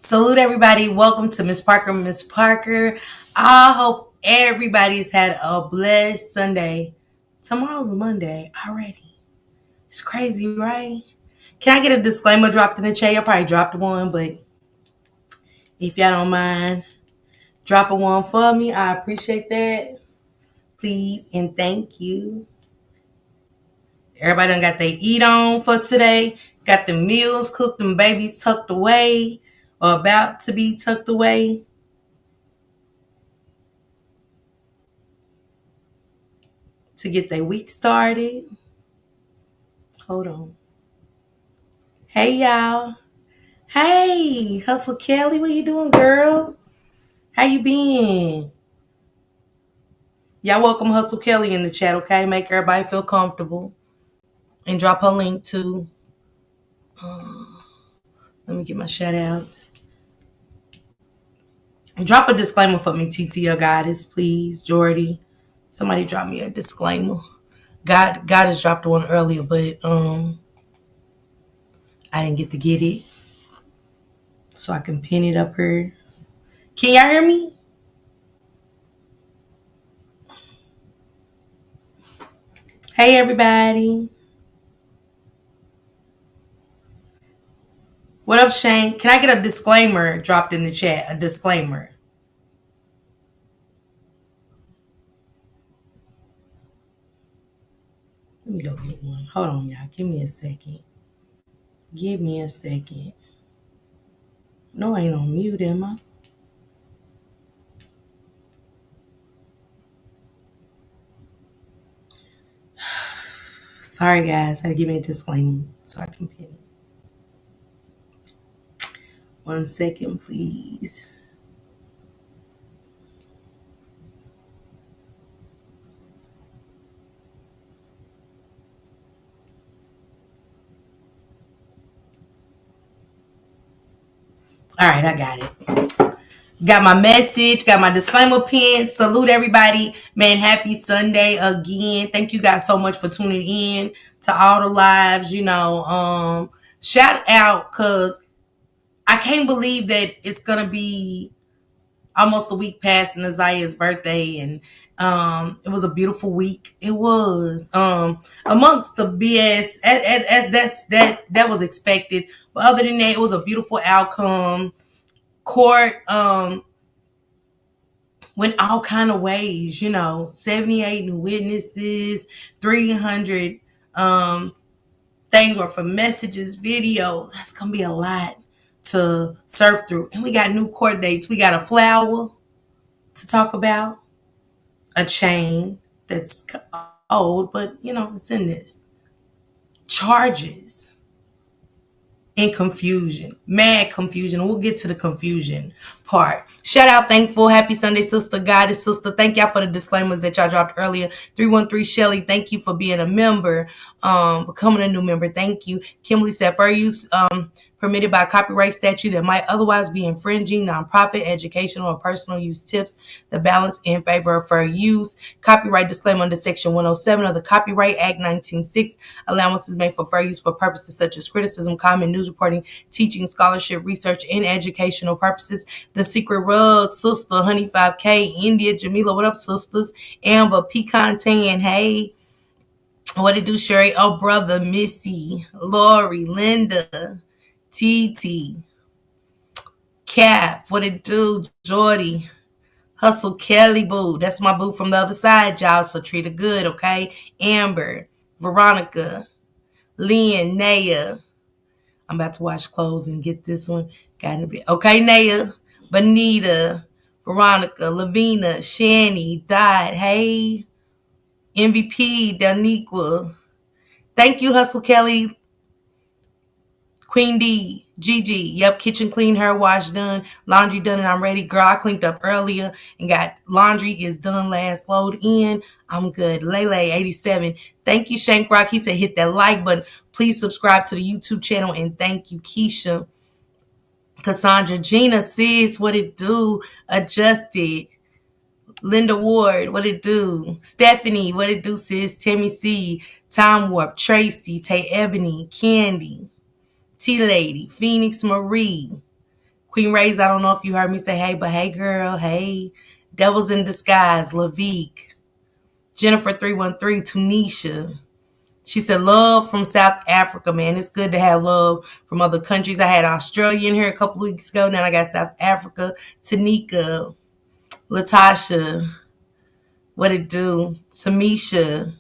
Salute everybody. Welcome to Miss Parker. Miss Parker. I hope everybody's had a blessed Sunday. Tomorrow's Monday already. It's crazy, right? Can I get a disclaimer dropped in the chat? I probably dropped one, but if y'all don't mind, drop a one for me. I appreciate that. Please and thank you. Everybody done got their eat on for today. Got the meals cooked, them babies tucked away or about to be tucked away to get their week started. Hold on. Hey y'all. Hey, Hustle Kelly, what you doing, girl? How you been? Y'all welcome Hustle Kelly in the chat, okay? Make everybody feel comfortable. And drop her link to let me get my shout outs. Drop a disclaimer for me, TTL Goddess, please. Jordy. Somebody drop me a disclaimer. God has dropped one earlier, but I didn't get to get it. So I can pin it up here. Can y'all hear me? Hey everybody. What up, Shane? Can I get a disclaimer dropped in the chat? A disclaimer. Let me go get one. Hold on, y'all. Give me a second. Give me a second. No, I ain't on mute, am I? Sorry, guys. I had to give me a disclaimer so I can pin it. 1 second, please. All right, I got it. Got my message, got my disclaimer pin. Salute everybody. Man, happy Sunday again. Thank you guys so much for tuning in to all the lives, shout out because I can't believe that it's gonna be almost a week past Nazaya's birthday, and it was a beautiful week. It was amongst the BS. That was expected, but other than that, it was a beautiful outcome. Court went all kind of ways. 78 new witnesses, 300 things were for messages, videos. That's gonna be a lot to surf through, and we got new court dates. We got a flower to talk about, a chain that's old, but it's in this. Charges and confusion, mad confusion. We'll get to the confusion part. Shout out, thankful, happy Sunday, sister, goddess, sister. Thank y'all for the disclaimers that y'all dropped earlier. 313 Shelly, thank you for being a member, becoming a new member. Thank you. Kimberly said, fair use permitted by copyright statute that might otherwise be infringing nonprofit, educational, or personal use tips the balance in favor of fair use. Copyright disclaimer under Section 107 of the Copyright Act 1906. Allowances made for fair use for purposes such as criticism, comment, news reporting, teaching, scholarship, research, and educational purposes. The Secret Rug, Sister, Honey 5K, India, Jamila, what up, sisters? Amber, Pecan Tan, hey. What it do, Sherry? Oh, brother, Missy, Lori, Linda, TT, Cap, what it do, Jordy, Hustle Kelly, boo. That's my boo from the other side, y'all, so treat her good, okay? Amber, Veronica, Lynn, Naya. I'm about to wash clothes and get this one. Gotta be okay, Naya, Bonita, Veronica, Lavina, Shani, Dot, hey, MVP, Daniqua. Thank you, Hustle Kelly. Queen D, Gigi, yep, kitchen clean, hair wash done, laundry done, and I'm ready. Girl, I cleaned up earlier and got laundry is done last load in. I'm good. Lele 87. Thank you, Shank Rock. He said hit that like button. Please subscribe to the YouTube channel, and thank you, Keisha. Cassandra, Gina, sis, what it do? Adjusted. Linda Ward, what it do? Stephanie, what it do, sis? Timmy C, Time Warp, Tracy, Tay Ebony, Candy, T Lady, Phoenix Marie, Queen Ray's, I don't know if you heard me say hey, but hey girl, hey. Devils in Disguise, Lavique. Jennifer 313, Tunisia. She said, love from South Africa, man. It's good to have love from other countries. I had Australia in here a couple of weeks ago. Now I got South Africa. Tanika, Latasha, what it do? Tamisha,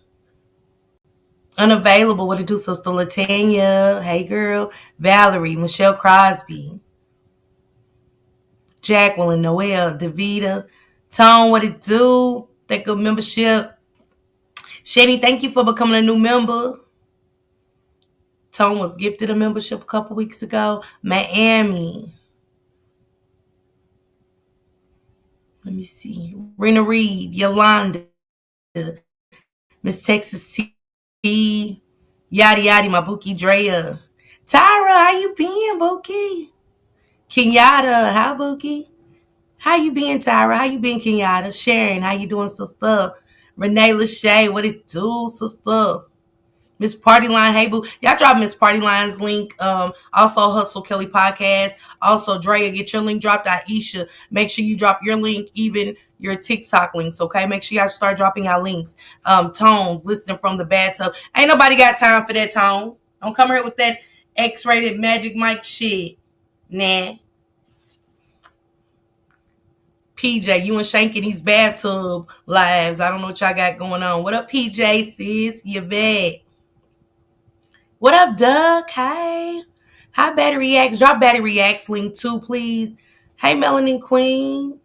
Unavailable, what it do? Sister Latanya, hey girl. Valerie, Michelle Crosby, Jacqueline, Noelle, Davita, Tone, what it do? Thank you, membership. Shady, thank you for becoming a new member. Tone was gifted a membership a couple weeks ago. Miami. Let me see. Rena Reed, Yolanda, Miss Texas T, Yadi Yadi, my Bookie Drea. Tyra, how you been, Bookie? Kenyatta, hi Bookie. How you been, Tyra? How you been, Kenyatta? Sharon, how you doing, sister? Renee Lachey, what it do, sister? Miss Party Line, hey boo. Y'all drop Miss Party Line's link. Also Hustle Kelly Podcast. Also Drea, get your link dropped. Aisha, make sure you drop your link, even your TikTok links, okay? Make sure y'all start dropping our links. Tones, listening from the bathtub. Ain't nobody got time for that, Tone. Don't come here with that X-rated Magic Mike shit. Nah. PJ, you and Shank in these bathtub lives. I don't know what y'all got going on. What up, PJ, sis? Yvette. What up, Doug? Hey. Hi, Battery Reacts. Drop Battery Reacts link too, please. Hey, Melanin Queen.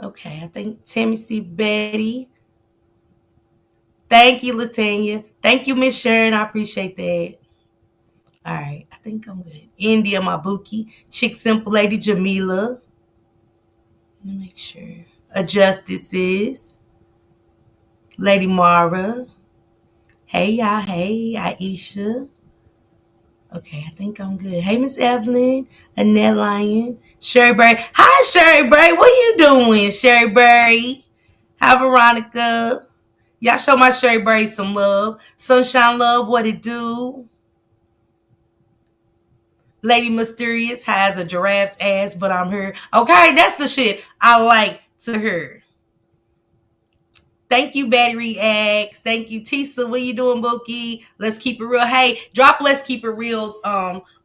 Okay, I think Tammy C. Betty. Thank you, Latanya. Thank you, Miss Sharon. I appreciate that. All right, I think I'm good. India Mabuki. Chick Simple Lady Jamila. Let me make sure. Justices. Lady Mara. Hey, y'all. Hey, Aisha. Okay, I think I'm good. Hey, Miss Evelyn, Annette Lyon, Sherry Berry. Hi, Sherry Berry. What you doing, Sherry Berry? Hi, Veronica. Y'all show my Sherry Berry some love. Sunshine Love, what it do? Lady Mysterious has a giraffe's ass, but I'm here. Okay, that's the shit I like to hear. Thank you, Battery X. Thank you, Tisa. What you doing, Bookie? Let's keep it real. Hey, drop Let's Keep It Real's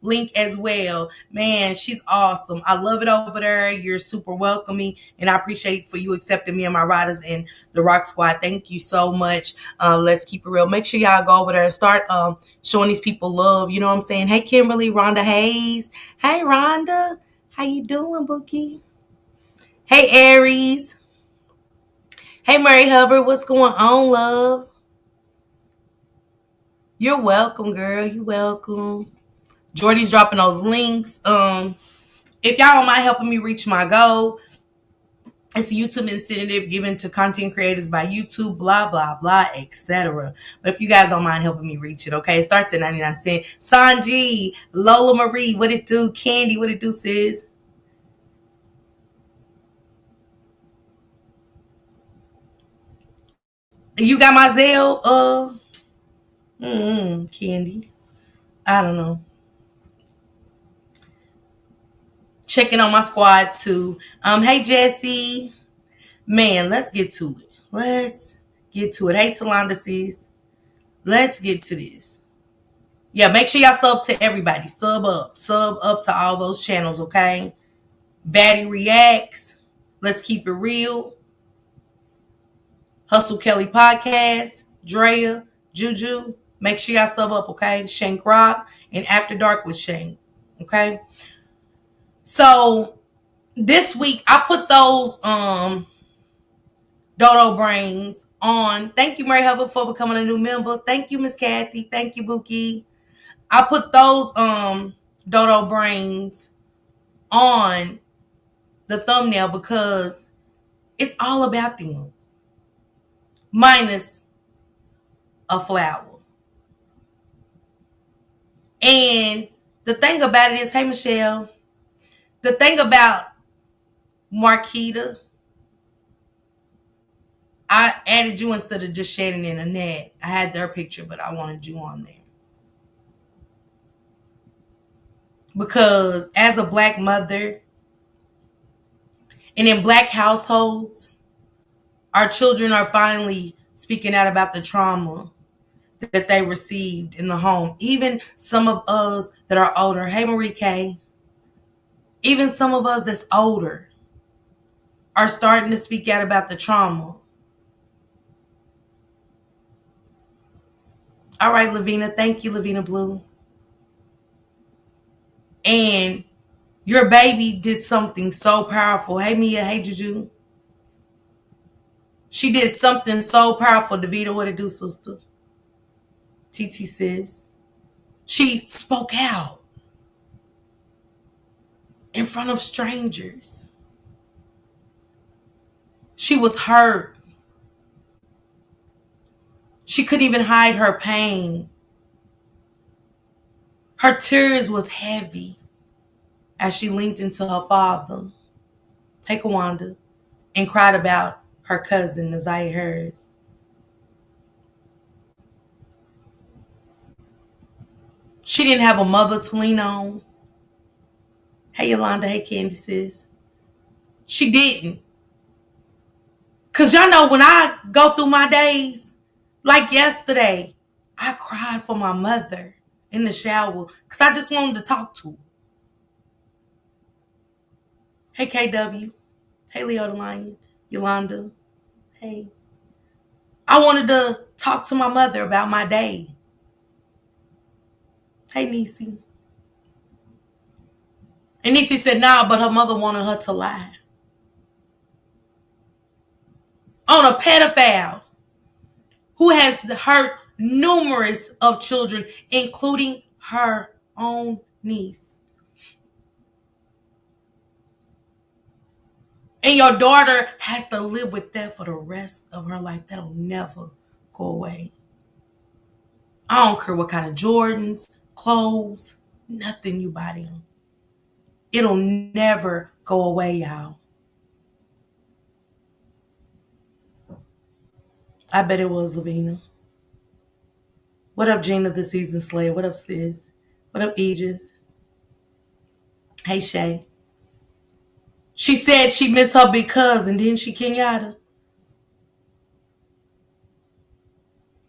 link as well. Man, she's awesome. I love it over there. You're super welcoming, and I appreciate for you accepting me and my riders in the Rock Squad. Thank you so much. Let's keep it real. Make sure y'all go over there and start showing these people love. You know what I'm saying? Hey, Kimberly, Rhonda Hayes. Hey, Rhonda. How you doing, Bookie? Hey, Aries. Hey, Murray Hubbard, what's going on, love? You're welcome, girl. You're welcome. Jordy's dropping those links. If y'all don't mind helping me reach my goal, it's a YouTube incentive given to content creators by YouTube, blah, blah, blah, etc. But if you guys don't mind helping me reach it, okay? It starts at 99 cents. Sanji, Lola Marie, what it do? Candy, what it do, sis? You got my Zelle? Candy. I don't know. Checking on my squad too. Hey Jesse. Man, let's get to it. Let's get to it. Hey Talonda sis. Let's get to this. Yeah, make sure y'all sub to everybody. Sub up. Sub up to all those channels, okay? Batty Reacts. Let's keep it real. Hustle Kelly Podcast. Drea. Juju. Make sure y'all sub up, okay? Shank Rock and After Dark with Shank. Okay? So this week I put those Dodo Brains on. Thank you, Mary Hubbard, for becoming a new member. Thank you, Miss Kathy. Thank you, Bookie. I put those Dodo Brains on the thumbnail because it's all about them. Minus a flower. And the thing about it is, hey Michelle, the thing about Marquita, I added you instead of just Shannon and Annette. I had their picture, but I wanted you on there. Because as a black mother and in black households, our children are finally speaking out about the trauma that they received in the home. Even some of us that are older, hey Marie K, even some of us that's older are starting to speak out about the trauma. All right, Lavina, thank you, Lavina Blue. And your baby did something so powerful. Hey Mia, hey Juju. She did something so powerful. Davita, what it do, sister? TT says. She spoke out in front of strangers. She was hurt. She couldn't even hide her pain. Her tears was heavy as she leaned into her father, hey Kawanda, and cried about her cousin, Nazaya Harris. She didn't have a mother to lean on. Hey Yolanda, hey Candy sis. She didn't. Cause y'all know when I go through my days, like yesterday, I cried for my mother in the shower because I just wanted to talk to her. Hey KW. Hey Leo the Lion. Yolanda. Hey. I wanted to talk to my mother about my day. Hey Nisi. And Nisi said nah, but her mother wanted her to lie. On a pedophile who has hurt numerous of children, including her own niece. And your daughter has to live with that for the rest of her life. That'll never go away. I don't care what kind of Jordans, clothes, nothing you buy them. It'll never go away, y'all. I bet it was, Lavina. What up, Gina, the season slave? What up, sis? What up, Aegis? Hey, Shay. She said she missed her big cousin, didn't she, Kenyatta?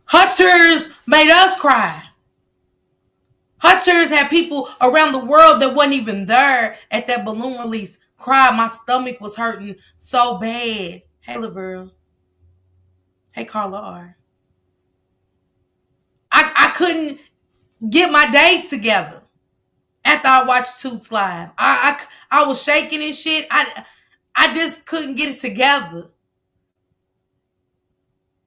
Her tears made us cry. Her tears had people around the world that wasn't even there at that balloon release cry. My stomach was hurting so bad. Hey, Laverne. Hey, Carla R. I couldn't get my day together after I watched Toots live. I was shaking and shit. I just couldn't get it together.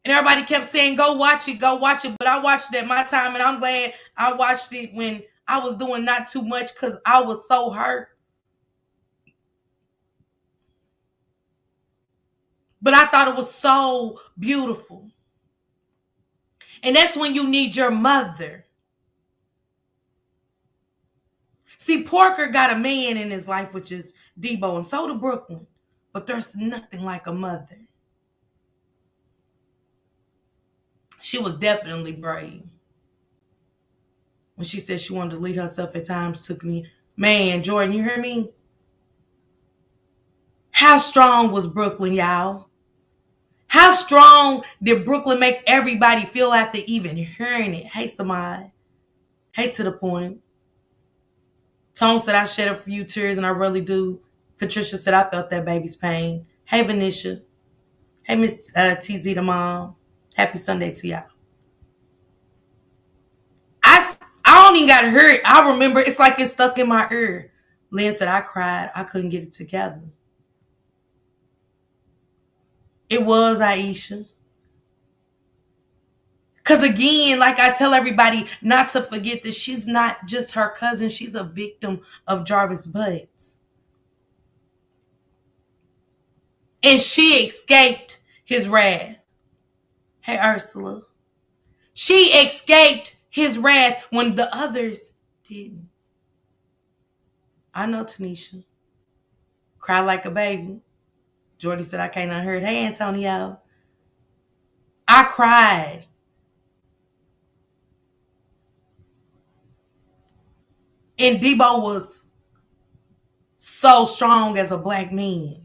And everybody kept saying, go watch it, go watch it. But I watched it at my time, and I'm glad I watched it when I was doing not too much because I was so hurt. But I thought it was so beautiful. And that's when you need your mother. See, Porker got a man in his life, which is Debo, and so do Brooklyn. But there's nothing like a mother. She was definitely brave. When she said she wanted to lead herself at times, took me, man, Jordan, you hear me? How strong was Brooklyn, y'all? How strong did Brooklyn make everybody feel after even hearing it? Hey, Samad. Hey, to the point. Tone said I shed a few tears, and I really do. Patricia said I felt that baby's pain. Hey, Venetia. Hey, Miss TZ the mom. Happy Sunday to y'all. I don't even got hurt. I remember it's like it's stuck in my ear. Lynn said I cried. I couldn't get it together. It was Aisha. Because again, like I tell everybody, not to forget that she's not just her cousin. She's a victim of Jarvis Butts. And she escaped his wrath. Hey, Ursula. She escaped his wrath when the others didn't. I know, Tanisha. Cry like a baby. Jordy said I can't unheard. Hey, Antonio. I cried. And Debo was so strong as a black man.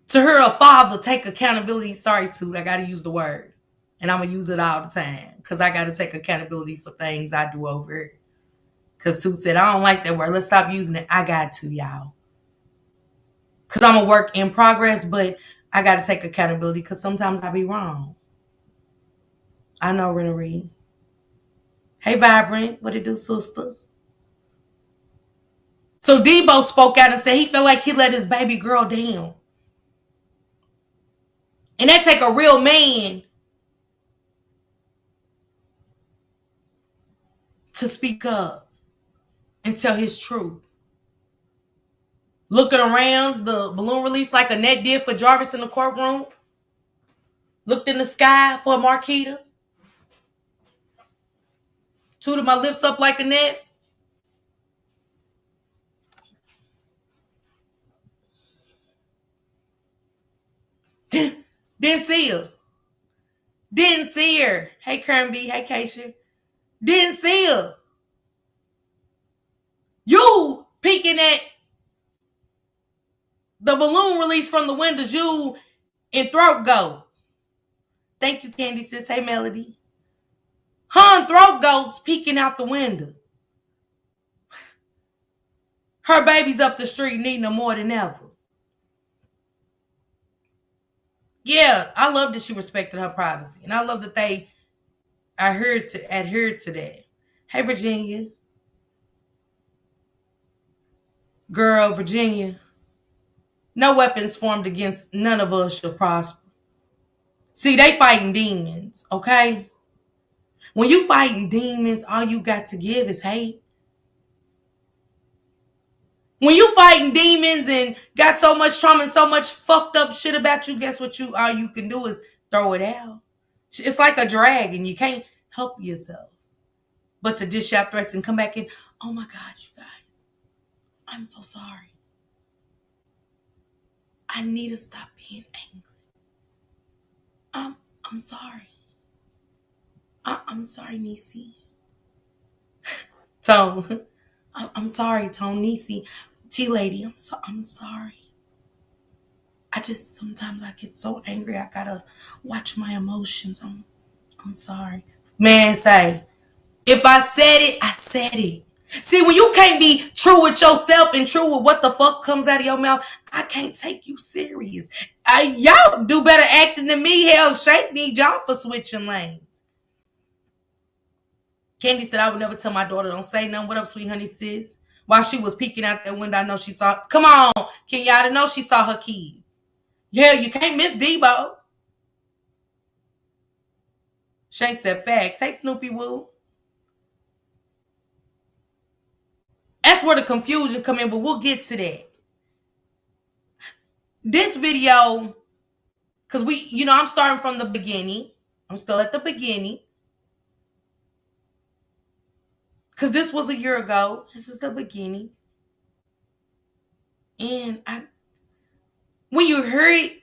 To hear a father take accountability, sorry, Toot, I gotta use the word. And I'm gonna use it all the time. Cause I gotta take accountability for things I do over here. Cause Toot said, I don't like that word. Let's stop using it. I got to, y'all. Cause I'm a work in progress, but I gotta take accountability because sometimes I be wrong. I know, Renee. Hey, Vibrant, what it do, sister? So Debo spoke out and said he felt like he let his baby girl down. And that take a real man to speak up and tell his truth. Looking around the balloon release like Annette did for Jarvis in the courtroom. Looked in the sky for Marquita. Tooted my lips up like Annette. Didn't see her. Didn't see her. Hey, Kernby. Hey, Keisha. Didn't see her. You peeking at the balloon release from the windows. You in throat go. Thank you, Candy sis. Hey, Melody. Her and throat goats peeking out the window. Her baby's up the street needing her more than ever. Yeah, I love that she respected her privacy. And I love that they adhered to that. Hey, Virginia. Girl, Virginia. No weapons formed against none of us shall prosper. See, they fighting demons, okay? When you fighting demons, all you got to give is hate. When you fighting demons and got so much trauma and so much fucked up shit about you, guess what all you can do is throw it out. It's like a dragon. You can't help yourself but to dish out threats and come back in. Oh my God, you guys. I'm so sorry. I need to stop being angry. I'm sorry. I'm sorry, Niecy. Tone. I'm sorry, Tone, Niecy. T-Lady, I'm sorry. I just sometimes I get so angry. I gotta watch my emotions. I'm sorry. Man, say, if I said it, I said it. See, when you can't be true with yourself and true with what the fuck comes out of your mouth, I can't take you serious. Y'all do better acting than me. Hell, Shank need y'all for switching lanes. Candy said, I would never tell my daughter, don't say nothing. What up, sweet honey sis? While she was peeking out that window, I know she saw. Come on, Kenyatta, know she saw her kids. Yeah, you can't miss Debo. Shank said facts. Hey, Snoopy Woo. That's where the confusion come in, but we'll get to that. This video, because I'm starting from the beginning. I'm still at the beginning. Because this was a year ago. This is the beginning. And when you hear it,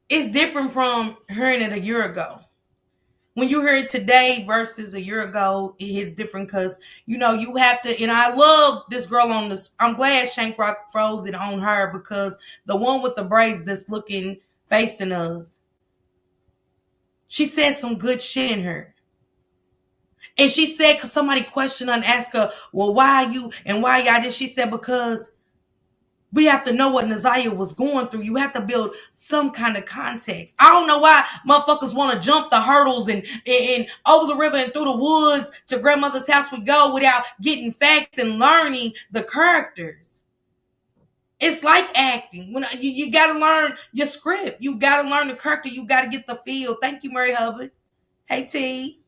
it's different from hearing it a year ago. When you hear it today versus a year ago, it hits different because, you have to, and I love this girl on this. I'm glad Shank Rock froze it on her because the one with the braids that's looking, facing us, she said some good shit in her. And she said, because somebody questioned her and asked her, well, why you and why y'all did? She said, because we have to know what Naziah was going through. You have to build some kind of context. I don't know why motherfuckers want to jump the hurdles and over the river and through the woods to grandmother's house we go without getting facts and learning the characters. It's like acting. When you got to learn your script. You got to learn the character. You got to get the feel. Thank you, Murray Hubbard. Hey, T.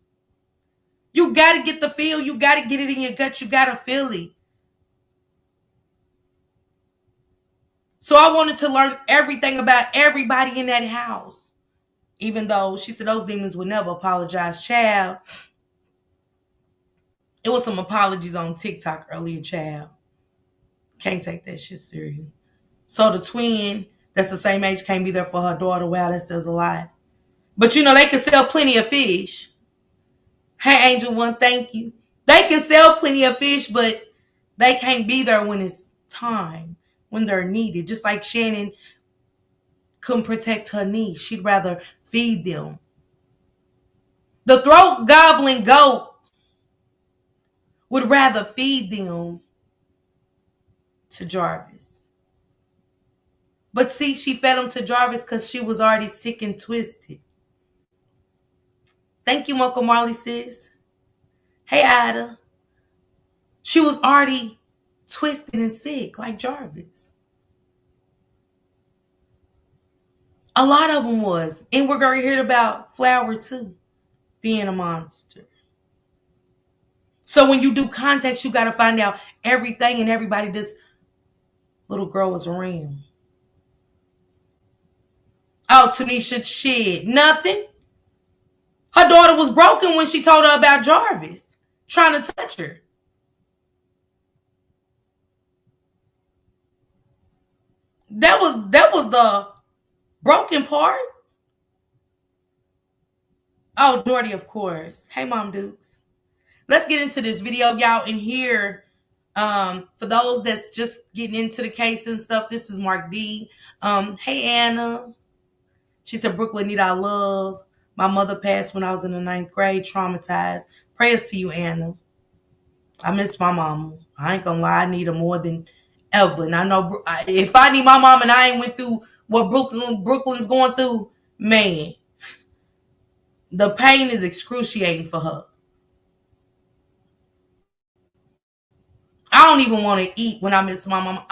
You got to get the feel. You got to get it in your gut. You got to feel it. So I wanted to learn everything about everybody in that house. Even though she said those demons would never apologize. Child. It was some apologies on TikTok earlier, child. Can't take that shit serious. So the twin that's the same age can't be there for her daughter. Wow, that says a lot. But they can sell plenty of fish. Hey, Angel One, thank you. They can sell plenty of fish, but they can't be there when it's time, when they're needed. Just like Shannon couldn't protect her niece. She'd rather feed them. The throat gobbling goat would rather feed them to Jarvis. But see, she fed them to Jarvis because she was already sick and twisted. Thank you, Uncle Marley, sis. Hey, Ada. She was already twisted and sick like Jarvis. A lot of them was. And we're going to hear about Flower too, being a monster. So when you do context, you got to find out everything and everybody this little girl was around. Oh, Tanisha, shit. Nothing. Her daughter was broken when she told her about Jarvis trying to touch her. That was the broken part. Oh, Jordy, of course. Hey, Mom Dukes. Let's get into this video, y'all, and here, for those that's just getting into the case and stuff, this is Mark D. Hey, Anna. She said, Brooklyn need our love. My mother passed when I was in the 9th grade, traumatized. Prayers to you, Anna. I miss my mama. I ain't gonna lie, I need her more than ever. And I know if I need my mom and I ain't went through what Brooklyn's going through, man, the pain is excruciating for her. I don't even want to eat when I miss my mama.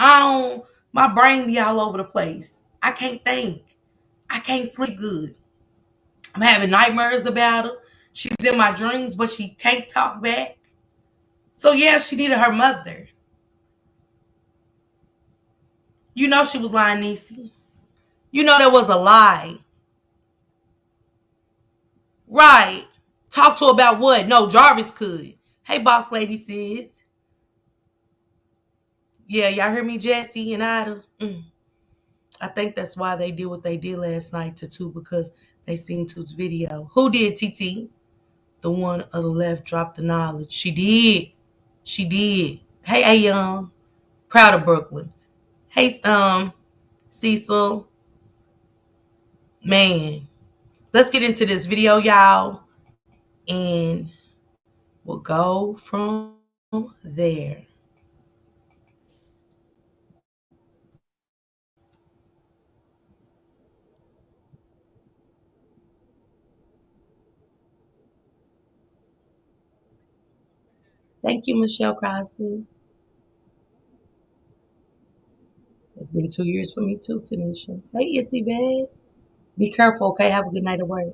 My brain be all over the place. I can't think. I can't sleep good. I'm having nightmares about her. She's in my dreams, but she can't talk back. So yeah, she needed her mother. You know she was lying, Niecy. You know there was a lie. Right. Talk to her about what? No, Jarvis could. Hey, boss lady, sis. Yeah, y'all heard me, Jesse and Ida? I think that's why they did what they did last night to Toot, because they seen Toot's video. Who did, TT? The one on the left dropped the knowledge. She did. She did. Hey, Young. Proud of Brooklyn. Hey, Cecil. Man. Let's get into this video, y'all. And we'll go from there. Thank you, Michelle Crosby. It's been 2 years for me too, Tanisha. Hey, Itsy Bag. Be careful, okay? Have a good night at work.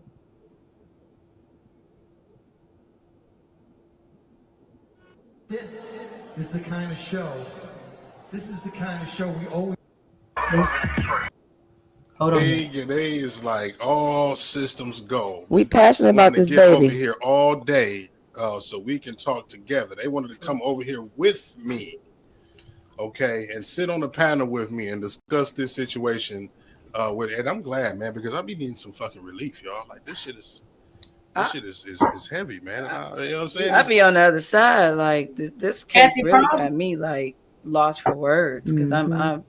This is the kind of show. This is the kind of show we always. Hold on. Today is like all systems go. We passionate about this get baby. over here all day so we can talk together. They wanted to come over here with me, okay, and sit on the panel with me and discuss this situation. And I'm glad, man, because I be needing some fucking relief, y'all. Like this shit is heavy, man. You know what I'm saying? I be on the other side. Like this case really got me like lost for words because I'm.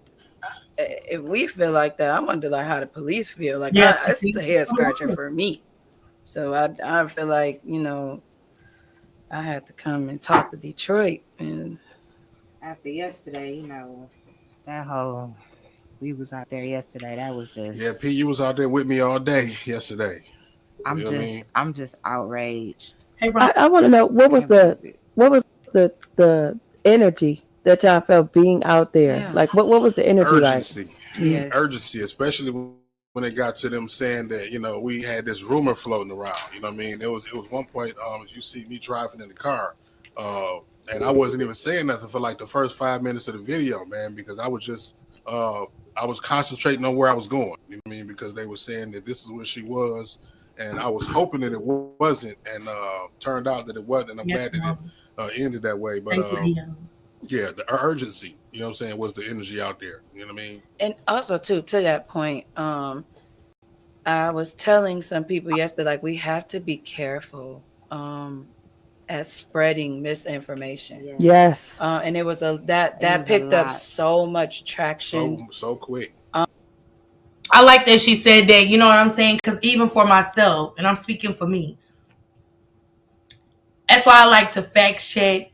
If we feel like that, I wonder like how the police feel. Like it's a head scratcher for me. So I feel like I had to come and talk to Detroit, and after yesterday, that whole we was out there yesterday. That was just P. You was out there with me all day yesterday. I'm just outraged. Hey, I want to know what was the energy that y'all felt being out there? Yeah. Like what was the energy urgency. like? Yes. Urgency, especially when it got to them saying that we had this rumor floating around. You know what I mean? It was one point you see me driving in the car, and I wasn't even saying nothing for like the first 5 minutes of the video, man, because I was just I was concentrating on where I was going. You know what I mean? Because they were saying that this is where she was, and I was hoping that it wasn't, and turned out that it wasn't. And I'm glad that it ended that way. But yeah, the urgency, you know what I'm saying, was the energy out there. You know what I mean? And also to that point, I was telling some people yesterday, like we have to be careful at spreading misinformation. Yeah. Yes. And it was that was a picked up lot. so much traction. So quick. I like that she said that, you know what I'm saying? Because even for myself, and I'm speaking for me, that's why I like to fact check.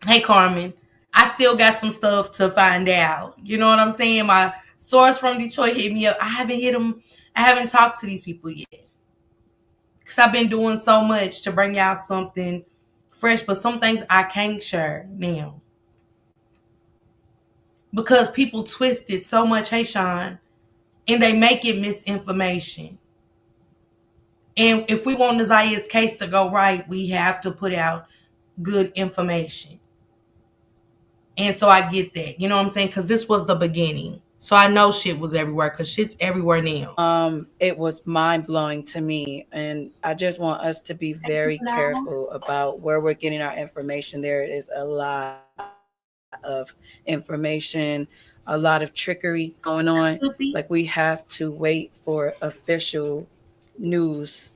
Hey, Carmen, I still got some stuff to find out. You know what I'm saying? My source from Detroit hit me up. I haven't hit them. I haven't talked to these people yet. Because I've been doing so much to bring out something fresh, but some things I can't share now. Because people twist it so much, hey, Sean, and they make it misinformation. And if we want Nazia's case to go right, we have to put out good information. And so I get that. You know what I'm saying? Because this was the beginning. So I know shit was everywhere because shit's everywhere now. It was mind blowing to me. And I just want us to be very careful about where we're getting our information. There is a lot of information, a lot of trickery going on. Like, we have to wait for official news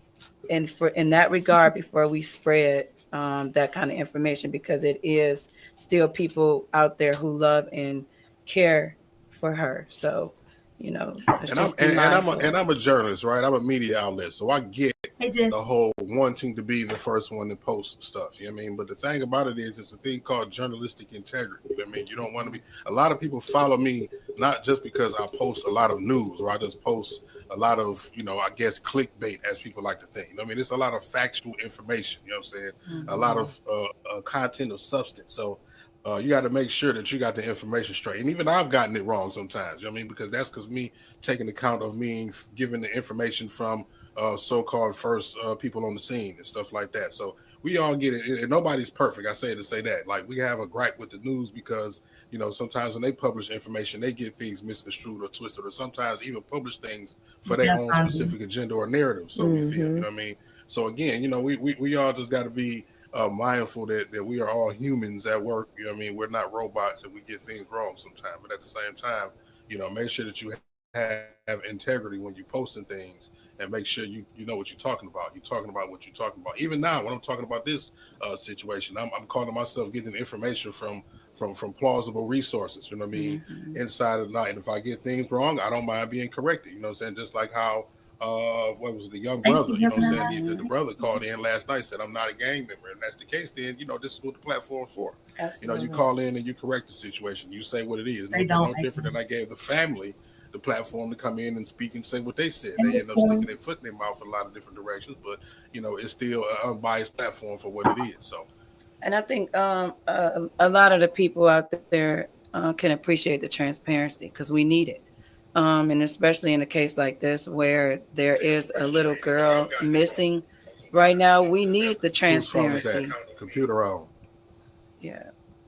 and for in that regard before we spread that kind of information, because it is still people out there who love and care for her. So, you know, and I'm a journalist, right? I'm a media outlet, so I get the whole wanting to be the first one to post stuff. You know what I mean? But the thing about it is, it's a thing called journalistic integrity. I mean, you don't want to be. A lot of people follow me not just because I post a lot of news or I just post a lot of, you know, I guess clickbait, as people like to think. You know what I mean? It's a lot of factual information. You know what I'm saying? Mm-hmm. A lot of content of substance. So you got to make sure that you got the information straight. And even I've gotten it wrong sometimes. You know what I mean? Because that's because me taking account of me giving the information from so-called first people on the scene and stuff like that. So we all get it. And nobody's perfect. I say to say that. Like, we have a gripe with the news because, you know, sometimes when they publish information, they get things misconstrued or twisted, or sometimes even publish things for their own specific agenda or narrative. So we feel, you know what I mean? So again, you know, we all just got to be mindful that we are all humans at work. You know what I mean? We're not robots and we get things wrong sometimes. But at the same time, you know, make sure that you have integrity when you're posting things, and make sure you know what you're talking about. You're talking about what you're talking about. Even now, when I'm talking about this situation, I'm calling myself getting information from plausible resources. You know what I mean? Mm-hmm. Inside of the night. And if I get things wrong, I don't mind being corrected. You know what I'm saying? Just like how what was it, the young brother? You know what I'm saying? The brother called in last night, said, "I'm not a gang member." And that's the case. Then, you know, this is what the platform's for. Absolutely. You know, you call in and you correct the situation. You say what it is. No different than I gave the family the platform to come in and speak and say what they said. They end up sticking their foot in their mouth in a lot of different directions, but you know, it's still an unbiased platform for what it is. So, and I think a lot of the people out there can appreciate the transparency, because we need it, and especially in a case like this where there is a little girl missing right now, we need the transparency. Computer on. Yeah.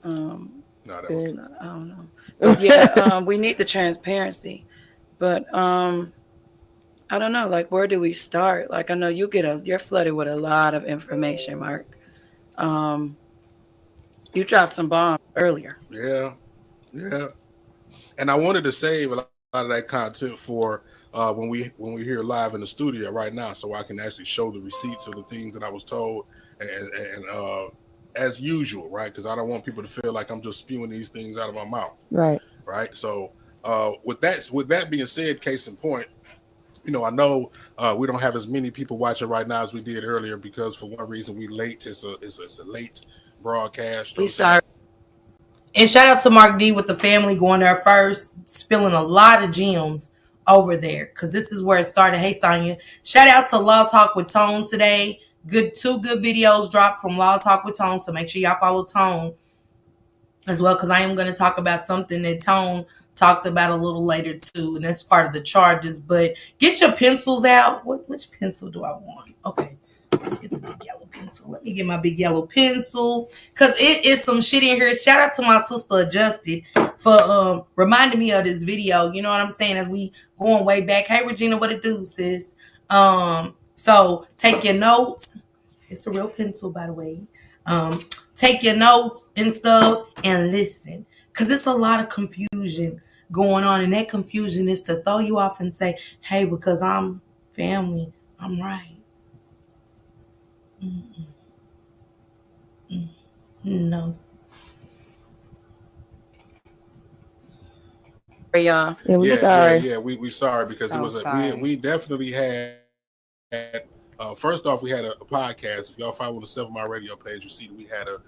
No, that was. I don't know. Yeah, we need the transparency. But I don't know, like, where do we start? Like, I know you're flooded with a lot of information, Mark. You dropped some bombs earlier. Yeah. And I wanted to save a lot of that content for when we're here live in the studio right now, so I can actually show the receipts of the things that I was told, and as usual, right? Because I don't want people to feel like I'm just spewing these things out of my mouth. Right. So with that being said, case in point, you know, I know we don't have as many people watching right now as we did earlier, because for one reason we late. It's a late broadcast. We sorry. And shout out to Mark D with the family going there first, spilling a lot of gems over there, because this is where it started. Hey, Sonya. Shout out to Law Talk with Tone today. Two good videos dropped from Law Talk with Tone, so make sure y'all follow Tone as well, because I am going to talk about something that Tone talked about a little later too, and that's part of the charges. But get your pencils out. Which pencil do I want? Okay, let's get the big yellow pencil. Let me get my big yellow pencil, because it is some shit in here. Shout out to my sister Adjusted for reminding me of this video. You know what I'm saying? As we going way back. Hey Regina, what it do, sis? So take your notes. It's a real pencil, by the way. Take your notes and stuff and listen, because it's a lot of confusion going on, and that confusion is to throw you off and say, hey, because I'm family, I'm right. No. Y'all. Yeah, we Yeah, sorry. we sorry because it So was sorry. we definitely had first off we had a podcast. If y'all follow the 7 Mile Radio page, you see that we had a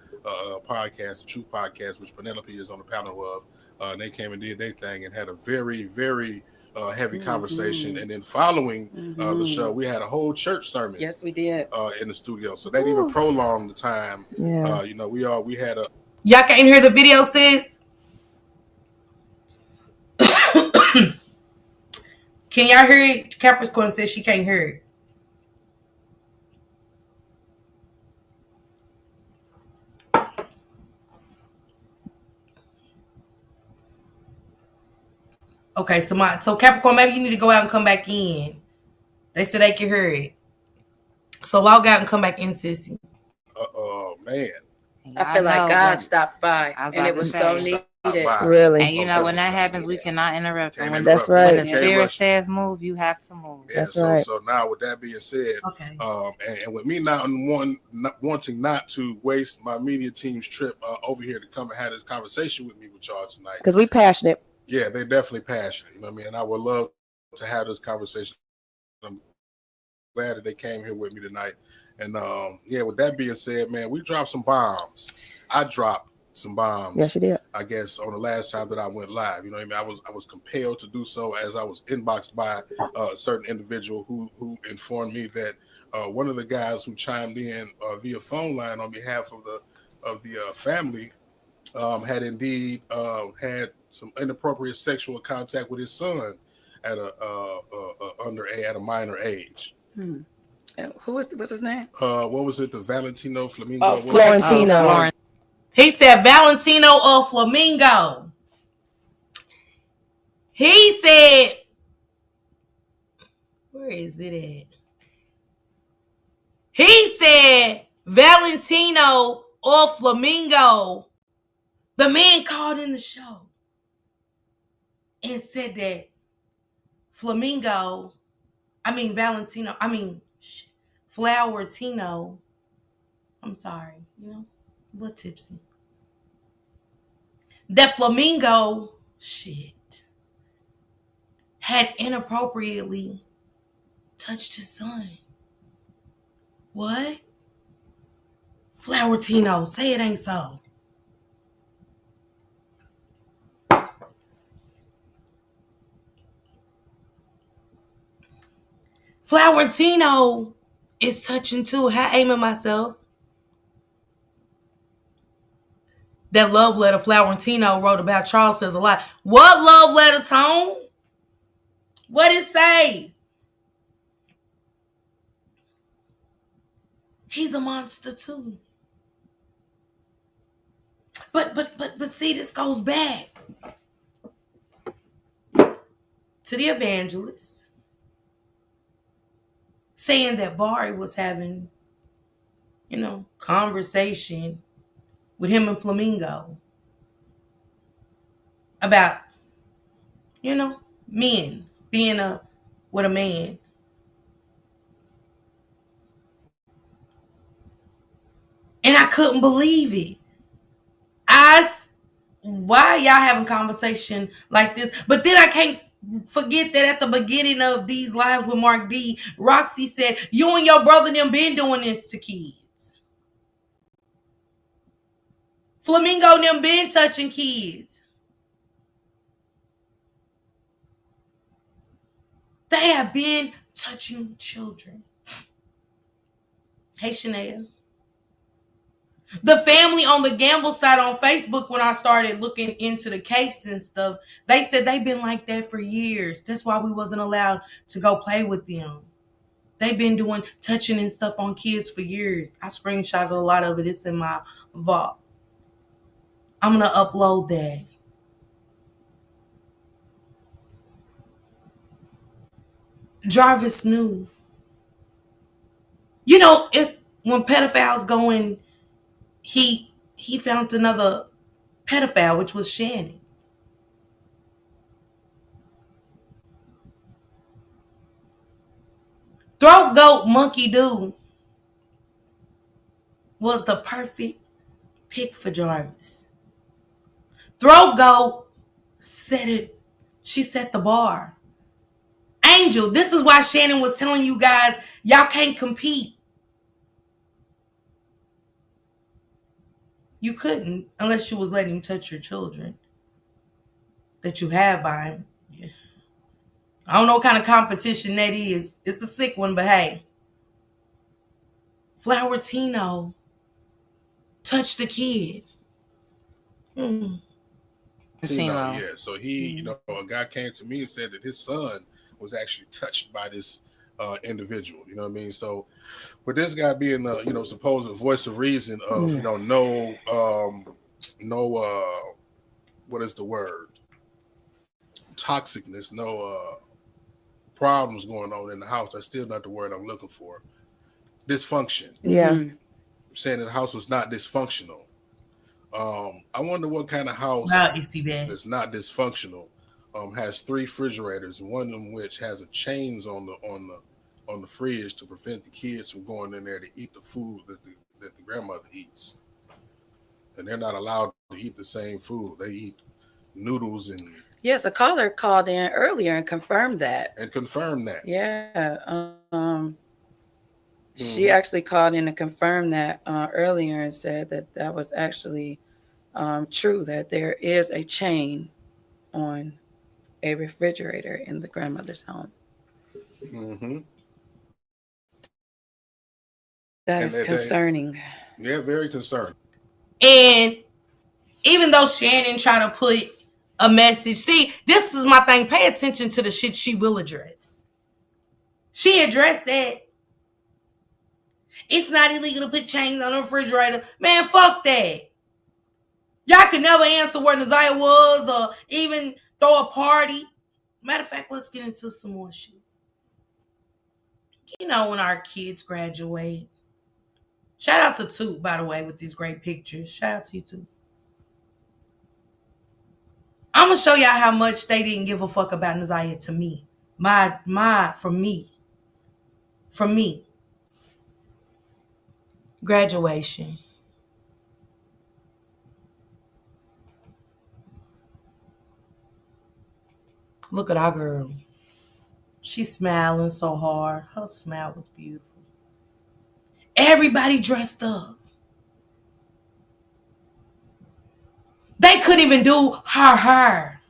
podcast, a Truth Podcast, which Penelope is on the panel of. And they came and did their thing and had a very, very heavy conversation. And then following the show, we had a whole church sermon. Yes, we did. In the studio, so that even prolonged the time. Yeah. You know, we had a. Y'all can't hear the video, sis? Can y'all hear it? Capricorn says she can't hear it. Okay, so Capricorn, maybe you need to go out and come back in. They said they can hear it. So log out and come back in, sissy. Man. I feel like God stopped by, I was and about it to was say. so needed. Really. And you know, when that happens, we cannot interrupt. Can't When, interrupt. That's right. when the Can't spirit rush. says move, you have to move. Yeah, That's right. So now with that being said, Okay. And with me not wanting not to waste my media team's trip over here to come and have this conversation with me with y'all tonight. Because we passionate. Yeah, they're definitely passionate. You know what I mean? And I would love to have this conversation. I'm glad that they came here with me tonight. And yeah, with that being said, man, we dropped some bombs. I dropped some bombs. Yes, you did. I guess on the last time that I went live, you know what I mean? I was compelled to do so as I was inboxed by a certain individual who informed me that one of the guys who chimed in via phone line on behalf of the family had indeed had some inappropriate sexual contact with his son at at a minor age. What's his name? What was it? The Valentino Flamingo? Florentino. He said Valentino or Flamingo. He said, where is it at? He said Valentino or Flamingo. The man called in the show and said that Valentino, Flowertino. I'm sorry, a little tipsy. That Flamingo had inappropriately touched his son. What? Flowertino, say it ain't so. Flowertino is touching too. Hi, Aim and myself. That love letter Flowertino wrote about Charles says a lot. What love letter, Tone? What it say? He's a monster too. But see, this goes back to the evangelist saying that Vari was having, conversation with him and Flamingo about, men being with a man. And I couldn't believe it. Why y'all having conversation like this? But then I can't forget that at the beginning of these lives with Mark D, Roxy said, you and your brother them been doing this to kids. Flamingo them been touching kids. They have been touching children. Hey, Shania. The family on the Gamble side on Facebook, when I started looking into the case and stuff, they said they've been like that for years. That's why we wasn't allowed to go play with them. They've been doing touching and stuff on kids for years. I screenshotted a lot of it. It's in my vault. I'm going to upload that. Jarvis knew. When pedophiles go in, he found another pedophile, which was Shannon. Throat Goat Monkey Dude was the perfect Pick for Jarvis. Throat Goat set it. She set the bar. Angel, this is why Shannon was telling you guys, y'all can't compete. You couldn't unless you was letting him touch your children that you have by him. Yeah. I don't know what kind of competition that is. It's a sick one, but hey. Flower Tino touched the kid. Tino, yeah. So he, a guy came to me and said that his son was actually touched by this individual. You know what I mean? So, with this guy being, supposed voice of reason of, no, what is the word? Toxicness, no problems going on in the house. That's still not the word I'm looking for. Dysfunction. Yeah. Saying that the house was not dysfunctional. I wonder what kind of house that's not dysfunctional has 3 refrigerators, and one of them which has a chains on the fridge to prevent the kids from going in there to eat the food that the grandmother eats. And they're not allowed to eat the same food. They eat noodles and yes, a caller called in earlier and confirmed that. Yeah. She actually called in to confirm that earlier and said that was actually true, that there is a chain on a refrigerator in the grandmother's home. Mm-hmm. That is concerning. Yeah, very concerning. And even though Shannon tried to put a message, see, this is my thing. Pay attention to the shit she will address. She addressed that. It's not illegal to put chains on a refrigerator. Man, fuck that. Y'all could never answer where Neziah was or even throw a party. Matter of fact, let's get into some more shit. When our kids graduate. Shout out to Toot, by the way, with these great pictures. Shout out to you, Toot. I'm going to show y'all how much they didn't give a fuck about Neziah to me. From me. Graduation. Look at our girl. She's smiling so hard. Her smile was beautiful. Everybody dressed up. They couldn't even do her hair.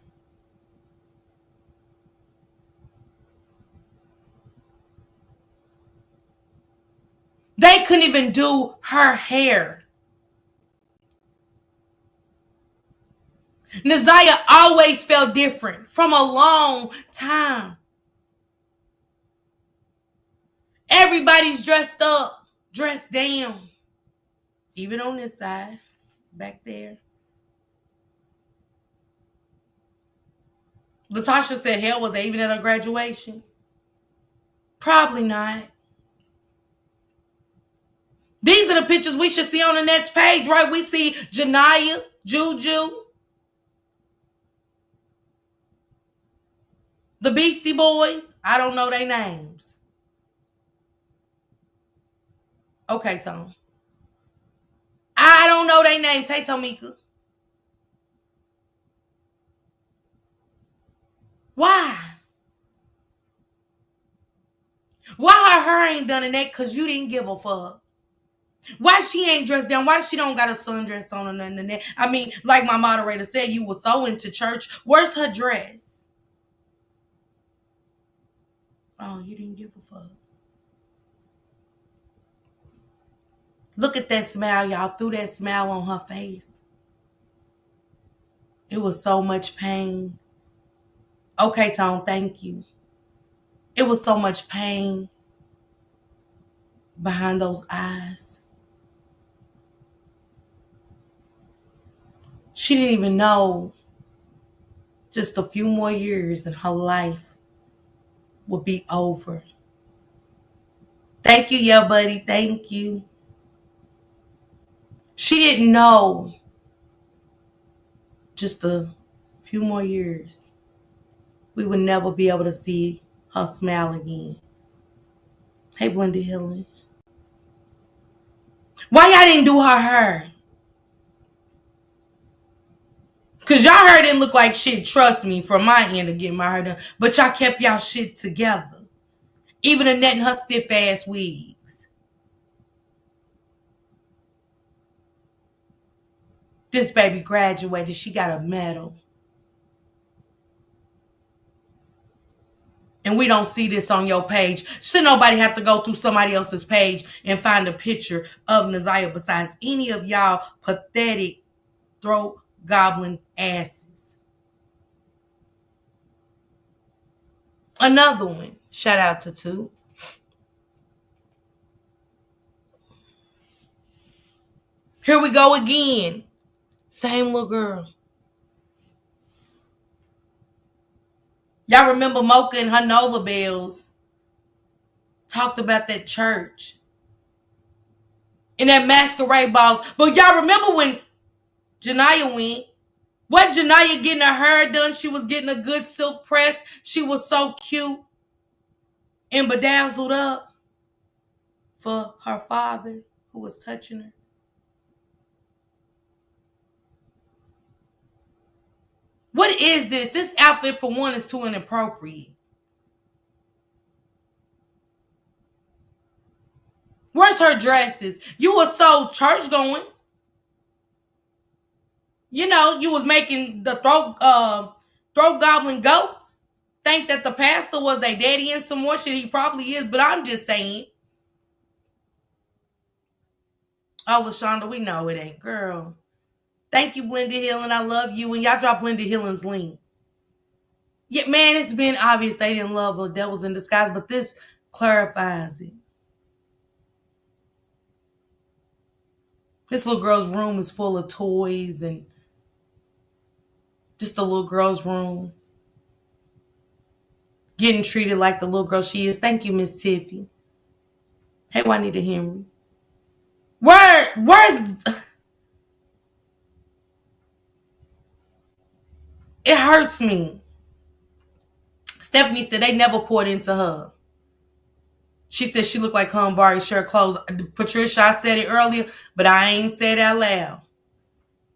They couldn't even do her hair. Neziah always felt different from a long time. Everybody's dressed up, dressed down. Even on this side, back there. Latasha said, hell, was they even at her graduation? Probably not. These are the pictures we should see on the next page, right? We see Janiyah, Juju, the Beastie Boys. I don't know their names. Okay, Tom. I don't know their names. Hey, Tomika. Why? Why her hair ain't done in that? Because you didn't give a fuck. Why she ain't dressed down? Why she don't got a sundress on or nothing in that? I mean, like my moderator said, you were so into church. Where's her dress? Oh, you didn't give a fuck. Look at that smile, y'all. Threw that smile on her face. It was so much pain. Okay, Tom, thank you. It was so much pain behind those eyes. She didn't even know just a few more years and her life would be over. Thank you, yeah, buddy. Thank you. She didn't know just a few more years we would never be able to see her smile again. Hey, Blended Healing. Why y'all didn't do her hair? Cause y'all hair didn't look like shit, trust me, from my end of getting my hair done. But y'all kept y'all shit together. Even Annette and her stiff ass wigs. This baby graduated. She got a medal. And we don't see this on your page. Should nobody have to go through somebody else's page and find a picture of Naziah besides any of y'all pathetic throat goblin asses. Another one. Shout out to two. Here we go again. Same little girl. Y'all remember Mocha and her Nola Bells talked about that church and that masquerade balls. But y'all remember when Janiyah went? What Janiyah getting her hair done? She was getting a good silk press. She was so cute and bedazzled up for her father who was touching her. What is this? This outfit, for one, is too inappropriate. Where's her dresses? You were so church going. You know, you was making the throat goblin goats think that the pastor was their daddy and some more shit. He probably is, but I'm just saying. Oh, LaShonda, we know it ain't, girl. Thank you, Blended Hill, and I love you. And y'all drop Blended Hill's link. Yeah, man, it's been obvious they didn't love her. Devils in disguise, but this clarifies it. This little girl's room is full of toys and just the little girl's room. Getting treated like the little girl she is. Thank you, Miss Tiffy. Hey, Juanita Henry. Where's... It hurts me. Stephanie said they never poured into her. She said she looked like Vari shirt clothes. Patricia, I said it earlier, but I ain't said it out loud.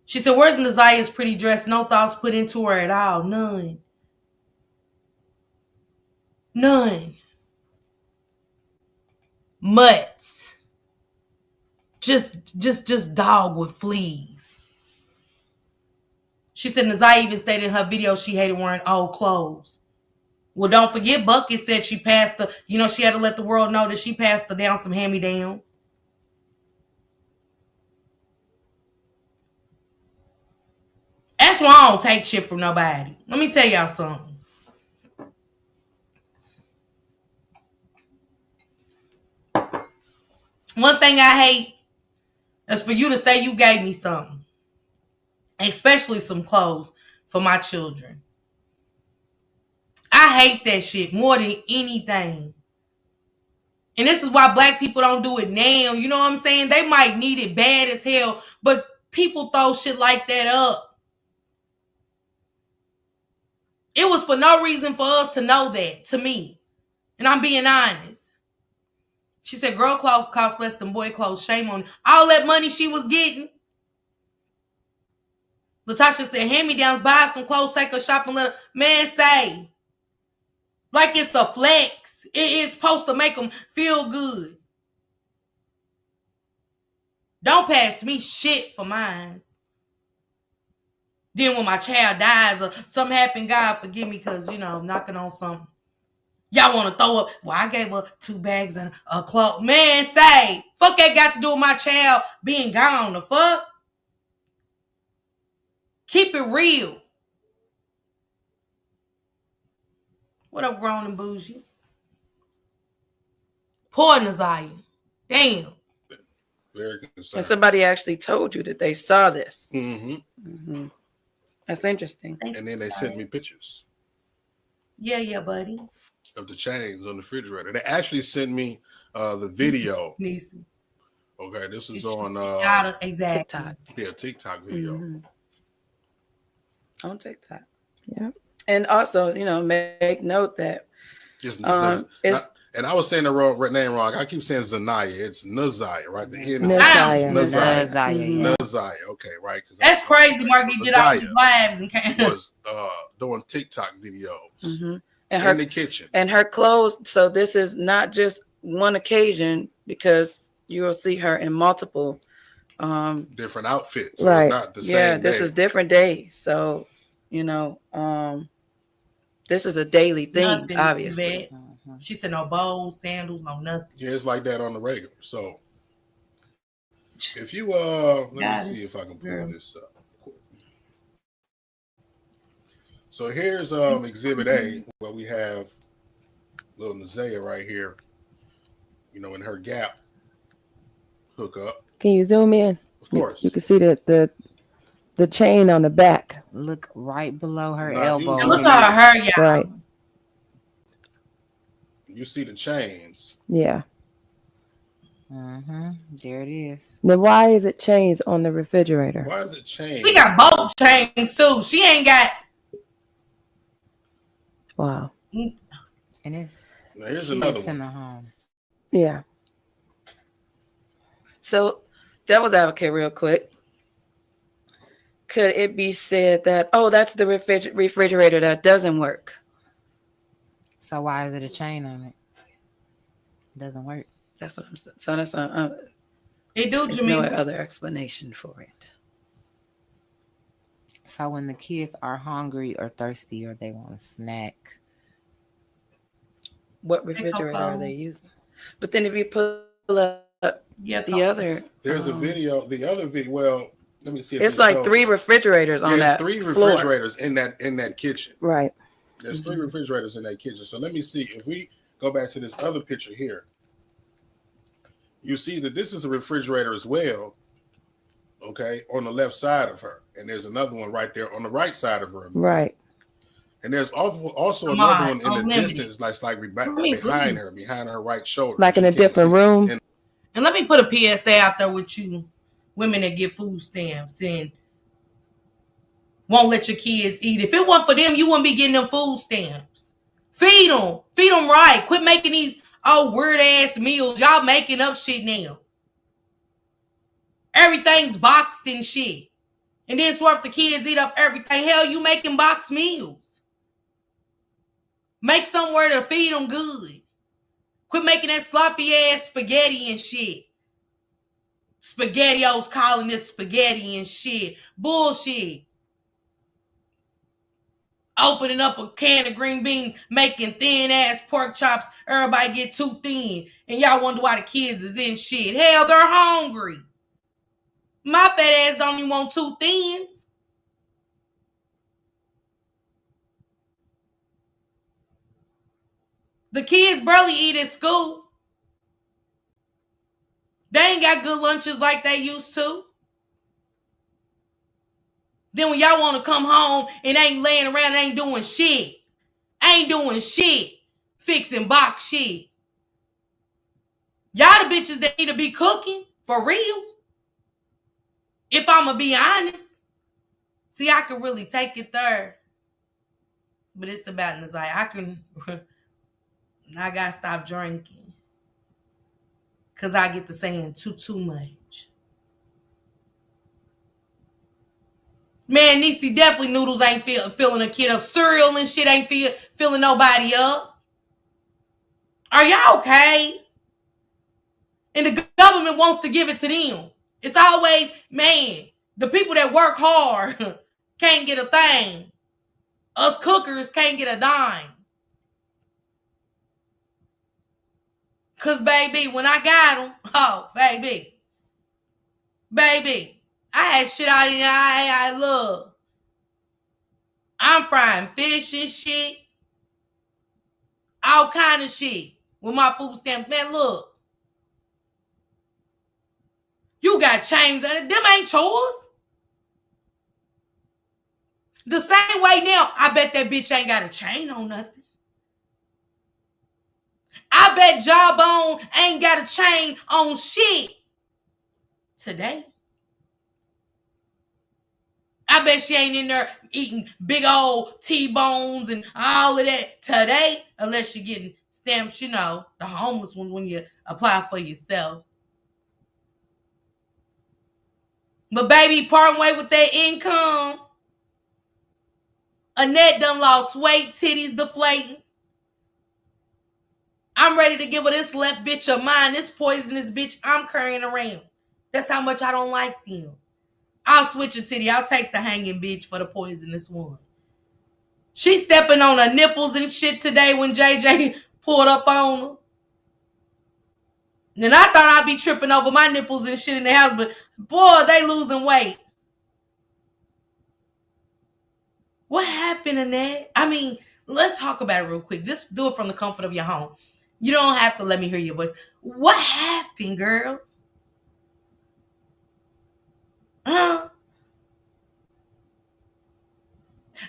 She said, where's Naziah's pretty dress? No thoughts put into her at all. None. None. Mutts. Just dog with fleas. She said Naziah even stated in her video she hated wearing old clothes. Well, don't forget Bucket said she passed the, she had to let the world know that she passed her down some hand-me-downs. That's why I don't take shit from nobody. Let me tell y'all something. One thing I hate is for you to say you gave me something. Especially some clothes for my children. I hate that shit more than anything. And this is why black people don't do it now. You know what I'm saying? They might need it bad as hell, but people throw shit like that up. It was for no reason for us to know that, to me. And I'm being honest. She said girl clothes cost less than boy clothes. Shame on you. All that money she was getting. Latasha said, hand-me-downs, buy some clothes, take her shopping, let her... Man, say. Like it's a flex. It's supposed to make them feel good. Don't pass me shit for mine. Then when my child dies or something happen, God forgive me because, knocking on something. Y'all want to throw up, well, I gave her 2 bags and a cloak. Man, say, fuck that got to do with my child being gone. The fuck? Keep it real. What up, grown and bougie? Poor Naziah. Damn. Very concerned. And somebody actually told you that they saw this. Mm-hmm. Mm-hmm. That's interesting. And then they sent me pictures. Yeah, buddy. Of the chains on the refrigerator. They actually sent me the video. Niecy. Okay, this is on exactly. TikTok. Yeah, TikTok video. Mm-hmm. On TikTok. Yeah. And also, make note that It's And I was saying the name wrong. I keep saying Zanaya. It's Nazaya, right? The end is Nazaya. Nazaya. Nazaya. Okay, right. That's crazy. Marky did all these lives and came. Was doing TikTok videos and in the kitchen. And her clothes. So this is not just one occasion because you will see her in multiple different outfits. So right. It's not the same yeah, this is different days. So, this is a daily thing, nothing, obviously. She said no bows, sandals, no nothing. Yeah, it's like that on the regular. So if you let me see if I can pull this up. So here's exhibit A, where we have little Nazaya right here, in her Gap hookup. Can you zoom in? Of course. You can see the chain on the back. Look right below her elbow. And look at her, y'all. Right. You see the chains. Yeah. There it is. Now, why is it chains on the refrigerator? Why is it chains? She got both chains too. She ain't got. Wow. And it's here's another one. In the home. Yeah. So, devil's advocate, real quick. Could it be said that, that's the refrigerator that doesn't work? So why is it a chain on it? It doesn't work. That's what I'm saying. So that's it do. There's no other explanation for it. So when the kids are hungry or thirsty or they want a snack, what refrigerator are they using? But then if you pull up the other, there's a video. The other video. Well, let me see. If it's like 3 refrigerators on that. 3 refrigerators in that kitchen. Right. There's 3 refrigerators in that kitchen. So let me see if we go back to this other picture here. You see that this is a refrigerator as well. Okay, on the left side of her, and there's another one right there on the right side of her. Right. And there's also another one in the distance, like behind her right shoulder, like in a different room. And let me put a PSA out there with you, women that get food stamps and won't let your kids eat. If it wasn't for them, you wouldn't be getting them food stamps. Feed them right. Quit making these weird ass meals. Y'all making up shit now. Everything's boxed and shit. And then swerve the kids eat up everything. Hell, you making boxed meals. Make somewhere to feed them good. Quit making that sloppy ass spaghetti and shit. SpaghettiOs calling it spaghetti and shit. Bullshit. Opening up a can of green beans, making thin ass pork chops. Everybody get too thin. And y'all wonder why the kids is in shit. Hell, they're hungry. My fat ass don't even want 2 thins. The kids barely eat at school. They ain't got good lunches like they used to. Then when y'all want to come home and ain't laying around and ain't doing shit. Ain't doing shit. Fixing box shit. Y'all the bitches that need to be cooking. For real. If I'm going to be honest. See, I can really take it there. But it's about Nazaya. I got to stop drinking. Because I get to saying too much. Man, Niecy, definitely noodles ain't filling a kid up. Cereal and shit ain't filling nobody up. Are y'all okay? And the government wants to give it to them. It's always, man, the people that work hard can't get a thing. Us cookers can't get a dime. Because, baby, when I got them, baby, I had shit out in I love. I'm frying fish and shit. All kind of shit with my food stamps. Man, look. You got chains on it. Them ain't chores. The same way now, I bet that bitch ain't got a chain on nothing. I bet Jawbone ain't got a chain on shit today. I bet she ain't in there eating big old T-bones and all of that today unless she getting stamps, you know, the homeless ones when you apply for yourself. But baby, parting way with that income. Annette done lost weight, titties deflating. I'm ready to give her this left bitch of mine, this poisonous bitch I'm carrying around. That's how much I don't like them. I'll switch a titty. I'll take the hanging bitch for the poisonous one. She stepping on her nipples and shit today when JJ pulled up on her. And I thought I'd be tripping over my nipples and shit in the house, but boy, they losing weight. What happened, Annette? I mean, let's talk about it real quick. Just do it from the comfort of your home. You don't have to let me hear your voice. What happened, girl?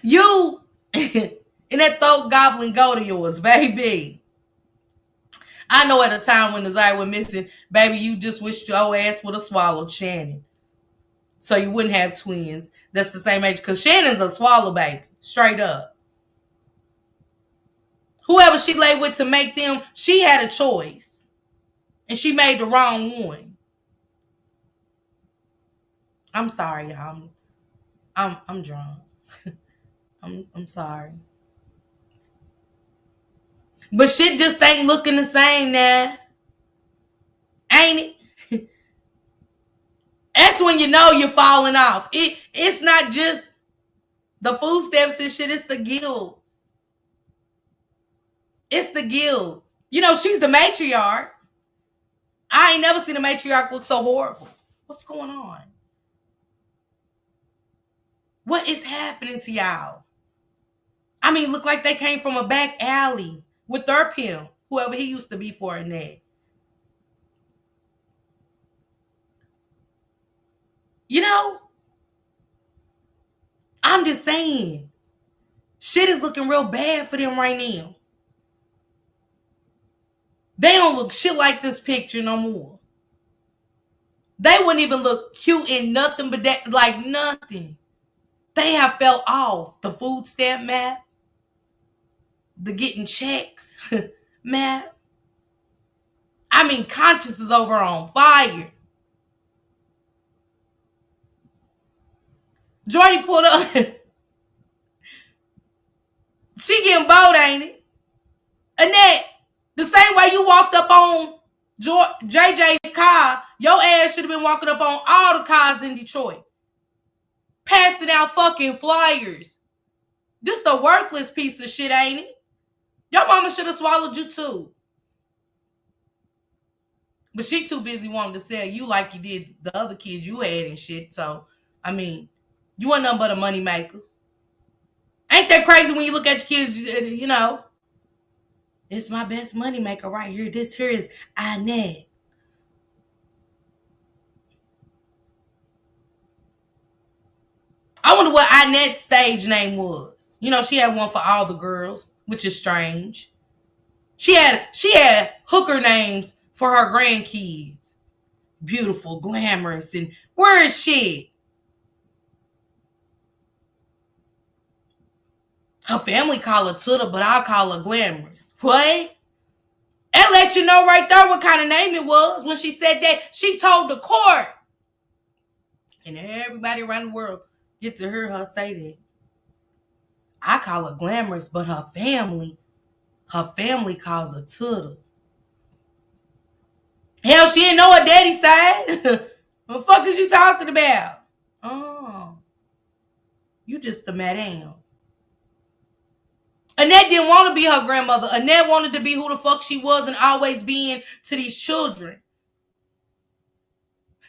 You and that throat goblin goat of yours, baby. I know at a time when Desire was missing, baby, you just wished your ass would have swallowed Shannon. So you wouldn't have twins. That's the same age. Because Shannon's a swallow baby. Straight up. Whoever she lay with to make them, she had a choice. And she made the wrong one. I'm sorry, y'all. I'm drunk. I'm sorry. But shit just ain't looking the same now. Ain't it? That's when you know you're falling off. It's not just the food stamps and shit, it's the guilt. It's the guilt. You know, she's the matriarch. I ain't never seen a matriarch look so horrible. What's going on? What is happening to y'all? I mean, look like they came from a back alley with their pimp, whoever he used to be for Annette. You know, I'm just saying, shit is looking real bad for them right now. They don't look shit like this picture no more. They wouldn't even look cute in nothing but that, like nothing. They have fell off. The food stamp map, the getting checks map. I mean, conscience is over on fire. Jordy pulled up. She getting bold, ain't it? Annette, the same way you walked up on JJ's car, your ass should have been walking up on all the cars in Detroit. Passing out fucking flyers. This the worthless piece of shit, ain't it? Your mama should have swallowed you too. But she too busy wanting to sell you like you did the other kids you had and shit. So, I mean, you weren't nothing but a money maker. Ain't that crazy when you look at your kids, you know? It's my best money maker right here. This here is Annette. I wonder what Annette's stage name was. You know, she had one for all the girls, which is strange. She had hooker names for her grandkids. Beautiful, glamorous, and weird shit. Her family call her Tuda, but I'll call her Glamorous. What? That let you know right there what kind of name it was. When she said that, she told the court. And everybody around the world get to hear her say that. I call her Glamorous, but her family calls her Tuda. Hell, she didn't know her daddy's side. What the fuck is you talking about? Oh. You just the madam. Annette didn't want to be her grandmother. Annette wanted to be who the fuck she was and always being to these children.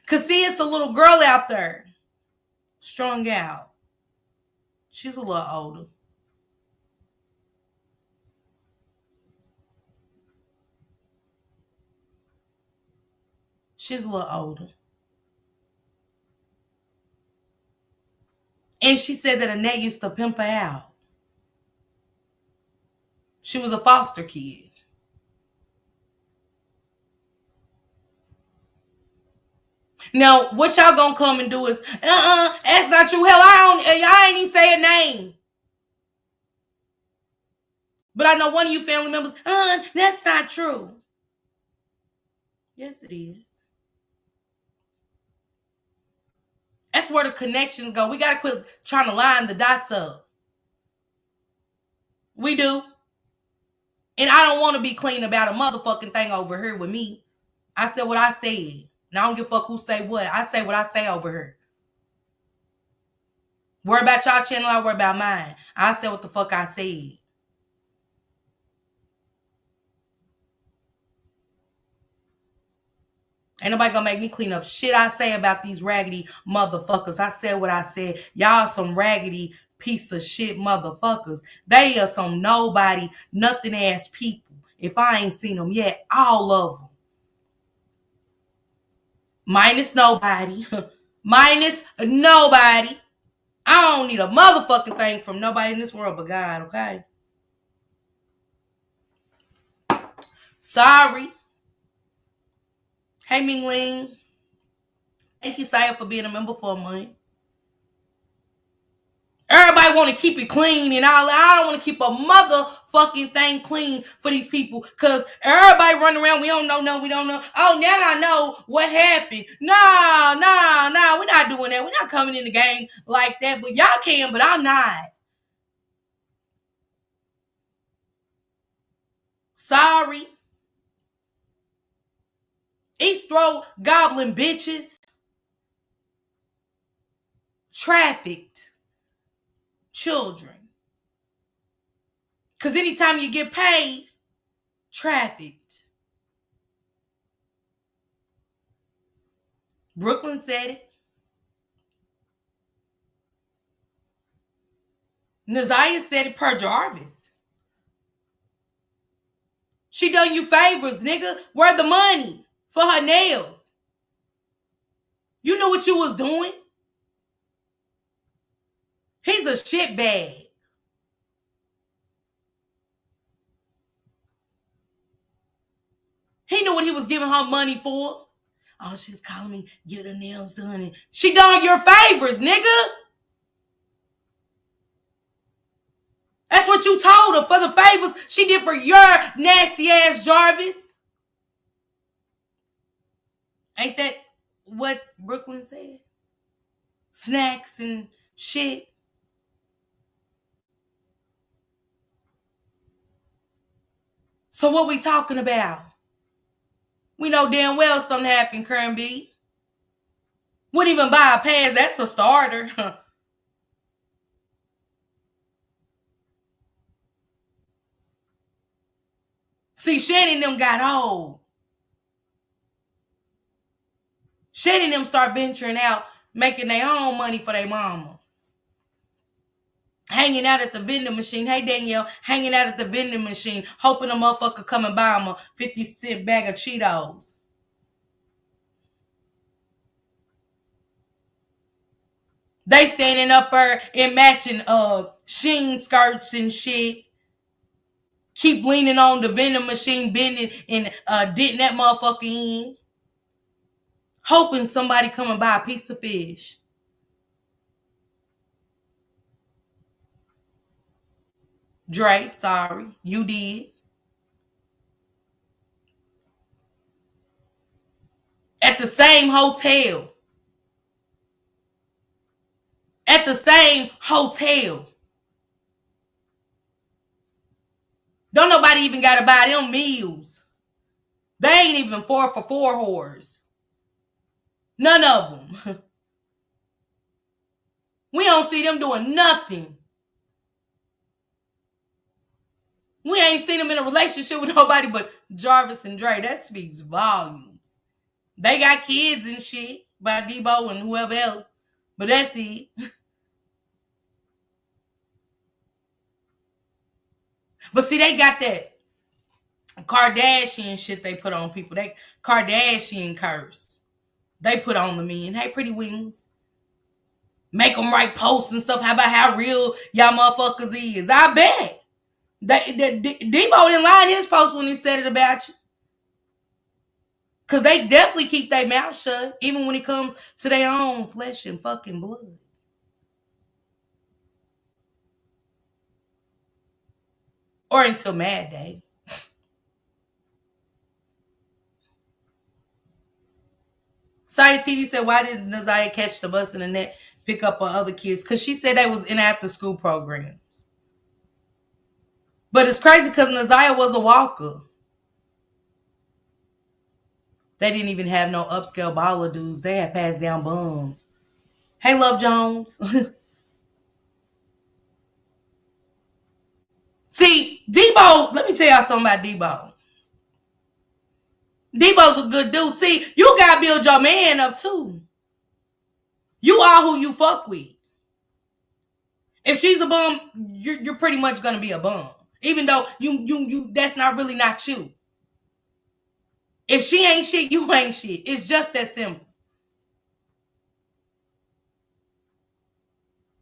Cause see, it's a little girl out there. Strung out. She's a little older. She's a little older. And she said that Annette used to pimp her out. She was a foster kid. Now, what y'all gonna come and do is, that's not true. Hell, y'all ain't even say a name. But I know one of you family members, that's not true. Yes, it is. That's where the connections go. We got to quit trying to line the dots up. We do. And I don't want to be clean about a motherfucking thing over here with me. I said what I said. And I don't give a fuck who say what. I say what I say over here. Worry about y'all channel, I worry about mine. I said what the fuck I said. Ain't nobody gonna make me clean up shit I say about these raggedy motherfuckers. I said what I said. Y'all some raggedy piece of shit motherfuckers. They are some nobody, nothing ass people. If I ain't seen them yet, all of them. Minus nobody. Minus nobody. I don't need a motherfucking thing from nobody in this world but God, okay? Sorry. Hey, Ming Ling. Thank you, Saya, for being a member for a month. Everybody want to keep it clean and all. I don't want to keep a motherfucking thing clean for these people because everybody running around. We don't know. We don't know. Oh, now I know what happened. Nah. We're not doing that. We're not coming in the game like that. But y'all can, but I'm not. Sorry. East Throw goblin bitches. Trafficked children. Because anytime you get paid, trafficked. Brooklyn said it. Naziah said it per Jarvis. She done you favors, nigga. Where the money for her nails? You knew what you was doing. He's a shitbag. He knew what he was giving her money for. Oh, she's calling me, get her nails done. And she done your favors, nigga. That's what you told her for the favors she did for your nasty ass Jarvis. Ain't that what Brooklyn said? Snacks and shit. So what we talking about? We know damn well something happened, Kern B. Wouldn't even buy a pass. That's a starter. See, Shannon them got old. Shannon them start venturing out, making their own money for their mama. Hanging out at the vending machine. Hey, Danielle. Hanging out at the vending machine, hoping a motherfucker come and buy them a 50-cent bag of Cheetos. They standing up there in matching sheen skirts and shit. Keep leaning on the vending machine, bending and ditting that motherfucker in. Hoping somebody come and buy a piece of fish. Dre, sorry, you did. At the same hotel. At the same hotel. Don't nobody even got to buy them meals. They ain't even 4 for $4 whores. None of them. We don't see them doing nothing. We ain't seen them in a relationship with nobody but Jarvis and Dre. That speaks volumes. They got kids and shit by Debo and whoever else. But that's it. But see, they got that Kardashian shit they put on people. They Kardashian curse. They put on the men. Hey, pretty wings. Make them write posts and stuff. How about how real y'all motherfuckers is? I bet. Debo didn't lie in his post when he said it about you. Because they definitely keep their mouth shut, even when it comes to their own flesh and fucking blood. Or until Mad Day. Saya TV said, why did Nazaya catch the bus and Annette pick up her other kids? Because she said they was in after school programs. But it's crazy because Nazaya was a walker. They didn't even have no upscale baller dudes. They had passed down bums. Hey, Love Jones. See, Debo, let me tell y'all something about Debo. Debo's a good dude. See, you got to build your man up too. You are who you fuck with. If she's a bum, you're pretty much going to be a bum. Even though you that's really not you. If she ain't shit, you ain't shit. It's just that simple.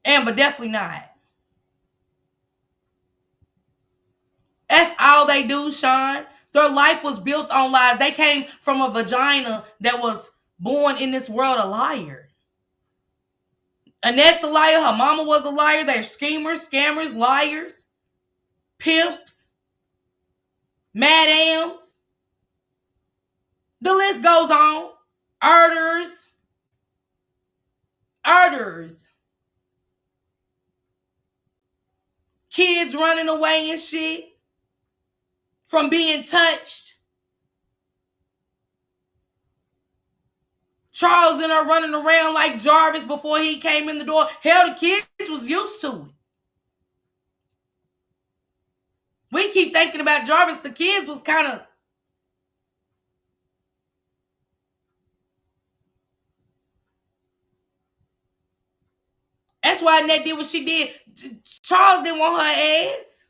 Amber, definitely not. That's all they do, Sean. Their life was built on lies. They came from a vagina that was born in this world a liar. Annette's a liar. Her mama was a liar. They're schemers, scammers, liars, pimps, madams. The list goes on. Earners. Kids running away and shit from being touched. Charles and her running around like Jarvis before he came in the door. Hell, the kids was used to it. We keep thinking about Jarvis. The kids was kind of... That's why Annette did what she did. Charles didn't want her ass.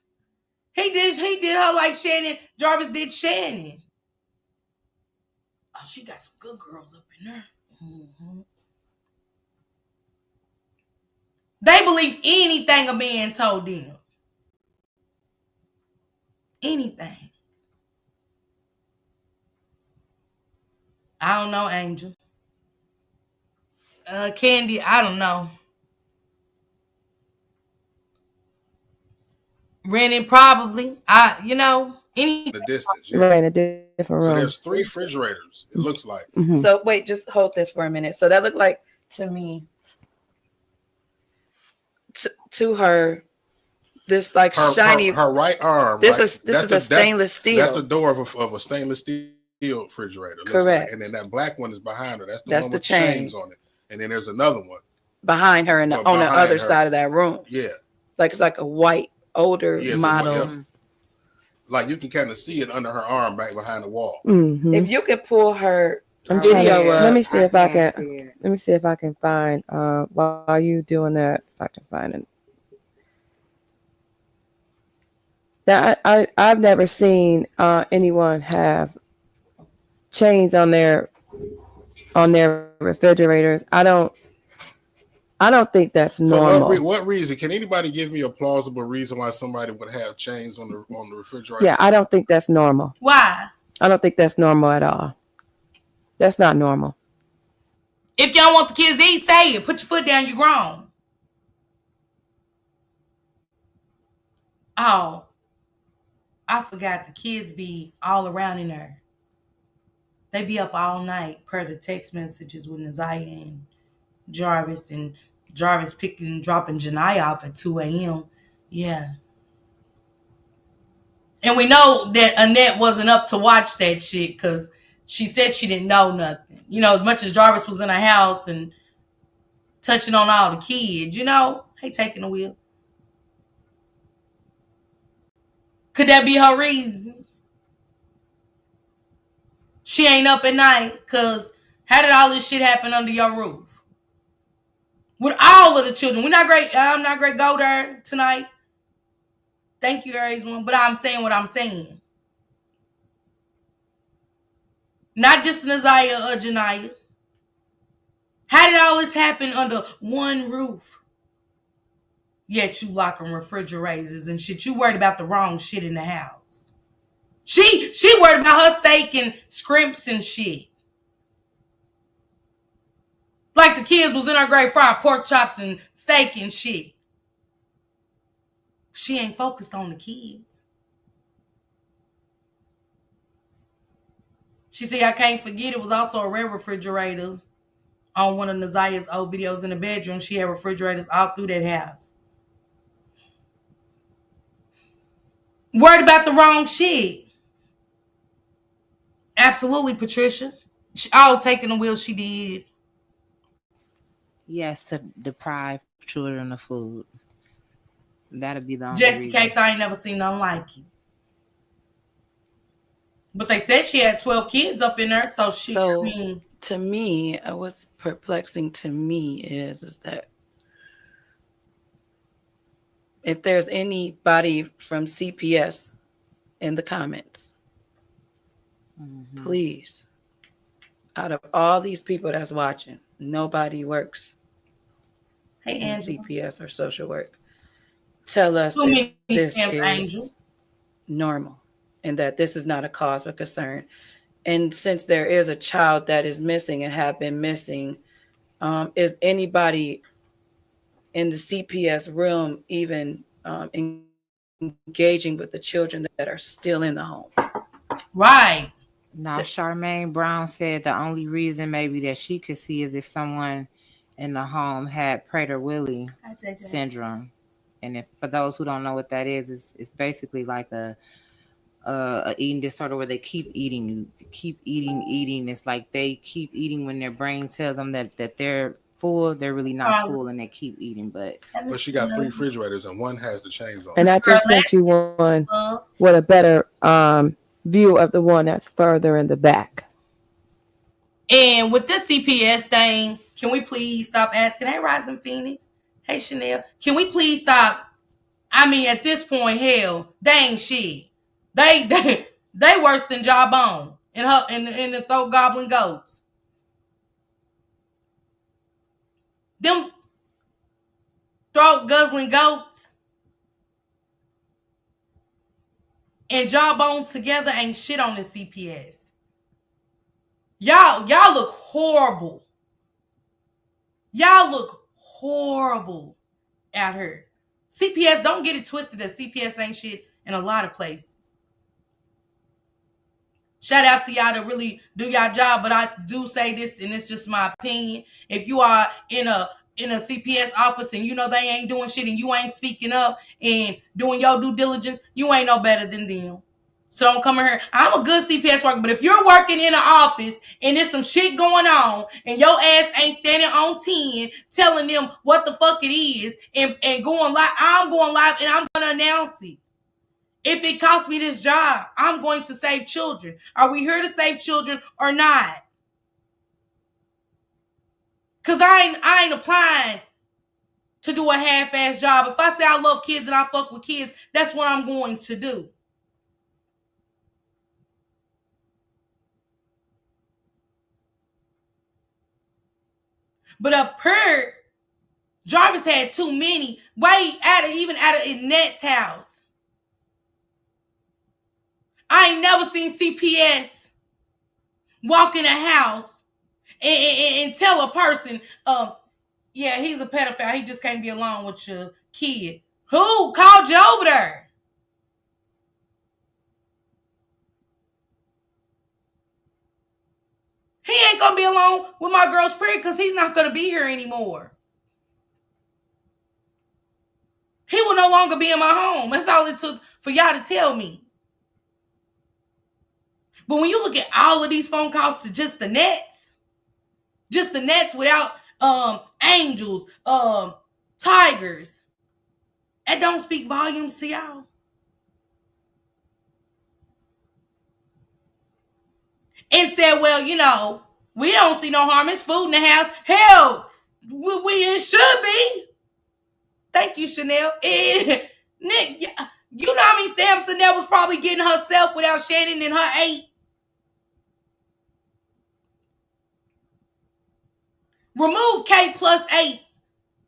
He did her like Shannon. Jarvis did Shannon. Oh, she got some good girls up in there. Mm-hmm. They believe anything a man told them. Anything. I don't know, Angel. Candy, I don't know. Renting probably. Any The distance. Yeah. Right in a different room. So there's 3 refrigerators, it looks like. Mm-hmm. So wait, just hold this for a minute. So that looked like to me, to her, this like shiny. Her right arm. This is a stainless steel. That's the door of a stainless steel refrigerator. Correct. Like. And then that black one is behind her. That's the one with the chain. chains on it. And then there's another one behind her on the other side of that room. Yeah. Like it's like a white older model. Like you can kind of see it under her arm back behind the wall. Mm-hmm. If you can pull her video up. Let me see if I can find while you doing that, if I can find it. That I've never seen anyone have chains on their refrigerators. I don't think that's normal. For what reason? Can anybody give me a plausible reason why somebody would have chains on the refrigerator? Yeah, I don't think that's normal. Why? I don't think that's normal at all. That's not normal. If y'all want the kids to eat, say it. Put your foot down, you grown. Oh, I forgot the kids be all around in there. They be up all night per the text messages with Nazaya and Jarvis, and Jarvis picking and dropping Janai off at 2 a.m. Yeah. And we know that Annette wasn't up to watch that shit because she said she didn't know nothing. As much as Jarvis was in her house and touching on all the kids, hey, taking the wheel. Could that be her reason? She ain't up at night because how did all this shit happen under your roof? With all of the children. I'm not great go there tonight. Thank you, Aries one. But I'm saying what I'm saying. Not just Nazaya or Janaya. How did all this happen under one roof? Yet you locking refrigerators and shit. You worried about the wrong shit in the house. She worried about her steak and scrimps and shit. Like the kids was in her grave frying pork chops and steak and shit. She ain't focused on the kids. She said, I can't forget it was also a red refrigerator on one of Nazia's old videos in the bedroom. She had refrigerators all through that house. Worried about the wrong shit. Absolutely, Patricia. All taking the wheel she did. Yes, to deprive children of food. That'll be the only Jesse reason. Cakes, I ain't never seen nothing like it. But they said she had 12 kids up in there, so she. So to me, what's perplexing to me is that if there's anybody from CPS in the comments, please, out of all these people that's watching, nobody works in CPS or social work. Tell us if this is normal and that this is not a cause of concern. And since there is a child that is missing and have been missing, is anybody in the CPS room even engaging with the children that are still in the home? Right. Now, Charmaine Brown said the only reason maybe that she could see is if someone in the home had Prader-Willi syndrome. And if for those who don't know what that is, it's basically like a eating disorder where they keep eating. It's like they keep eating when their brain tells them that they're full. They're really not full, and they keep eating. But she got 3 refrigerators and one has the chains on. And I just sent you one with a better view of the one that's further in the back. And with this CPS thing, can we please stop asking? Hey, Rising Phoenix. Hey, Chanel. Can we please stop? I mean, at this point, hell, they ain't shit. They worse than Jawbone in the throat gobbling goats. Them throat guzzling goats and Jawbone together ain't shit on the CPS. Y'all look horrible. Y'all look horrible out here. CPS, don't get it twisted that CPS ain't shit in a lot of places. Shout out to y'all to really do y'all job, but I do say this, and it's just my opinion. If you are in a CPS office and you know they ain't doing shit and you ain't speaking up and doing your due diligence, you ain't no better than them. So don't come in here. I'm a good CPS worker, but if you're working in an office and there's some shit going on and your ass ain't standing on 10 telling them what the fuck it is and going live, I'm going live and I'm going to announce it. If it costs me this job, I'm going to save children. Are we here to save children or not? Because I ain't applying to do a half-ass job. If I say I love kids and I fuck with kids, that's what I'm going to do. But up here, Jarvis had too many. Even out of Annette's house. I ain't never seen CPS walk in a house and tell a person, yeah, he's a pedophile. He just can't be alone with your kid. Who called you over there? He ain't going to be alone with my girl's period because he's not going to be here anymore. He will no longer be in my home. That's all it took for y'all to tell me. But when you look at all of these phone calls to just the Nets without angels, tigers, that don't speak volumes to y'all. And said, well, you know, we don't see no harm. It's food in the house. Hell, it should be. Thank you, Chanel. Nick, you know how many stamps Chanel was probably getting herself without Shannon and her 8? Remove K plus 8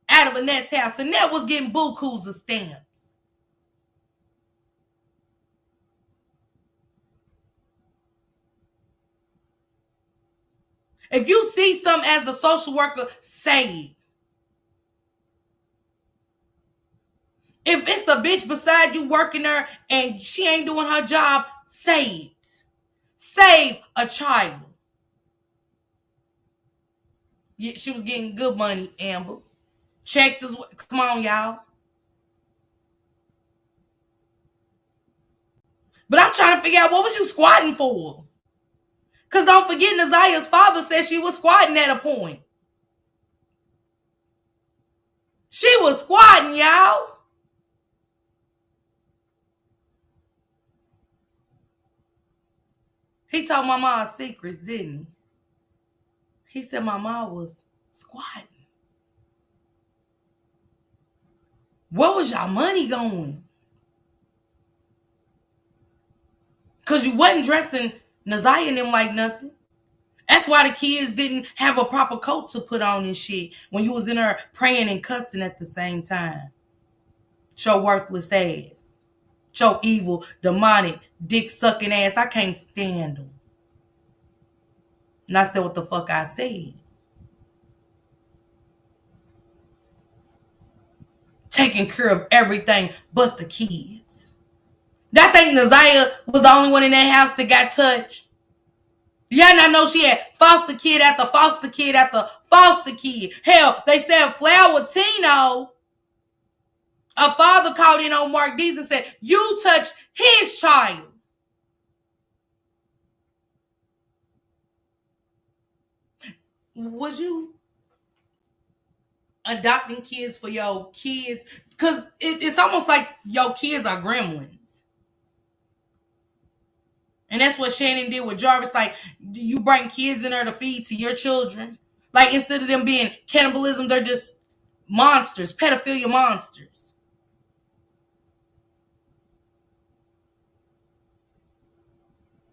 out of Annette's house. Annette was getting bukus of stamps. If you see something as a social worker, say it. If it's a bitch beside you working there and she ain't doing her job, say it. save a child. Yeah, she was getting good money, Amber. Checks is come on, y'all. But I'm trying to figure out what was you squatting for? Because don't forget, Nazia's father said she was squatting at a point. She was squatting, y'all. He told my mom secrets, didn't he? He said my mom was squatting. Where was y'all money going? Because you wasn't dressing Nazia and them like nothing. That's why the kids didn't have a proper coat to put on and shit when you was in there praying and cussing at the same time. Your worthless ass. Your evil, demonic, dick-sucking ass. I can't stand them. And I said what the fuck I said. Taking care of everything but the kids. That think Nazia was the only one in that house that got touched? Yeah, and I know she had foster kid after foster kid after foster kid. Hell, they said Flower Tino, a father called in on Mark Dees and said, you touched his child. Was you adopting kids for your kids? Because it's almost like your kids are gremlins. And that's what Shannon did with Jarvis. Like, you bring kids in there to feed to your children. Like, instead of them being cannibalism, they're just monsters, pedophilia monsters.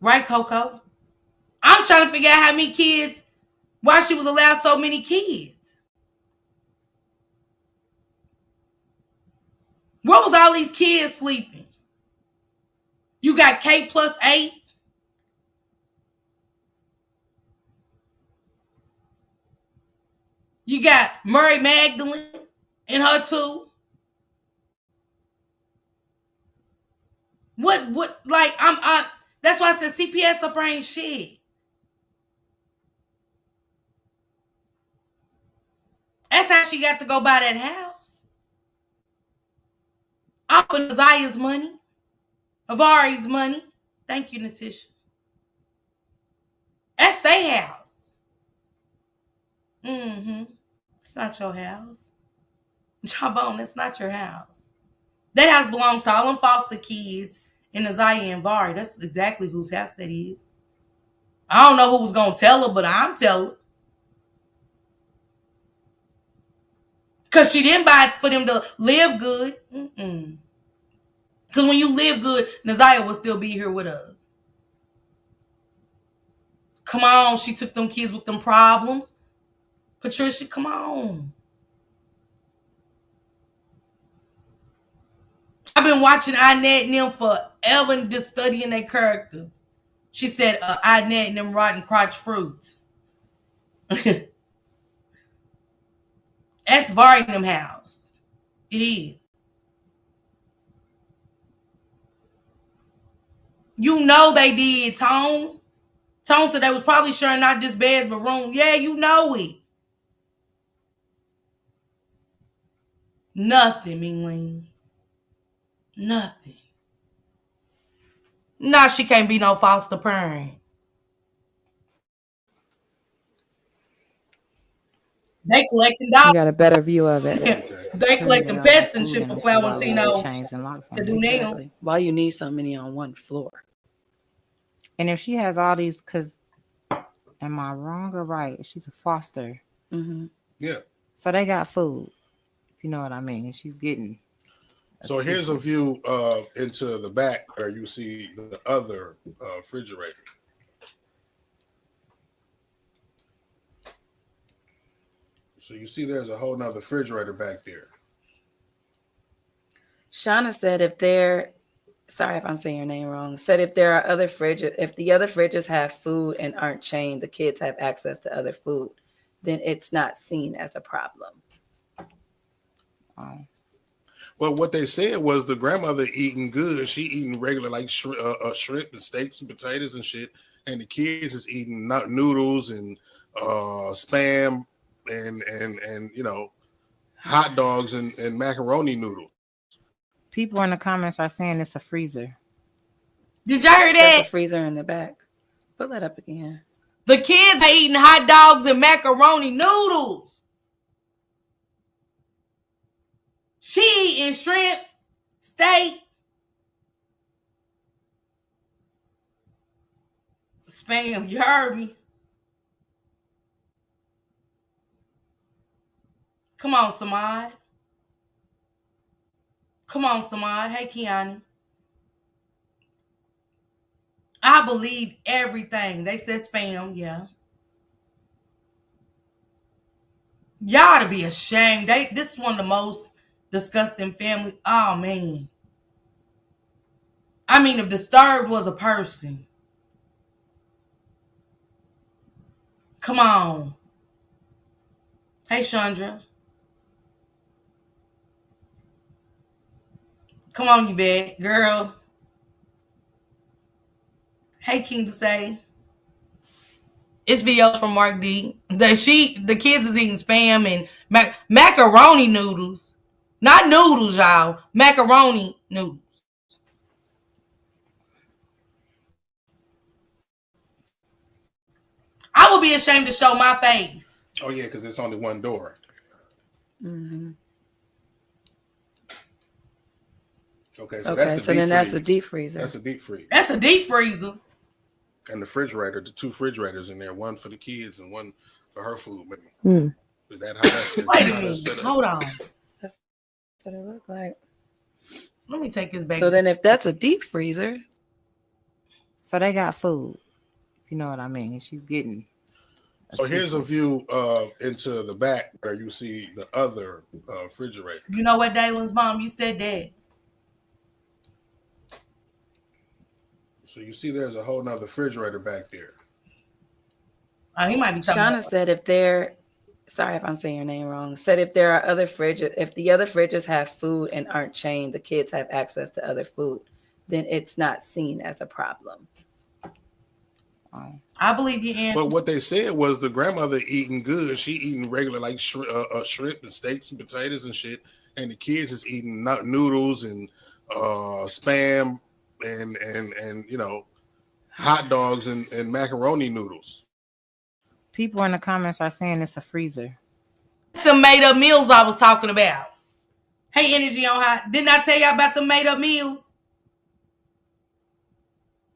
Right, Coco? I'm trying to figure out how many kids, why she was allowed so many kids. Where was all these kids sleeping? You got K plus 8. You got Murray Magdalene and her too. What, like, that's why I said CPS up ain't shit. That's how she got to go buy that house. Off of Nazia's money. Of Ari's money. Thank you, Natisha. That's their house. It's not your house. Jawbone, that's not your house. That house belongs to all them foster kids in Nazia and Vari. That's exactly whose house that is. I don't know who was going to tell her, but I'm telling her. Because she didn't buy it for them to live good. Because when you live good, Nazia will still be here with us. Come on, she took them kids with them problems. Patricia, come on. I've been watching Inette and them forever, just studying their characters. She said, Inette and them rotten crotch fruits. That's Vari in them house. It is. You know they did, Tone. Tone said they was probably sharing not just beds but room. Yeah, you know it. Nothing, Mingling. Nothing. Nah, she can't be no foster parent. They collecting dollars. You got a better view of it. They collecting pets and shit for Florentino to do now. Why you need so many on one floor? And if she has all these, because am I wrong or right? She's a foster. Yeah. So they got food, if you know what I mean. And she's getting. So here's a view into the back where you see the other refrigerator. So you see there's a whole nother refrigerator back there. Shauna said sorry if I'm saying your name wrong, said if there are other fridges, if the other fridges have food and aren't chained, the kids have access to other food, then it's not seen as a problem. Well, what they said was the grandmother eating good. She eating regular like shrimp and steaks and potatoes and shit. and the kids is eating noodles and spam and you know, hot dogs and macaroni noodles. People in the comments are saying it's a freezer. Did y'all hear that? There's a freezer in the back. Pull that up again. The kids are eating hot dogs and macaroni noodles. She eating shrimp, steak, spam. You heard me. Come on, Samad. Come on, Samad. Hey, Kiani. I believe everything. They said spam, yeah. Y'all to be ashamed. This is one of the most disgusting family. Oh, man. I mean, if Disturbed was a person. Come on. Hey, Chandra. Come on, you bad girl. Hey, King to say. It's videos from Mark D. The kids is eating spam and macaroni noodles. Not noodles, y'all. Macaroni noodles. I would be ashamed to show my face. Oh, yeah, because it's only one door. Mm-hmm. Okay, so that's a deep freezer. That's a deep freezer. That's a deep freezer. And the refrigerator, the two refrigerators in there, one for the kids and one for her food. Maybe. Is that how that's Wait a minute. Hold on. That's what it looked like. Let me take this back. So then if that's a deep freezer. So they got food. If you know what I mean. She's getting. So here's a view into the back where you see the other refrigerator. You know what, Dalen's mom? You said that. So you see there's a whole nother refrigerator back there. He might be talking Shauna about said if there, sorry if I'm saying your name wrong, said if there are other fridges, if the other fridges have food and aren't chained, the kids have access to other food, then it's not seen as a problem. I believe you, Ann. But what they said was the grandmother eating good. She eating regular like shrimp and steaks and potatoes and shit. And the kids is eating noodles and spam and you know, hot dogs and macaroni noodles. People in the comments are saying it's a freezer. Some made up meals I was talking about. Hey, Energy on High. Didn't I tell y'all about the made up meals?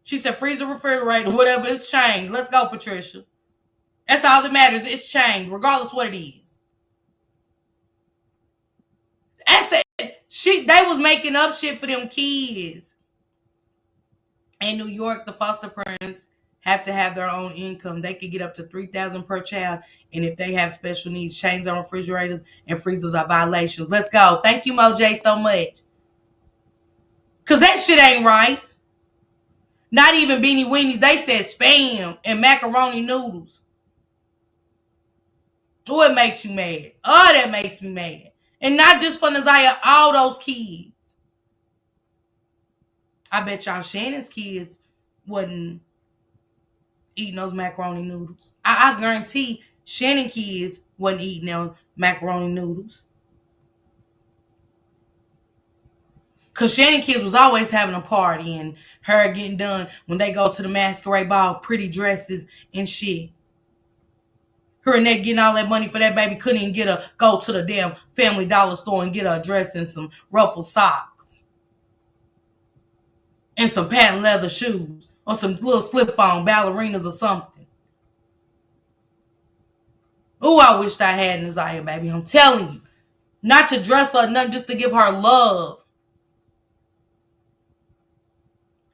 She said freezer, refrigerator, whatever, it's chained. Let's go, Patricia. That's all that matters. It's chained, regardless what it is. I said they was making up shit for them kids. In New York, the foster parents have to have their own income. They could get up to $3,000 per child. And if they have special needs, chains on refrigerators and freezers are violations. Let's go. Thank you, Moj, so much. Because that shit ain't right. Not even Beanie Weenies. They said spam and macaroni noodles. Oh, it makes you mad. Oh, that makes me mad. And not just for Naziah, all those kids. I bet y'all Shannon's kids wasn't eating those macaroni noodles. I guarantee Shannon kids wasn't eating those macaroni noodles. Because Shannon kids was always having a party and her getting done when they go to the masquerade ball, pretty dresses and shit. Her and that getting all that money for that baby couldn't even go to the damn Family Dollar store and get her a dress and some ruffled socks. And some patent leather shoes. Or some little slip-on ballerinas or something. Ooh, I wished I had Naziah, baby. I'm telling you. Not to dress her, nothing, just to give her love.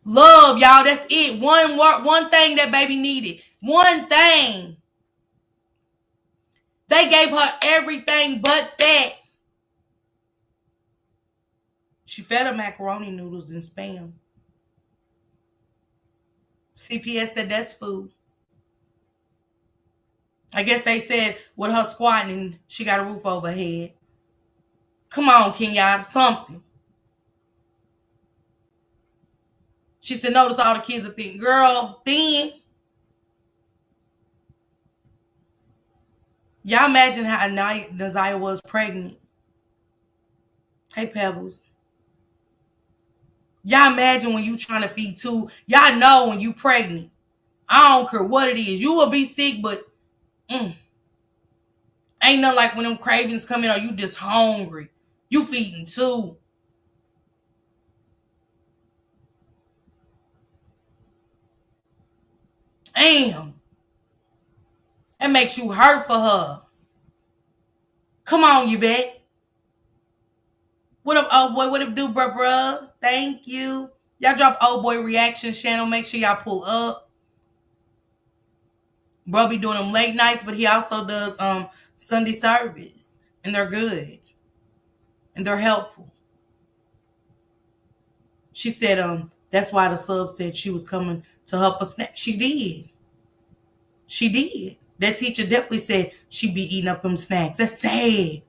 Love, y'all. That's it. One thing that baby needed. One thing. They gave her everything but that. She fed her macaroni noodles and spam. CPS said that's food. I guess they said with her squatting, she got a roof over her head. Come on, Kenyatta, something. She said, notice all the kids are thin. Girl, thin. Y'all imagine how Desire was pregnant. Hey, Pebbles. Y'all imagine when you trying to feed two. Y'all know when you pregnant. I don't care what it is. You will be sick, but ain't nothing like when them cravings come in or you just hungry. You feeding two. Damn. That makes you hurt for her. Come on, Yvette. What up, old boy? What up, do, bruh? Thank you. Y'all drop old boy reaction channel. Make sure y'all pull up. Bro be doing them late nights, but he also does Sunday service. And they're good. And they're helpful. She said, that's why the sub said she was coming to her for snacks. She did. She did. That teacher definitely said she'd be eating up them snacks. That's sad.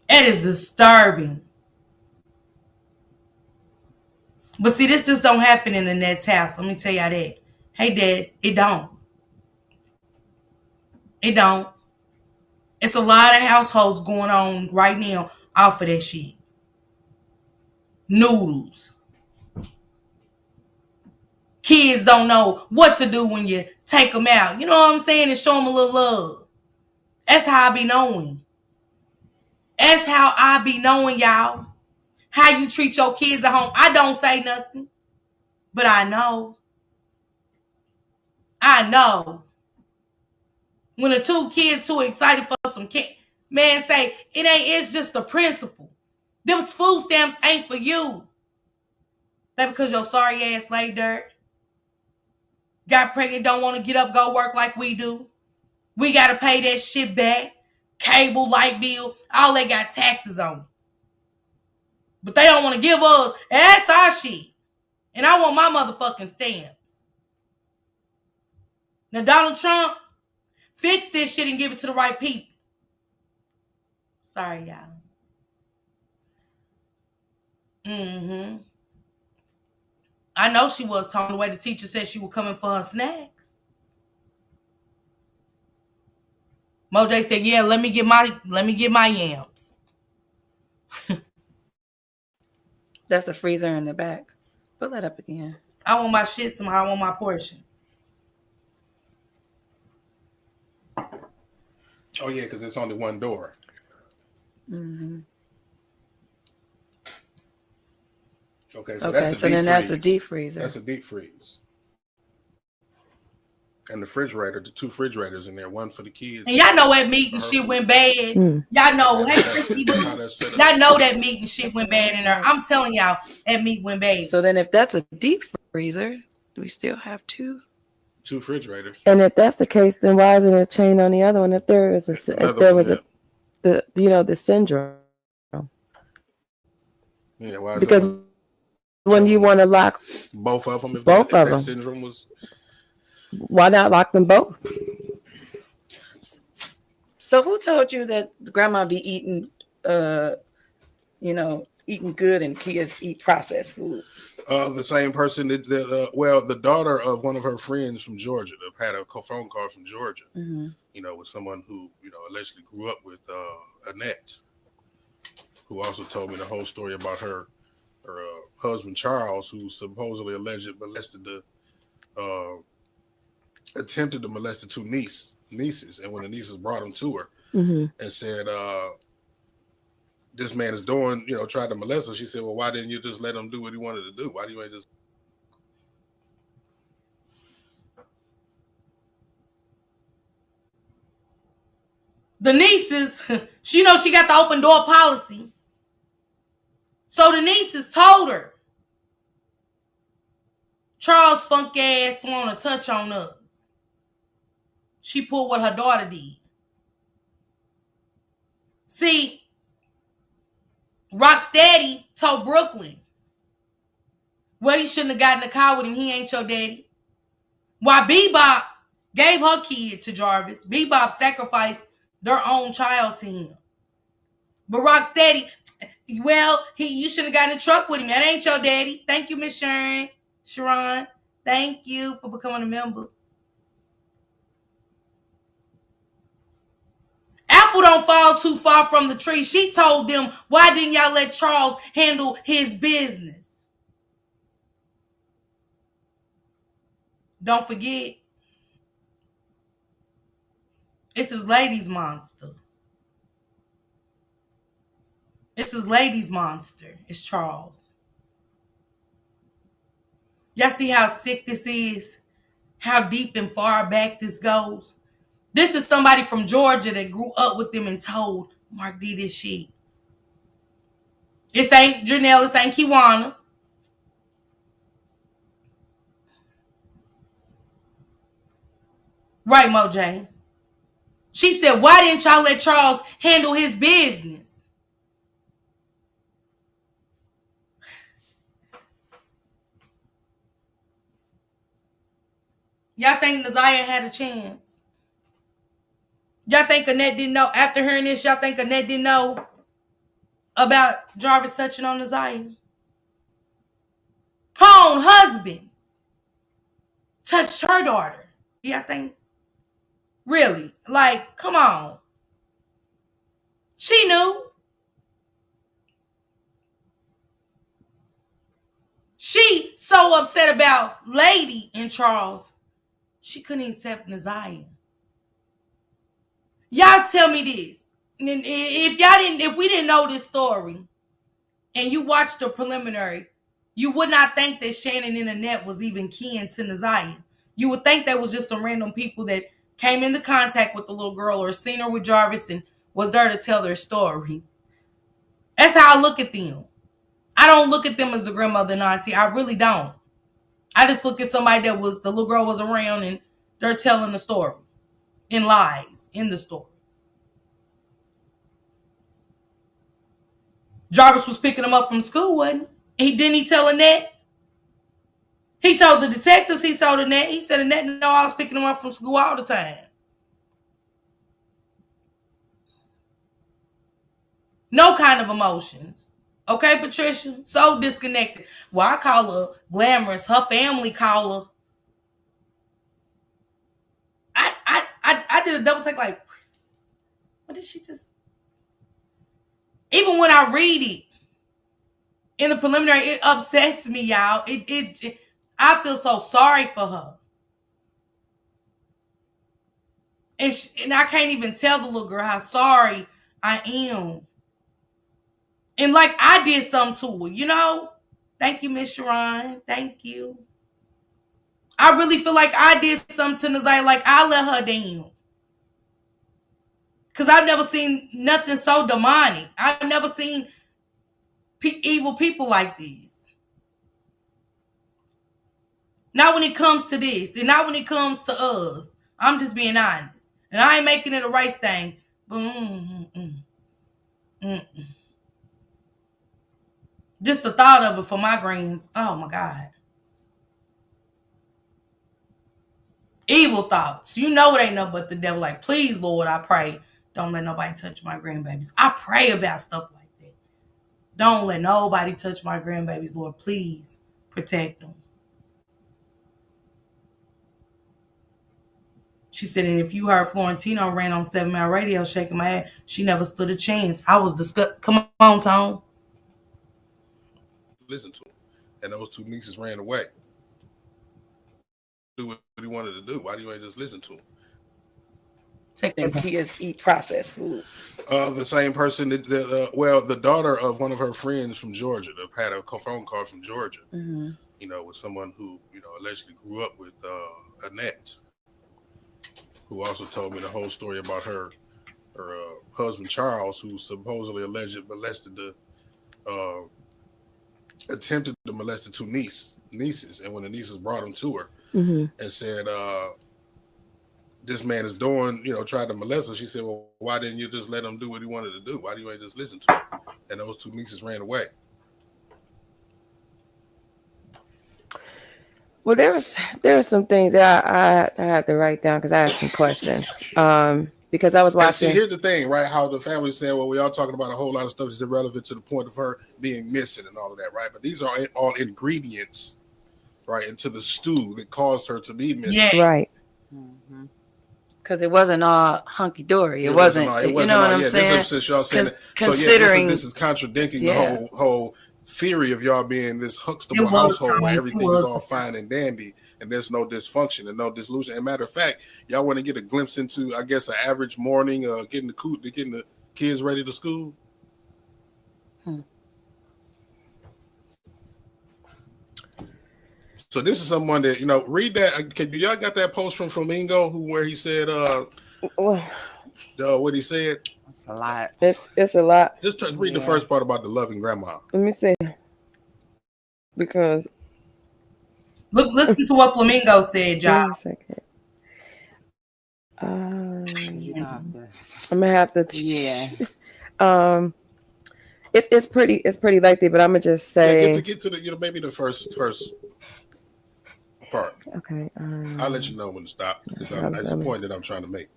That is disturbing. But see, this just don't happen in the Net's house. Let me tell y'all that. Hey, Des, it don't. It don't. It's a lot of households going on right now off of that shit. Noodles. Kids don't know what to do when you take them out. You know what I'm saying? And show them a little love. That's how I be knowing. That's how I be knowing, y'all. How you treat your kids at home. I don't say nothing. But I know. I know. When the two kids too excited for some cake, man say, it's just the principle. Them food stamps ain't for you. That because your sorry ass laid dirt. Got pregnant, don't want to get up, go work like we do. We got to pay that shit back. Cable, light bill, all they got taxes on. But they don't want to give us. That's our shit. And I want my motherfucking stamps. Now, Donald Trump, fix this shit and give it to the right people. Sorry, y'all. I know she was talking the way the teacher said she was coming for her snacks. Moj said, yeah, let me get my yams. That's a freezer in the back. Put that up again. I want my shit somehow. I want my portion. Oh, yeah, because it's only one door. Okay, so that's the deep freeze. That's a deep freezer. That's a deep freeze. And the refrigerator, the two refrigerators in there, one for the kids. And y'all know that meat and shit went bad. Y'all know. Y'all know that meat and shit went bad in there. I'm telling y'all, that meat went bad. So then if that's a deep freezer, do we still have two refrigerators? And if that's the case, then why isn't there a chain on the other one? If there is the syndrome. Yeah, why is because when you want to lock both of them, if that syndrome was, why not lock them both? So who told you that grandma be eating, eating good and kids eat processed food? The same person the daughter of one of her friends from Georgia that had a phone call from Georgia, with someone who, allegedly grew up with Annette, who also told me the whole story about her husband, Charles, who supposedly attempted to molest the two nieces. And when the nieces brought him to her and said, this man is doing, tried to molest her. She said, well, why didn't you just let him do what he wanted to do? Why do you just? The nieces, she knows she got the open door policy. So the nieces told her, Charles' funk ass want to touch on us. She pulled what her daughter did. See, Rock's daddy told Brooklyn, well, you shouldn't have gotten in the car with him. He ain't your daddy. Why Bebop gave her kid to Jarvis. Bebop sacrificed their own child to him. But Rock's daddy, well, you should have gotten in the truck with him. That ain't your daddy. Thank you, Miss Sharon. Thank you for becoming a member. don't fall too far from the tree. She told them, why didn't y'all let Charles handle his business? Don't forget, it's his lady's monster. It's his lady's monster. It's Charles. Y'all see how sick this is? How deep and far back this goes? This is somebody from Georgia that grew up with them and told Mark D this shit. This ain't Janelle. This ain't Kiwana. Right, Moj. She said, why didn't y'all let Charles handle his business? Y'all think Naziah had a chance? Y'all think Annette didn't know? After hearing this, y'all think Annette didn't know about Jarvis touching on Naziah? Her own husband touched her daughter. Y'all think? Really? Like, come on. She knew. She so upset about Lady and Charles, she couldn't accept Naziah. Y'all tell me this. If we didn't know this story and you watched the preliminary, you would not think that Shannon and Annette was even kin to Naziah. You would think that was just some random people that came into contact with the little girl or seen her with Jarvis and was there to tell their story. That's how I look at them. I don't look at them as the grandmother and auntie. I really don't. I just look at somebody that was, the little girl was around and they're telling the story in lies in the story. Jarvis was picking him up from school, wasn't he? Didn't he tell Annette? He told the detectives, he told Annette. He said Annette know I was picking him up from school all the time. No kind of emotions. Okay, Patricia? So disconnected. Well, I call her glamorous. Her family call her. I did a double take like, what did she just? Even when I read it in the preliminary, it upsets me, y'all. I feel so sorry for her. And I can't even tell the little girl how sorry I am. And like I did something to her, you know? Thank you, Miss Sharon. Thank you. I really feel like I did something to Naziah, like I let her down. Because I've never seen nothing so demonic. I've never seen evil people like these. Not when it comes to this. And not when it comes to us. I'm just being honest. And I ain't making it a race thing. Just the thought of it for migraines. Oh my God. Evil thoughts. You know it ain't nothing but the devil. Like, please, Lord, I pray. Don't let nobody touch my grandbabies. I pray about stuff like that. Don't let nobody touch my grandbabies, Lord. Please protect them. She said, and if you heard Florentino ran on 7 Mile Radio shaking my head, she never stood a chance. I was disgusted. Come on, Tone. Listen to him. And those two nieces ran away. Do what he wanted to do. Why do you ain't just listen to him? And kids eat processed food. The same person that the daughter of one of her friends from Georgia that had a phone call from Georgia, you know, with someone who, you know, allegedly grew up with Annette, who also told me the whole story about her husband Charles, who supposedly molested attempted to molest the two nieces, and when the nieces brought him to her and said, this man is doing, you know, tried to molest her. She said, well, why didn't you just let him do what he wanted to do? Why do you ain't just listen to him? And those two nieces ran away. Well, there were some things that I had to write down because I had some questions. Because I was watching. See, here's the thing, right? How the family saying, well, we are talking about a whole lot of stuff that's irrelevant to the point of her being missing and all of that, right? But these are all ingredients, right, into the stew that caused her to be missing. Yeah. Right. Because it wasn't all hunky dory. It wasn't. You know what I'm saying? Since y'all saying that, considering this is contradicting the whole theory of y'all being this Huxtable household where everything is all fine and dandy and there's no dysfunction and no dissolution. And matter of fact, y'all want to get a glimpse into, I guess, an average morning, getting the kids ready to school. So this is someone that, read that. Do y'all got that post from Flamingo where he said, what he said? It's a lot. It's a lot. Just read the first part about the loving grandma. Let me see. Because listen to what Flamingo said, y'all. Wait a second. I'm gonna have to. Yeah. It's pretty lengthy, but I'm gonna just say. Get to the maybe the first part. Okay. I'll let you know when to stop because that's the point that I'm trying to make.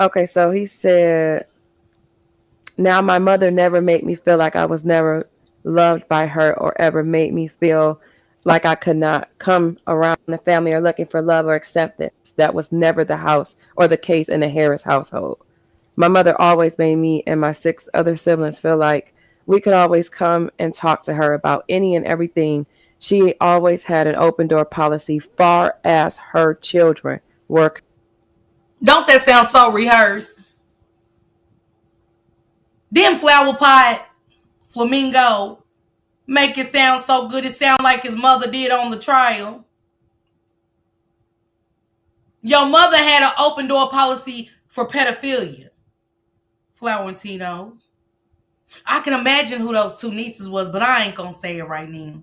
Okay, so he said, "Now my mother never made me feel like I was never loved by her or ever made me feel like I could not come around the family or looking for love or acceptance. That was never the house or the case in the Harris household. My mother always made me and my 6 other siblings feel like we could always come and talk to her about any and everything. She always had an open door policy far as her children were." Don't that sound so rehearsed? Then Flower Pot, Flamingo, make it sound so good. It sound like his mother did on the trial. Your mother had an open door policy for pedophilia. Flower and Tino. I can imagine who those 2 nieces was, but I ain't gonna say it right now.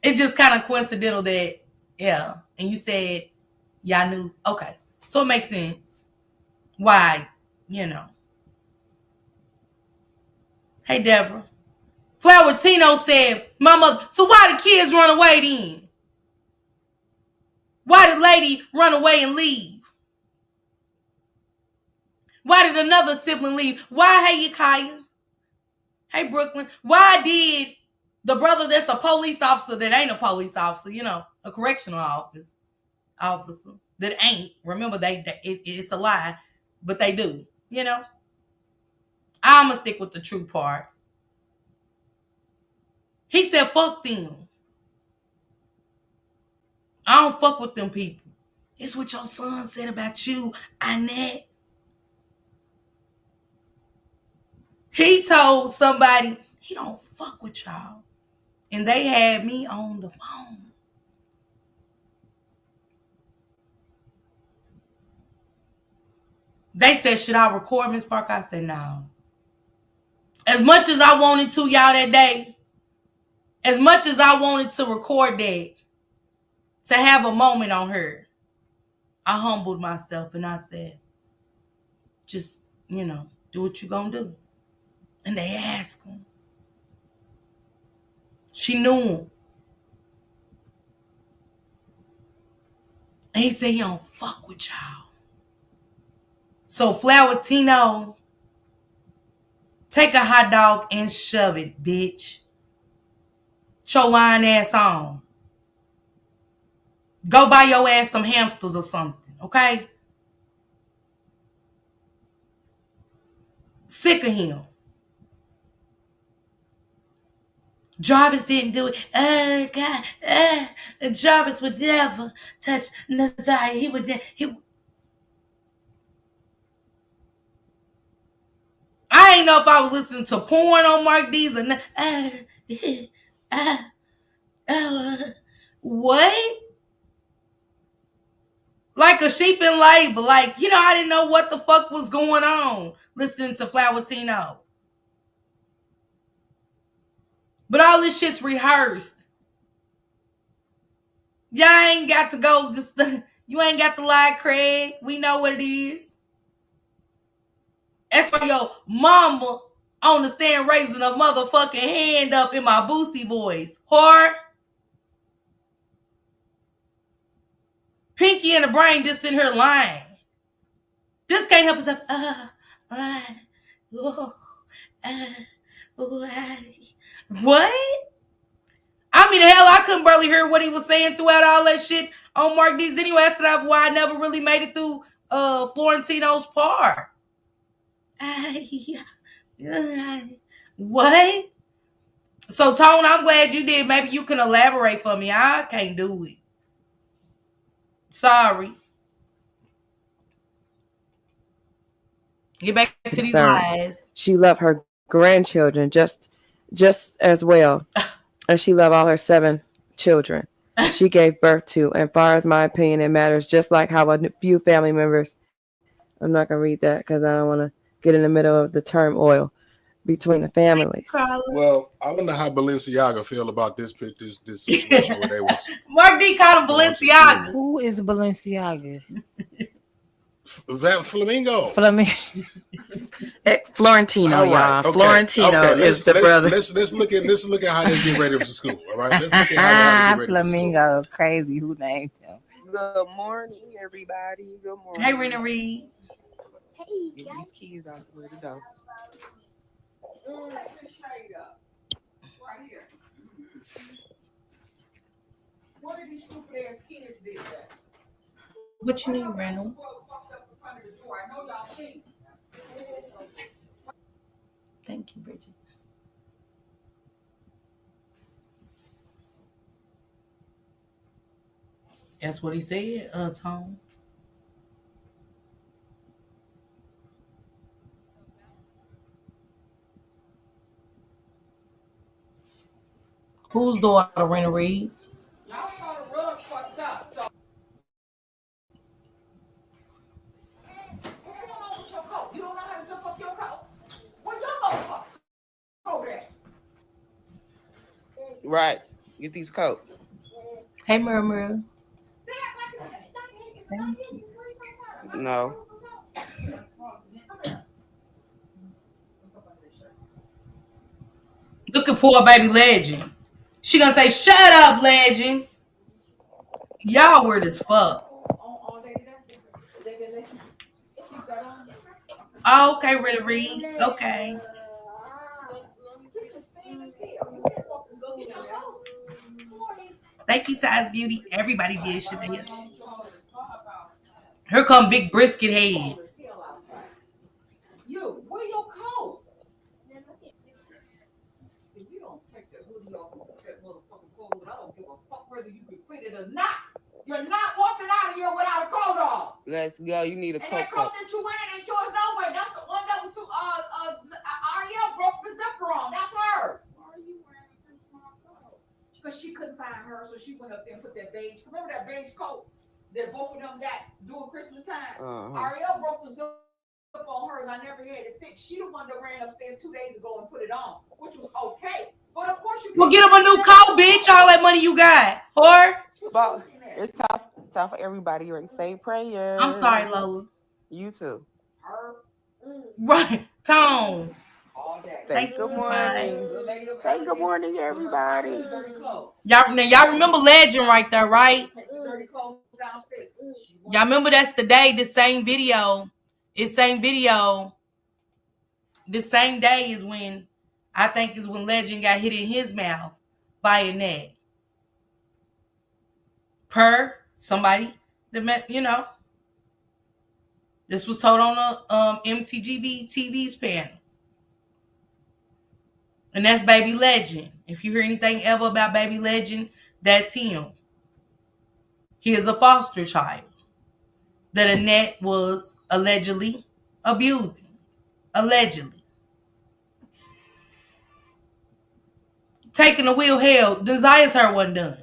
It's just kind of coincidental that, yeah. And you said, y'all knew. Okay. So it makes sense. Why, Hey, Deborah. Flower Tino said, my mother, so why the kids run away then? Why did lady run away and leave? Why did another sibling leave? Why, hey, Yakaya? Hey, Brooklyn. Why did the brother that's a police officer that ain't a police officer, a correctional officer that ain't, remember, it's a lie, but they do, I'm going to stick with the true part. He said, fuck them. I don't fuck with them people. It's what your son said about you, Annette. He told somebody he don't fuck with y'all. And they had me on the phone. They said, should I record Miss Parker? I said, no. As much as I wanted to, y'all, that day, as much as I wanted to record that, to have a moment on her, I humbled myself and I said, just, do what you gonna do. And they asked him. She knew him. And he said, he don't fuck with y'all. So Flower Tino, take a hot dog and shove it, bitch. Your lying ass on. Go buy your ass some hamsters or something, okay? Sick of him. Jarvis didn't do it. God, Jarvis would never touch Nazaya. He would never. I ain't know if I was listening to porn on Mark D's or not. What? Like a sheep in labor. Like, I didn't know what the fuck was going on listening to Flower Tino. But all this shit's rehearsed. Y'all ain't got to go. You ain't got to lie, Craig. We know what it is. That's why your mama on the stand raising a motherfucking hand up in my Boosie voice. Whore. Pinky and the Brain just sitting here lying. Just can't help himself. What? I mean, hell, I couldn't barely hear what he was saying throughout all that shit on Mark D's anyway. That's why I never really made it through Florentino's part. What? So, Tone, I'm glad you did. Maybe you can elaborate for me. I can't do it. Sorry. Get back to these lies. She loved her grandchildren just as well. And she loved all her 7 children she gave birth to. And far as my opinion, it matters just like how a few family members, I'm not going to read that because I don't want to get in the middle of the turmoil between the families. Well, I wonder how Balenciaga feel about this situation where they was. Mark D called him Balenciaga. Who is Balenciaga? Flamingo. Florentino, all right, y'all. Okay. Florentino is the brother. Let's look at how they get ready for school. All right. Let's look at how they get ready Flamingo, crazy. Who named him? Good morning, everybody. Good morning. Hey, Rena Reed. Hey, get these keys out where to go. What are these stupid ass kids did that? What you need, Randall? Thank you, Bridget. That's what he said, Tone. Whose daughter, Rena Reed? Y'all saw the rug fucked up. So what's going on with your coat? You don't know how to zip up your coat? Where your motherfucker coat at? Right. Get these coats. Hey, Murmur. No. Look at poor baby Legend. She gonna say, "Shut up, Legend." Y'all weird as fuck. Oh, okay, Rena Reed. Okay. Thank you, Ty's Beauty. Everybody did shit here. Here come Big Brisket Head. You, where your coat? If you don't take that hoodie off that motherfucking coat, I don't give a fuck whether you can fit it or not. You're not walking out of here without a coat on. Let's go. You need a And coat. that coat that you wearing ain't yours no way. That's the one that was to Ariel broke the zipper on. That's her. Why are you wearing a too small coat? Because she couldn't find her, so she went up there and put that beige. Remember that beige coat that both of them got during Christmas time? Ariel broke the zipper on hers. I never had it fixed. She the one that ran upstairs 2 days ago and put it on, which was okay. But of course you. Well, get them a new coat, bitch. All that money you got, whore. But it's time for everybody. You ready to say prayers? I'm sorry, Lola. You too. Right, Tone. Thank good morning. Say good morning, everybody. Y'all remember Legend right there, right? Y'all remember that's the day, the same video. This same video. The same day is when I think is when Legend got hit in his mouth by a net. Per somebody that met, this was told on the MTGB TV's panel. And that's Baby Legend. If you hear anything ever about Baby Legend, that's him. He is a foster child that Annette was allegedly abusing. Allegedly. Taking the wheel, hell, Desires Her wasn't done.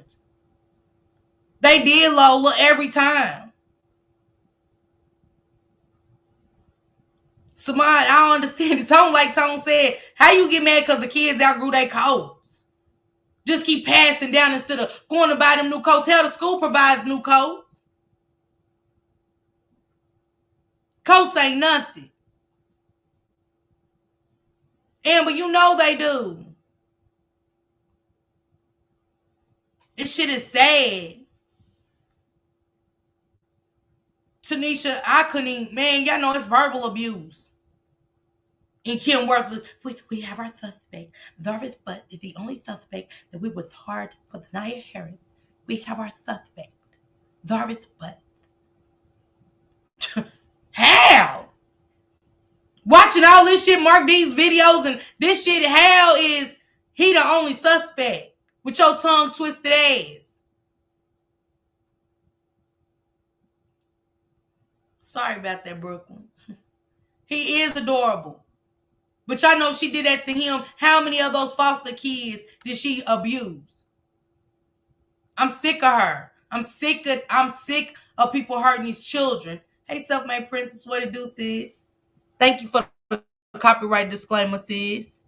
They did, Lola, every time. Samad, I don't understand it. Tone, like Tone said, how you get mad because the kids outgrew their coats? Just keep passing down instead of going to buy them new coats. Hell, the school provides new coats. Coats ain't nothing. Amber, you know they do. This shit is sad. Tanisha, I couldn't even, man, y'all know it's verbal abuse. And Kim Worthless, we have our suspect. But the only suspect that we was hard for the Naya Harris. We have our suspect. Zarvith butt. How? Watching all this shit, Mark D's videos and this shit, how is he the only suspect with your tongue twisted ass? Sorry about that, Brooklyn. He is adorable. But y'all know she did that to him. How many of those foster kids did she abuse? I'm sick of her. I'm sick of people hurting these children. Hey, self-made princess, what it do, sis? Thank you for the copyright disclaimer, sis.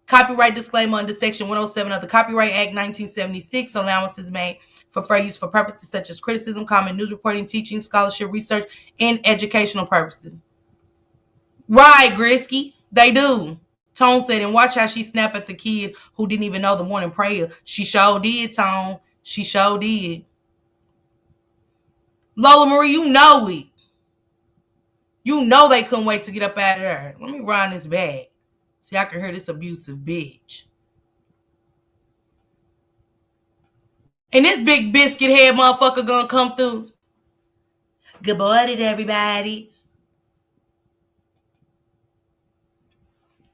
Copyright disclaimer under Section 107 of the Copyright Act 1976. Allowances made for fair use for purposes such as criticism, comment, news reporting, teaching, scholarship, research, and educational purposes. Right, Grisky. They do. Tone said, and watch how she snap at the kid who didn't even know the morning prayer. She sure did, Tone. She sure did. Lola Marie, you know it. You know they couldn't wait to get up out of there. Let me run this back so y'all can hear this abusive bitch. And this big biscuit head motherfucker gonna come through. Good morning, everybody.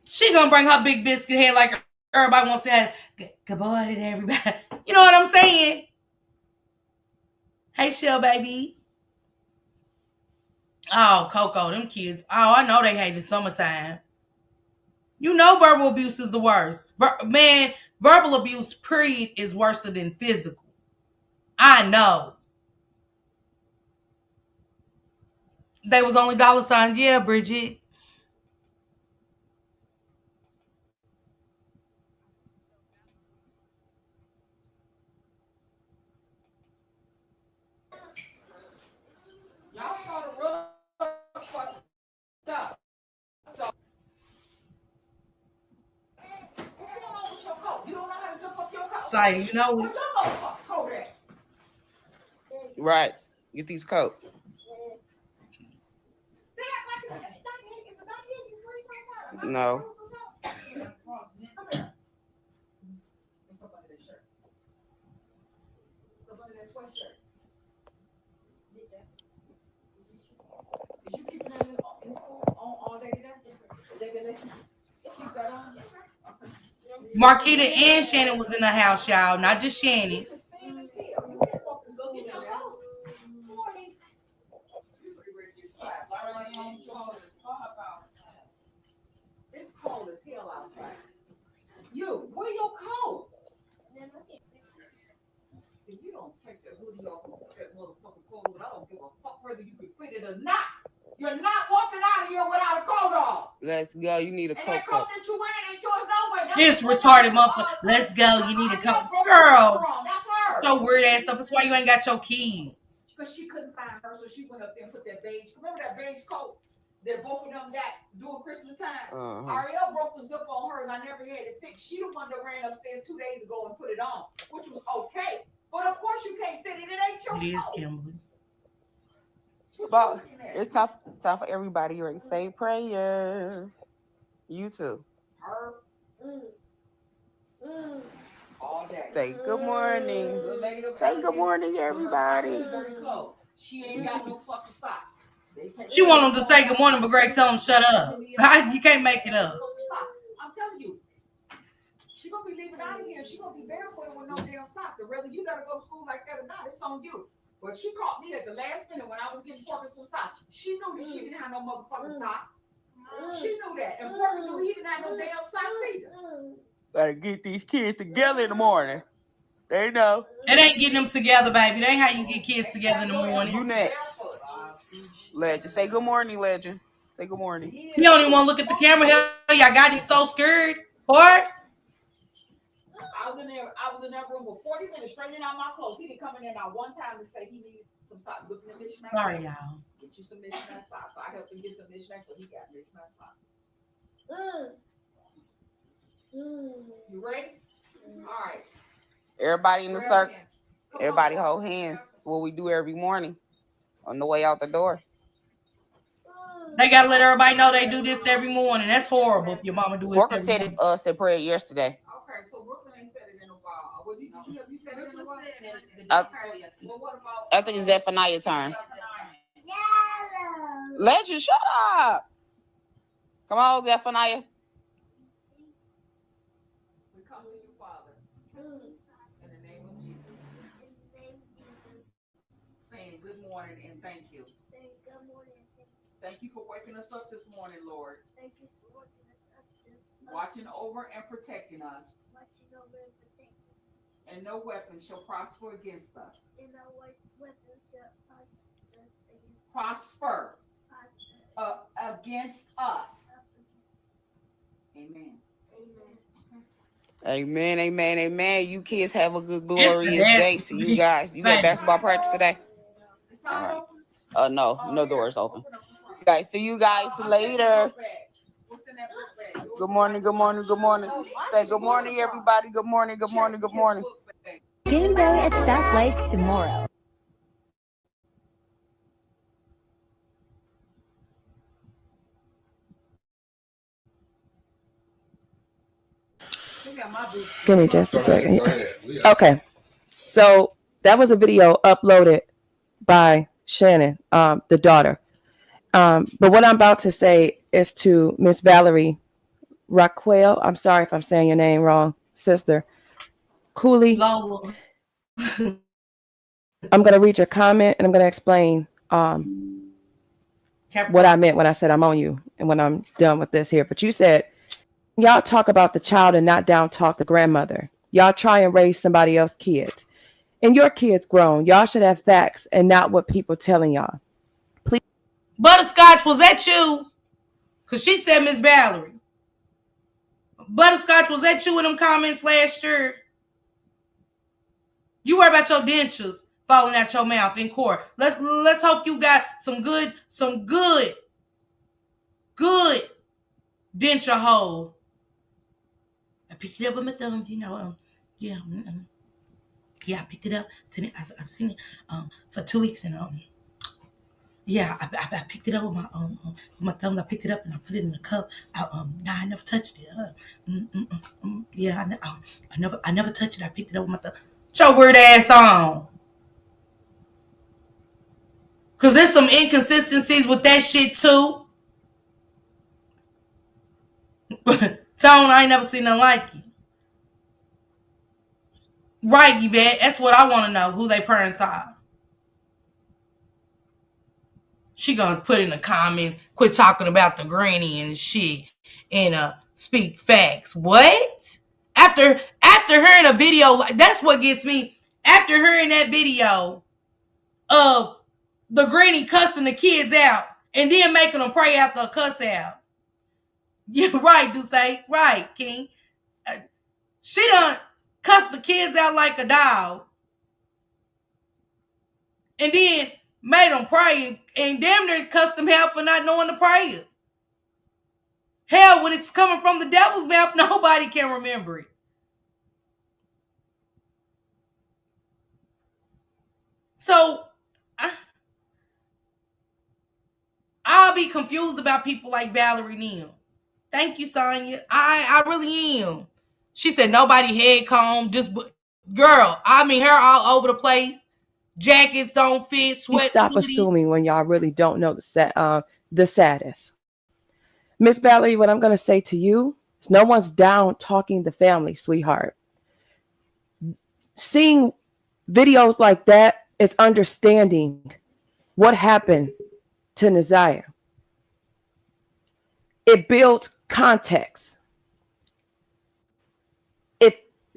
She gonna bring her big biscuit head like everybody wants to have. Good morning, everybody. You know what I'm saying? Hey, Shell, baby. Oh, Coco, them kids. Oh, I know they hate the summertime. You know verbal abuse is the worst. Man, verbal abuse, period, is worse than physical. I know. They was only $sign. Yeah, Bridget. Y'all saw the rug fucked up. So, what's going on with your coat? You don't know how to zip up your coat? Say, you know Where it. your motherfucking coat at? Right. Get these coats. No. Marquita and Shannon was in the house, y'all. Not just Shannon. It's cold as hell outside. You, wear your coat. If you don't take that hoodie off that motherfucking coat, I don't give a fuck whether you can fit it or not. You're not walking out of here without a coat on. Let's go. You need a And coat. that coat that you wearing ain't yours no way. This retarded motherfucker. Let's go. You need a coat. Girl. That's her. So weird ass up. That's why you ain't got your kids. Because she couldn't find her, so she went up there and put that beige. Remember that beige coat that both of them got during Christmas time? Ariel broke the zip on hers. I never had it fixed. She the one that ran upstairs 2 days ago and put it on, which was okay. But of course you can't fit it. It ain't your It is coat. Kimberly. But it's time for everybody to say prayer. You too. Her. All day. Say good morning. Say good morning, everybody. She ain't got no fucking socks. She want them to say good morning, but Greg tell them shut up. You can't make it up. I'm telling you, she gonna be leaving out of here. She gonna be barefooted with no damn socks. And whether you gotta go to school like that or not, it's on you. But she caught me at the last minute when I was getting Porter some socks. She knew that she didn't have no motherfucking socks. She knew that. And Porter knew he didn't have no damn socks either. Gotta get these kids together in the morning. They know. It ain't getting them together, baby. It ain't how you get kids together in the morning. You next. Legend. Say good morning, Legend. Say good morning. You don't even want to look at the camera. Hell, y'all got him so scared. What? I was in that room for 40 minutes straightening out my clothes. He didn't come in there not one time and say he needs some socks. Looking at mismatch. Sorry, y'all. Get you some mismatch socks. So I helped him get some mismatch, but he got mismatch socks. You ready? All right. Everybody in the circle. Everybody hold hands. That's what we do every morning on the way out the door. They gotta let everybody know they do this every morning. That's horrible if your mama do it. Walker said prayer yesterday. Okay, so Brooklyn ain't said it in a while. Was he? No. I think it's Zephaniah's turn. Legend, shut up. Come on, Zephaniah. We come to you, Father, in the name of Jesus, saying good morning and thank you. Thank you for waking us up this morning, Lord. Watching over and protecting us. And no weapon shall prosper against us. Prosper against us. Amen. Amen, amen, amen. You kids have a good, glorious day. See you guys. You got basketball practice today? All right. No doors open. Guys, see you guys later. Good morning, good morning, good morning. Say good morning, everybody. Good morning, good morning, good morning. Game day at South Lake tomorrow. Give me just a second. Go ahead. Okay. So that was a video uploaded by Shannon, the daughter. But what I'm about to say is to Miss Valerie Raquel. I'm sorry if I'm saying your name wrong, sister. Cooley. I'm going to read your comment and I'm going to explain what I meant when I said I'm on you and when I'm done with this here. But you said, y'all talk about the child and not down talk the grandmother. Y'all try and raise somebody else's kids. And your kids grown. Y'all should have facts and not what people telling y'all. Please. Butterscotch, was that you? Because she said Miss Valerie. Butterscotch, was that you in them comments last year? You worry about your dentures falling out your mouth in court. Let's hope you got some good denture hole. I picked it up with my thumbs, yeah. Yeah, I picked it up. I've seen it for 2 weeks and yeah, I picked it up with my thumb. I picked it up and I put it in the cup. I never touched it. Yeah, I never touched it. I picked it up with my thumb. Get your weird ass on. Cause there's some inconsistencies with that shit too. Tone, I ain't never seen nothing like you. Right, Yvette. That's what I want to know. Who they parents are. She gonna put in the comments, quit talking about the granny and shit, and speak facts. What? After hearing a video, that's what gets me. After hearing that video of the granny cussing the kids out and then making them pray after a cuss out. Yeah, right, Duce. Right, King. She done cussed the kids out like a dog. And then made them pray and damn near cussed them out for not knowing the prayer. Hell, when it's coming from the devil's mouth, nobody can remember it. So, I'll be confused about people like Valerie Neal. Thank you, Sonya. I really am. She said nobody head comb, just girl. I mean, hair all over the place. Jackets don't fit. Sweat. Stop hoodies. Assuming when y'all really don't know the saddest. Miss Valerie, what I'm going to say to you is no one's down talking the family, sweetheart. Seeing videos like that is understanding what happened to Naziah. It builds context.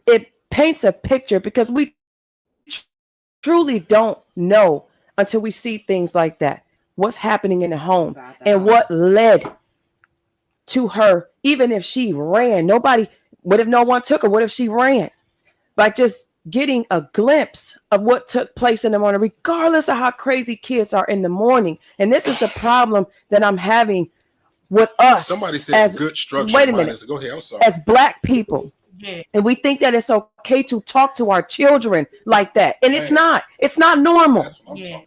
It paints a picture because we truly don't know until we see things like that. What's happening in the home and what led to her, even if she ran. What if no one took her? What if she ran? By just getting a glimpse of what took place in the morning, regardless of how crazy kids are in the morning. And this is the problem that I'm having with us. Somebody said good structure. Wait a minute. Go ahead. I'm sorry. As Black people, Yeah. And we think that it's okay to talk to our children like that. And it's not. It's not normal.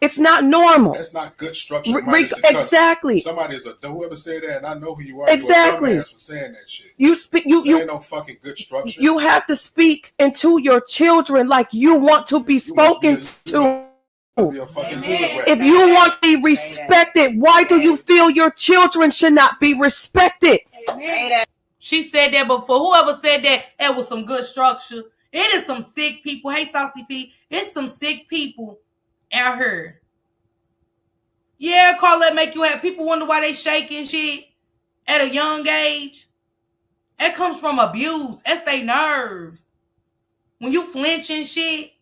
It's not normal. That's not good structure. Exactly. Somebody is whoever said that, and I know who you are. Exactly. You're a dumbass for saying that shit. You speak. You ain't no fucking good structure. You have to speak into your children like you want to be spoken to. If you want to be respected, why do you feel your children should not be respected? She said that before. Whoever said that was some good structure. It is some sick people. Hey, Saucy P. It's some sick people out here. Yeah, Carlette make you have people wonder why they shaking shit at a young age. That comes from abuse. That's their nerves. When you flinch and shit,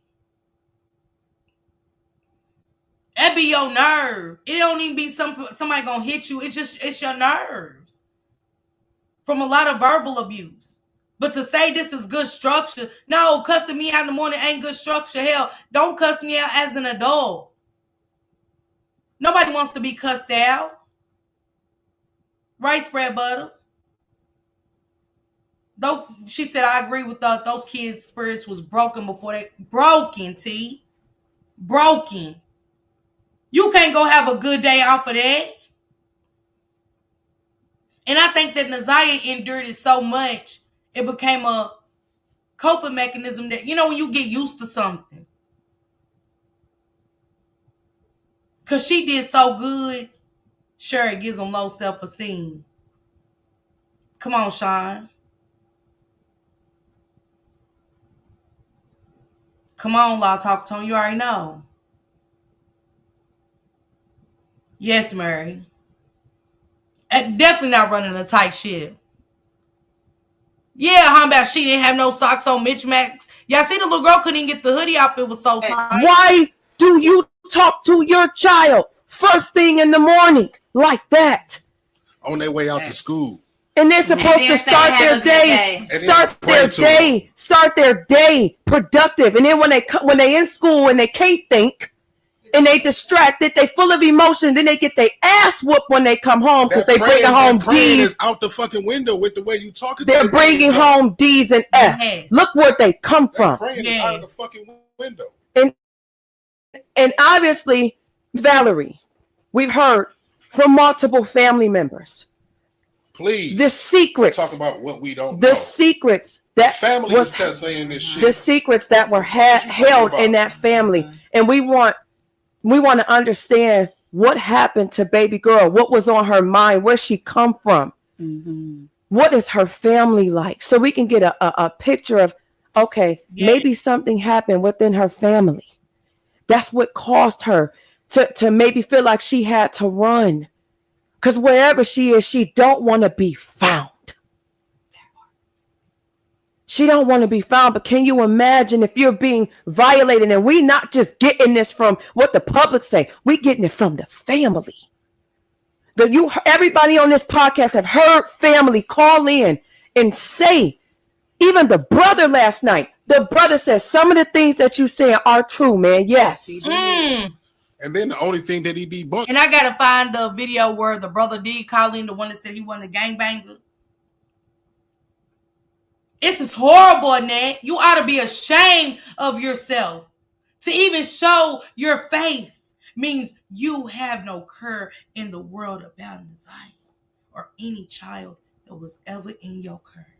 that be your nerve. It don't even be somebody gonna hit you. It's your nerves. From a lot of verbal abuse. But to say this is good structure, no, cussing me out in the morning ain't good structure. Hell, don't cuss me out as an adult. Nobody wants to be cussed out. Right, Spread Butter? Though she said, I agree with those kids' spirits was broken before they... Broken, T. Broken. You can't go have a good day off of that. And I think that Naziah endured it so much, it became a coping mechanism that, when you get used to something. Because she did so good, sure, it gives them low self-esteem. Come on, Sean. Come on, Law Talk Tone. You already know. Yes, Mary. Definitely not running a tight ship. Yeah, how about she didn't have no socks on Mitch Max? Y'all see the little girl couldn't even get the hoodie off. It was so tight. Why do you talk to your child first thing in the morning like that? On their way out to school. And they're supposed to start their day. Start their day productive. And then when they in school and they can't think, and they distracted, they full of emotion, then they get their ass whooped when they come home because they bring home D's. Is out the fucking window with the way you talking. They're bringing home D's and F's. Yes. Look where they come from. Praying is out of the fucking window. And obviously, Valerie, we've heard from multiple family members. Please. The secrets. Talk about what we don't know. The secrets that family was saying this shit. The secrets that were held in that family, and we want to understand what happened to baby girl, what was on her mind, where she come from, what is her family like, so we can get a picture of, okay, maybe something happened within her family. That's what caused her to maybe feel like she had to run, because wherever she is, she don't want to be found. She don't want to be found, but can you imagine if you're being violated, and we not just getting this from what the public say, we getting it from the family. Everybody on this podcast have heard family call in and say, even the brother last night, the brother says some of the things that you say are true, man. Yes. And then the only thing that he debunked. And I got to find the video where the brother did call in, the one that said he wasn't a gangbanger. This is horrible, Nat. You ought to be ashamed of yourself. To even show your face means you have no care in the world about Naziah or any child that was ever in your care.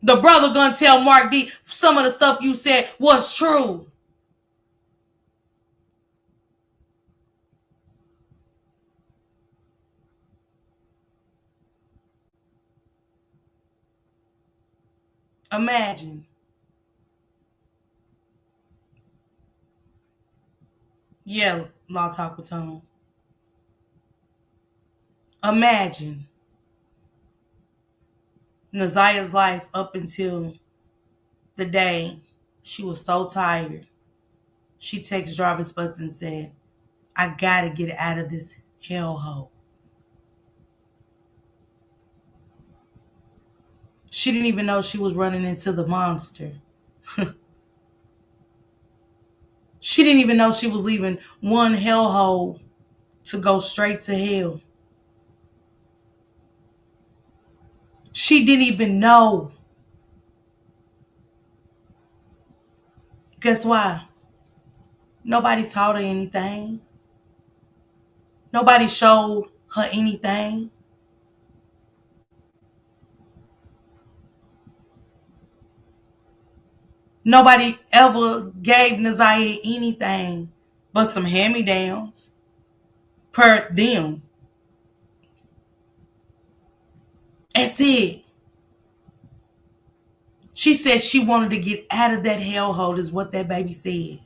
The brother gonna tell Mark D some of the stuff you said was true. Imagine. Yeah, Law Talk with Tone. Imagine Naziah's life up until the day she was so tired. She texted Jarvis Butts and said, I gotta get out of this hellhole. She didn't even know she was running into the monster. She didn't even know she was leaving one hellhole to go straight to hell. She didn't even know. Guess why? Nobody taught her anything. Nobody showed her anything. Nobody ever gave Naziah anything but some hand-me-downs per them. That's it. She said she wanted to get out of that hellhole, is what that baby said.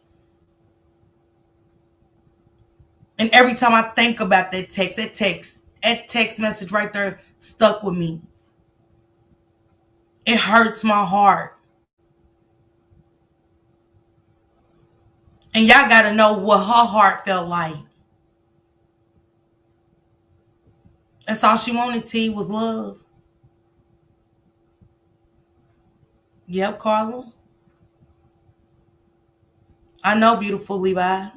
And every time I think about that text message right there stuck with me. It hurts my heart. And y'all got to know what her heart felt like. That's all she wanted, T, was love. Yep, Carla. I know, beautiful Levi.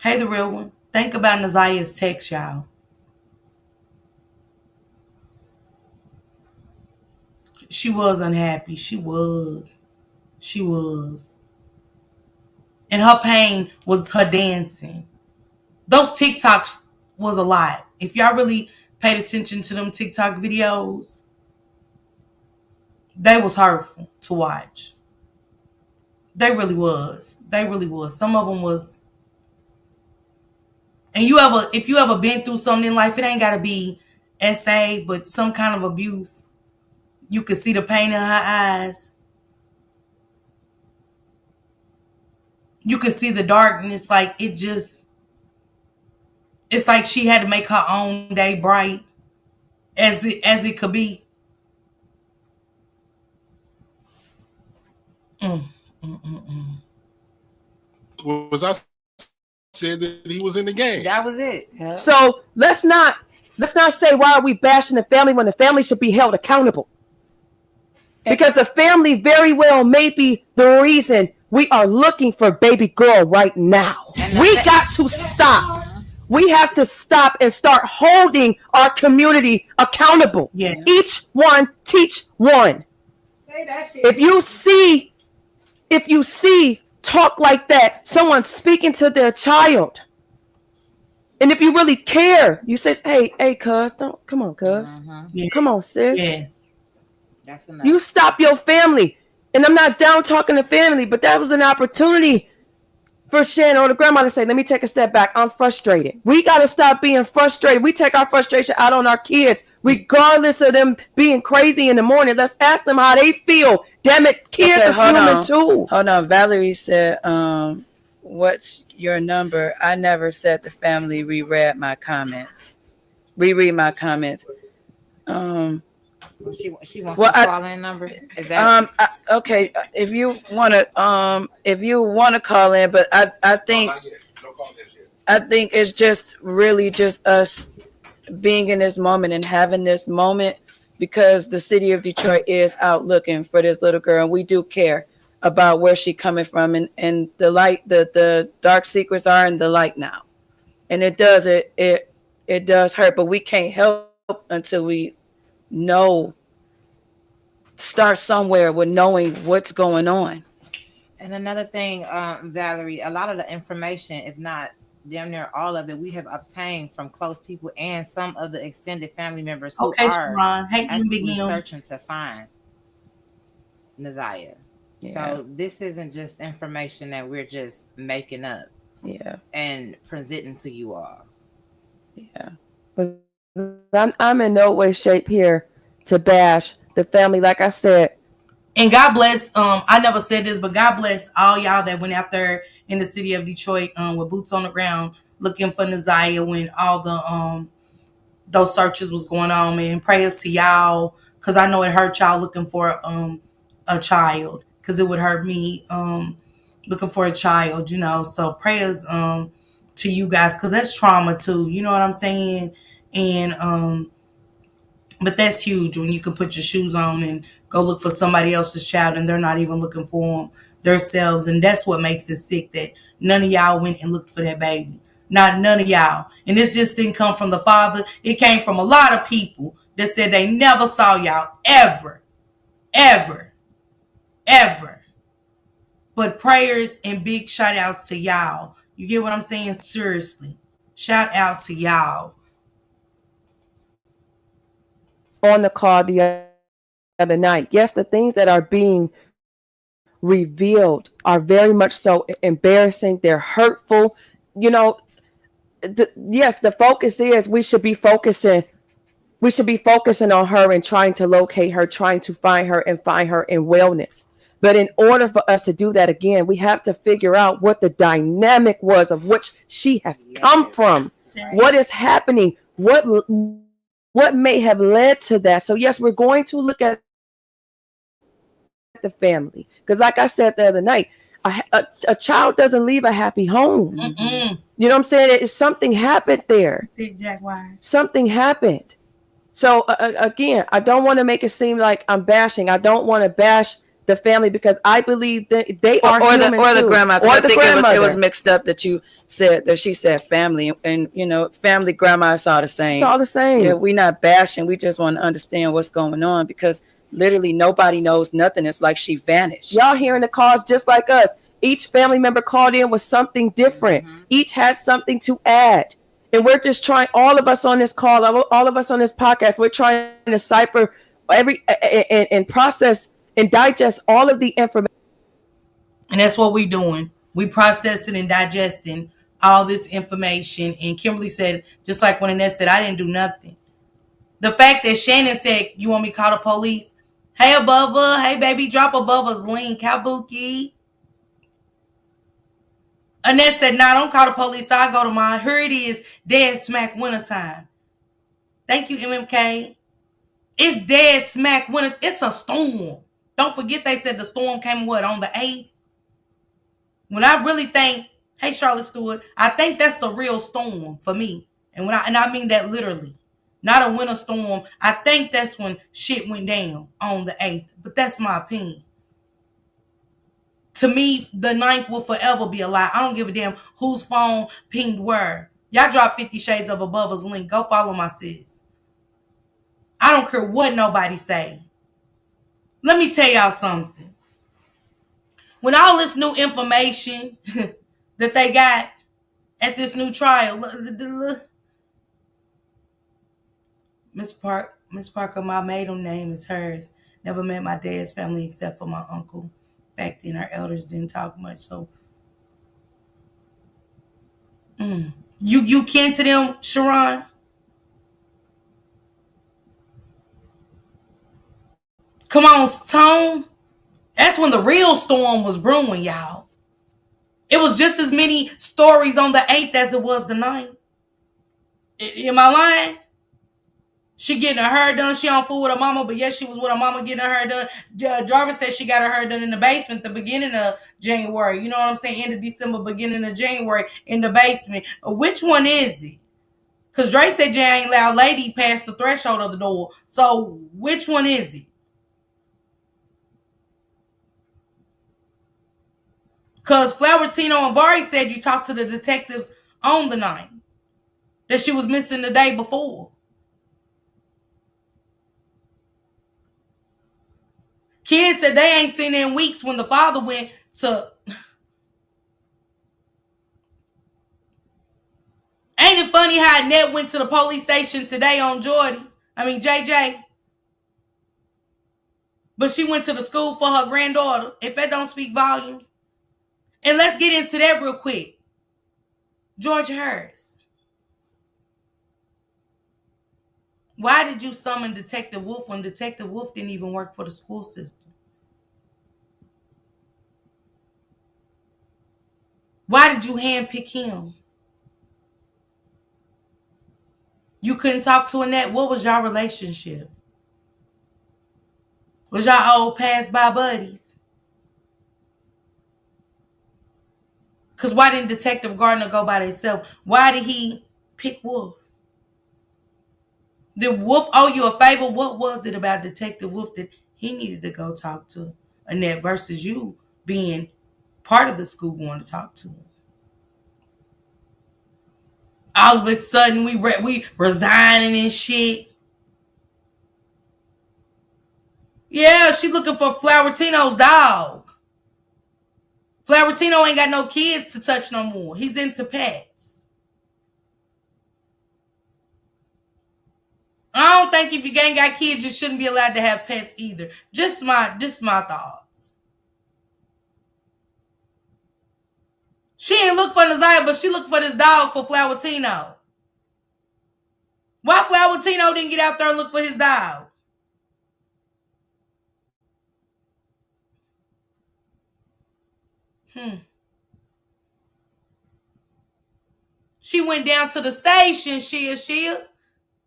Hey, the real one. Think about Naziah's text, y'all. She was unhappy. She was. And her pain was her dancing. Those TikToks was a lot. If y'all really paid attention to them TikTok videos, they was hurtful to watch. They really was. Some of them was. And if you ever been through something in life, it ain't gotta be SA, but some kind of abuse. You could see the pain in her eyes. You could see the darkness, like it's like she had to make her own day bright as it could be. Was I said that he was in the game? That was it. Yeah. So let's not say why are we bashing the family when the family should be held accountable. Because the family very well may be the reason we are looking for baby girl right now. We got to stop. We have to stop and start holding our community accountable. Yeah. Each one teach one. Say that shit. If you see talk like that, someone speaking to their child, and if you really care, you say, hey, cuz, come on, cuz. Yeah. Come on, sis. Yes. That's enough. You stop your family. And I'm not down talking to family, but that was an opportunity for Shannon or the grandma to say, let me take a step back. I'm frustrated. We got to stop being frustrated. We take our frustration out on our kids, regardless of them being crazy in the morning. Let's ask them how they feel. Damn it, kids are human too. Hold on. Valerie said, what's your number? I never said the family reread my comments. Reread my comments. She wants to call in number. Is that okay? If you want to call in, but I think it's just really just us being in this moment and having this moment, because the city of Detroit is out looking for this little girl, and we do care about where she's coming from, and the light, the dark secrets are in the light now, and it does hurt, but we can't help until we start somewhere with knowing what's going on. And another thing, Valerie, a lot of the information, if not damn near all of it, we have obtained from close people and some of the extended family members who are actively searching to find Naziah. Yeah. So this isn't just information that we're just making up. Yeah. And presenting to you all. Yeah. I'm in no way, shape here to bash the family, like I said. And God bless, I never said this, but God bless all y'all that went out there in the city of Detroit with boots on the ground looking for Naziah when all the those searches was going on, man. Prayers to y'all, because I know it hurt y'all looking for a child, because it would hurt me looking for a child, you know. So prayers to you guys, because that's trauma too, you know what I'm saying? And but that's huge when you can put your shoes on and go look for somebody else's child and they're not even looking for them themselves. And that's what makes it sick, that none of y'all went and looked for that baby. Not none of y'all. And this just didn't come from the father. It came from a lot of people that said they never saw y'all ever, ever, ever. But prayers and big shout outs to y'all. You get what I'm saying? Seriously. Shout out to y'all. On the call the other night. Yes, the things that are being revealed are very much so embarrassing. They're hurtful. You know, yes, the focus is we should be focusing on her and trying to locate her, trying to find her and find her in wellness. But in order for us to do that again, we have to figure out what the dynamic was of which she has come from. What is happening? What may have led to that? So yes, we're going to look at the family, because like I said the other night, a child doesn't leave a happy home. Mm-mm. You know what I'm saying? Something happened there. Something happened. So again, I don't want to make it seem like I'm bashing. I don't want to bash the family, because I believe that they are human or the too. grandma. Or I the think grandmother. it was mixed up that you said that she said family, and you know, family, grandma, it's all the same. It's all the same. Yeah, we're not bashing. We just want to understand what's going on, because literally nobody knows nothing. It's like she vanished. Y'all hearing the calls just like us. Each family member called in with something different. Each had something to add. And we're just trying, all of us on this call, all of us on this podcast, we're trying to decipher and process and digest all of the information. And that's what we're doing. We processing and digesting all this information. And Kimberly said, just like when Annette said, I didn't do nothing. The fact that Shannon said, you want me to call the police? Hey, Abova. Hey, baby, drop Abova's link. Kabuki. Annette said, nah, don't call the police. I'll go to mine. Here it is, dead smack wintertime. Thank you, MMK. It's dead smack winter. It's a storm. Don't forget they said the storm came, on the 8th? When I really think, hey, Charlotte Stewart, I think that's the real storm for me. And I mean that literally. Not a winter storm. I think that's when shit went down on the 8th. But that's my opinion. To me, the 9th will forever be a lie. I don't give a damn whose phone pinged where. Y'all drop 50 Shades of Abova's link. Go follow my sis. I don't care what nobody say. Let me tell y'all something. When all this new information that they got at this new trial, Miss Parker, my maiden name is hers. Never met my dad's family except for my uncle. Back then, our elders didn't talk much, so you kin to them, Sharon? Come on, Tone. That's when the real storm was brewing, y'all. It was just as many stories on the 8th as it was the 9th. Am I lying? She getting her hair done. She on fool with her mama, but yes, she was with her mama getting her hair done. Jarvis said she got her hair done in the basement the beginning of January. You know what I'm saying? End of December, beginning of January in the basement. Which one is it? Because Dre said Jay ain't loud lady past the threshold of the door. So which one is it? Because Flowertino and Vari said you talked to the detectives on the 9th. That she was missing the day before. Kids said they ain't seen her in weeks when the father went to... Ain't it funny how Annette went to the police station today on JJ? But she went to the school for her granddaughter. If that don't speak volumes. And let's get into that real quick. Georgia Harris. Why did you summon Detective Wolf when Detective Wolf didn't even work for the school system? Why did you handpick him? You couldn't talk to Annette. What was your relationship? Was y'all old pass-by buddies? Because why didn't Detective Gardner go by himself? Why did he pick Wolf? Did Wolf owe you a favor? What was it about Detective Wolf that he needed to go talk to Annette versus you being part of the school going to talk to him? All of a sudden, we resigning and shit. Yeah, she looking for Flowertino's dog. Flowertino ain't got no kids to touch no more. He's into pets. I don't think if you ain't got kids, you shouldn't be allowed to have pets either. Just my thoughts. She ain't look for Nasiah, but she looked for this dog for Flowertino. Why Flowertino didn't get out there and look for his dog? She went down to the station, Shia.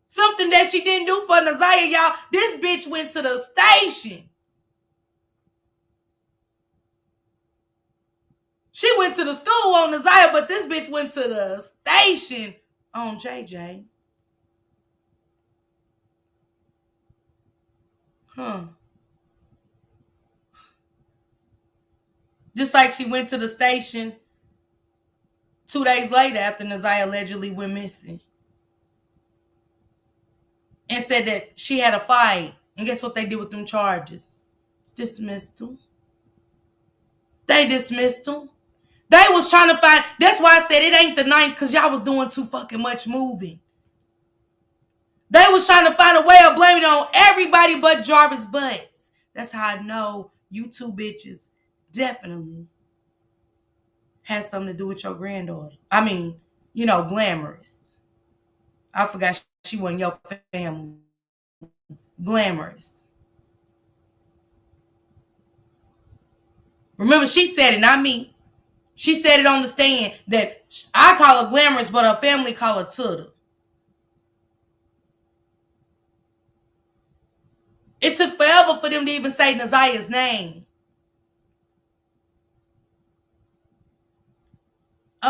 Something that she didn't do for Nasiah, y'all. This bitch went to the station. She went to the school on Nasiah, but this bitch went to the station on JJ. Just like she went to the station 2 days later after Nasiah allegedly went missing. And said that she had a fight. And guess what they did with them charges? Dismissed them. They dismissed them. They was trying to find, that's why I said it ain't the 9th, because y'all was doing too fucking much moving. They was trying to find a way of blaming it on everybody but Jarvis Butts. That's how I know you two bitches definitely had something to do with your granddaughter. I mean, Glamorous. I forgot she wasn't your family. Glamorous. Remember, she said it, not me. She said it on the stand that I call her Glamorous, but her family call her Tuda. It took forever for them to even say Nasiah's name.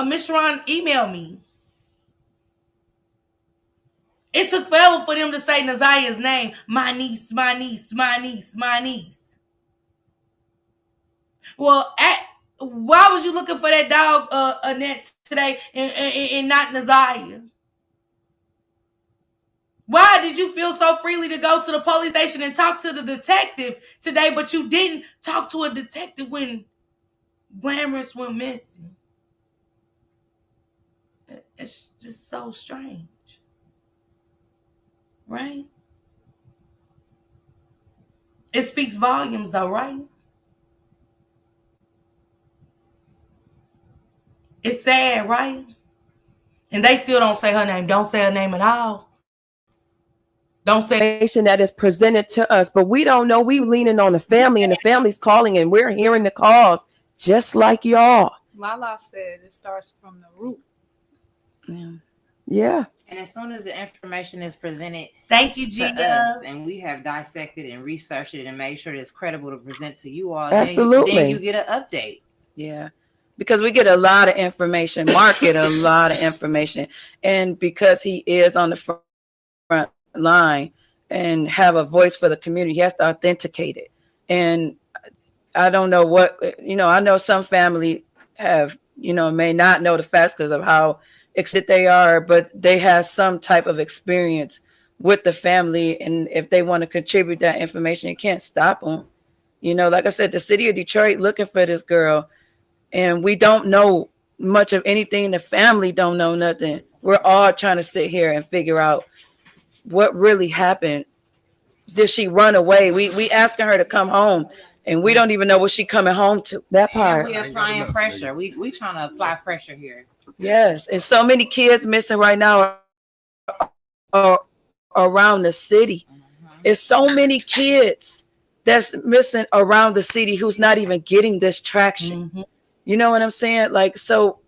Miss Sharon emailed me. It took forever for them to say Nasiah's name. My niece, my niece, my niece, my niece. Well, why was you looking for that dog, Annette, today and not Nasiah? Why did you feel so freely to go to the police station and talk to the detective today, but you didn't talk to a detective when Glamorous went missing? It's just so strange. Right? It speaks volumes though, right? It's sad, right? And they still don't say her name. Don't say her name at all. Don't say that is presented to us, but we don't know. We leaning on the family, and the family's calling, and we're hearing the calls just like y'all. Lala said it starts from the root. Yeah. And as soon as the information is presented, thank you, Gina, and we have dissected and researched it and made sure it's credible to present to you all, absolutely, then you get an update. Yeah. Because we get a lot of information, Mark get a lot of information. And because he is on the front line and have a voice for the community, he has to authenticate it. And I don't know what, I know some family have, may not know the facts because of how excited they are, but they have some type of experience with the family. And if they want to contribute that information, you can't stop them. Like I said, the city of Detroit looking for this girl, and we don't know much of anything. The family don't know nothing. We're all trying to sit here and figure out what really happened. Did she run away? We asking her to come home, and we don't even know what she coming home to. That part. We applying pressure. We trying to apply pressure here. Yes, and so many kids missing right now around the city. It's so many kids that's missing around the city who's not even getting this traction. You know what I'm saying? Like, so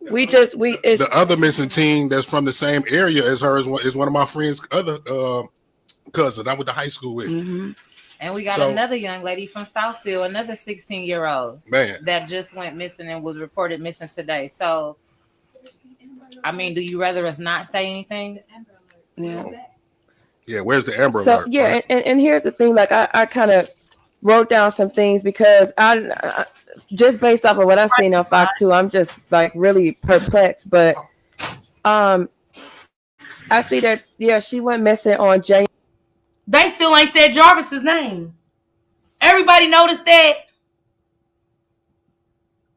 the other missing teen that's from the same area as her is one of my friend's other cousins I went to high school with. And we got another young lady from Southfield, another 16-year-old that just went missing and was reported missing today. So, I mean, do you rather us not say anything? Yeah, where's the Amber so, Alert? Yeah, and here's the thing. Like, I kind of wrote down some things because I just based off of what I've seen on Fox 2, I'm just like really perplexed. But I see that, she went missing on January They still ain't said Jarvis's name. Everybody noticed that?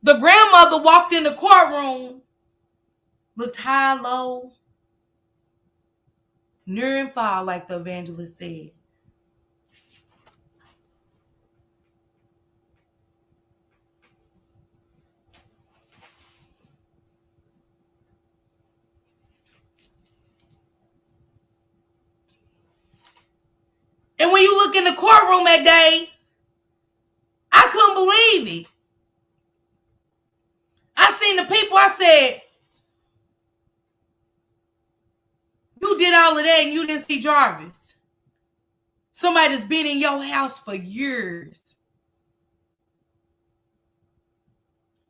The grandmother walked in the courtroom, looked high, low, near and far, like the evangelist said. And when you look in the courtroom that day, I couldn't believe it. I seen the people, I said, you did all of that and you didn't see Jarvis. Somebody that's been in your house for years.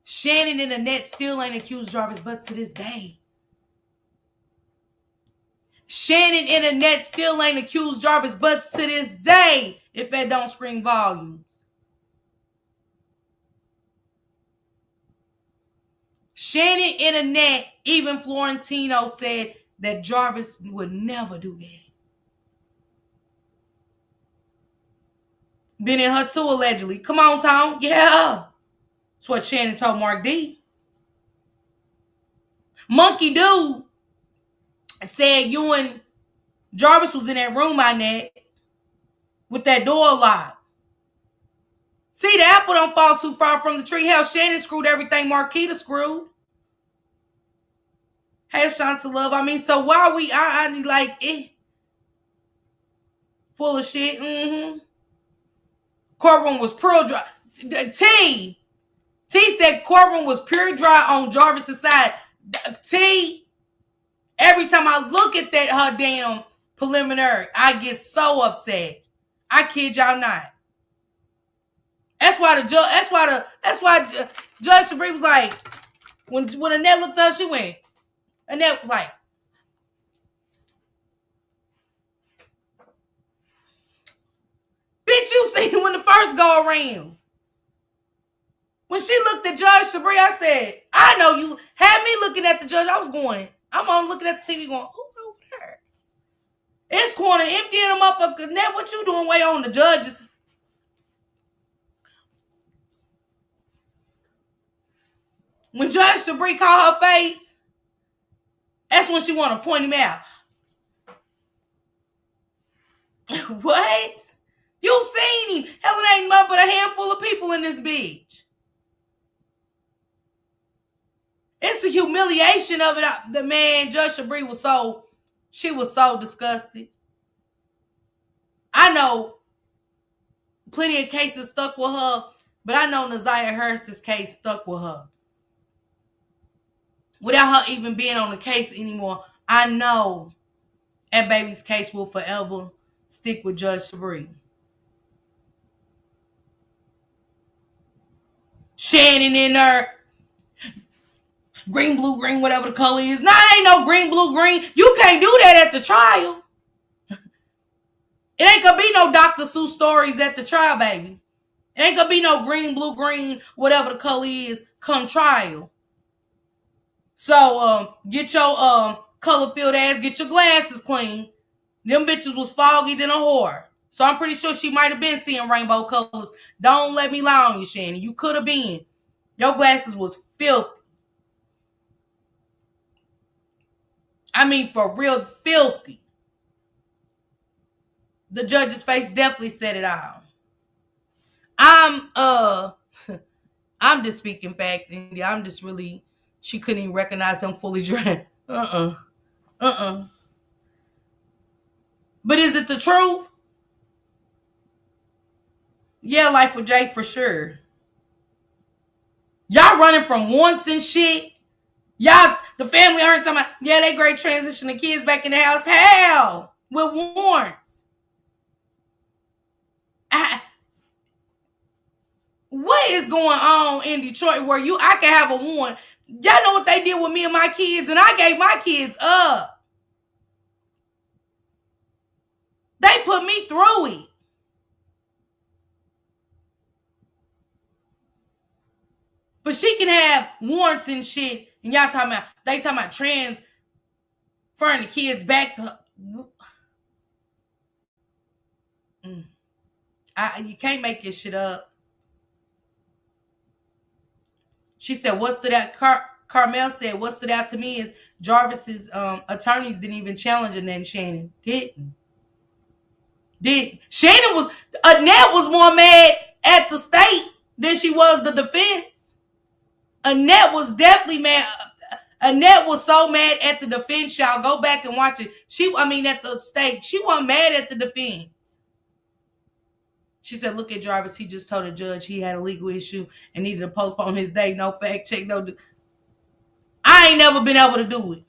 Shannon and Annette still ain't accused Jarvis, but to this day. Shannon and Annette still ain't accused Jarvis, but to this day, if that don't scream volumes. Shannon and Annette, even Florentino said that Jarvis would never do that. Been in her too, allegedly. Come on, Tom. Yeah. That's what Shannon told Mark D. Monkey Dude said you and Jarvis was in that room, Annette, with that door locked. See, the apple don't fall too far from the tree. Hell, Shannon screwed everything Marquita screwed. Hey, Shanta Love. I mean, so why we, I like, full of shit. Mm-hmm. Courtroom was pure dry. T said courtroom was pure dry on Jarvis' side. T, every time I look at that, her damn preliminary, I get so upset. I kid y'all not. That's why Judge Sabrina was like, when Annette looked up, she went, Annette was like, bitch, you seen when the first go around. When she looked at Judge Sabrina, I said, I know you had me looking at the judge. I was going, I'm on looking at the TV going, who's over there? It's corner emptying them motherfuckers. Annette, what you doing way on the judges? When Judge Sabrina called her face, that's when she want to point him out. What? You seen him. Hell, it ain't nothing but a handful of people in this bitch. It's the humiliation of it. The man, Judge Sabrina was so disgusted. I know plenty of cases stuck with her, but I know Naziah Hurst's case stuck with her. Without her even being on the case anymore, I know that baby's case will forever stick with Judge Sabrina. Shannon in there, green, blue, green, whatever the color is. Nah, it ain't no green, blue, green. You can't do that at the trial. It ain't gonna be no Dr. Seuss stories at the trial, baby. It ain't gonna be no green, blue, green, whatever the color is, come trial. So, get your color-filled ass, get your glasses clean. Them bitches was foggy than a whore. So I'm pretty sure she might have been seeing rainbow colors. Don't let me lie on you, Shannon. You could have been. Your glasses was filthy. I mean, for real, filthy. The judge's face definitely said it all. I'm just speaking facts, India. I'm just really, she couldn't even recognize him fully dressed. But is it the truth? Yeah, Life with Jay for sure. Y'all running from warrants and shit. Y'all, the family aren't talking about, yeah, they great transition the kids back in the house. Hell, with warrants. What is going on in Detroit where I can have a warrant? Y'all know what they did with me and my kids, and I gave my kids up. They put me through it. But she can have warrants and shit, and y'all talking about transferring the kids back to her. You can't make this shit up. She said, what stood out? Carmel said, what stood out to me is Jarvis's attorneys didn't even challenge it, and Shannon didn't. Shannon was, Annette was more mad at the state than she was the defense. Annette was definitely mad. Annette was so mad at the defense, y'all. Go back and watch it. At the state. She wasn't mad at the defense. She said, look at Jarvis. He just told the judge he had a legal issue and needed to postpone his day. No fact check, no. I ain't never been able to do it.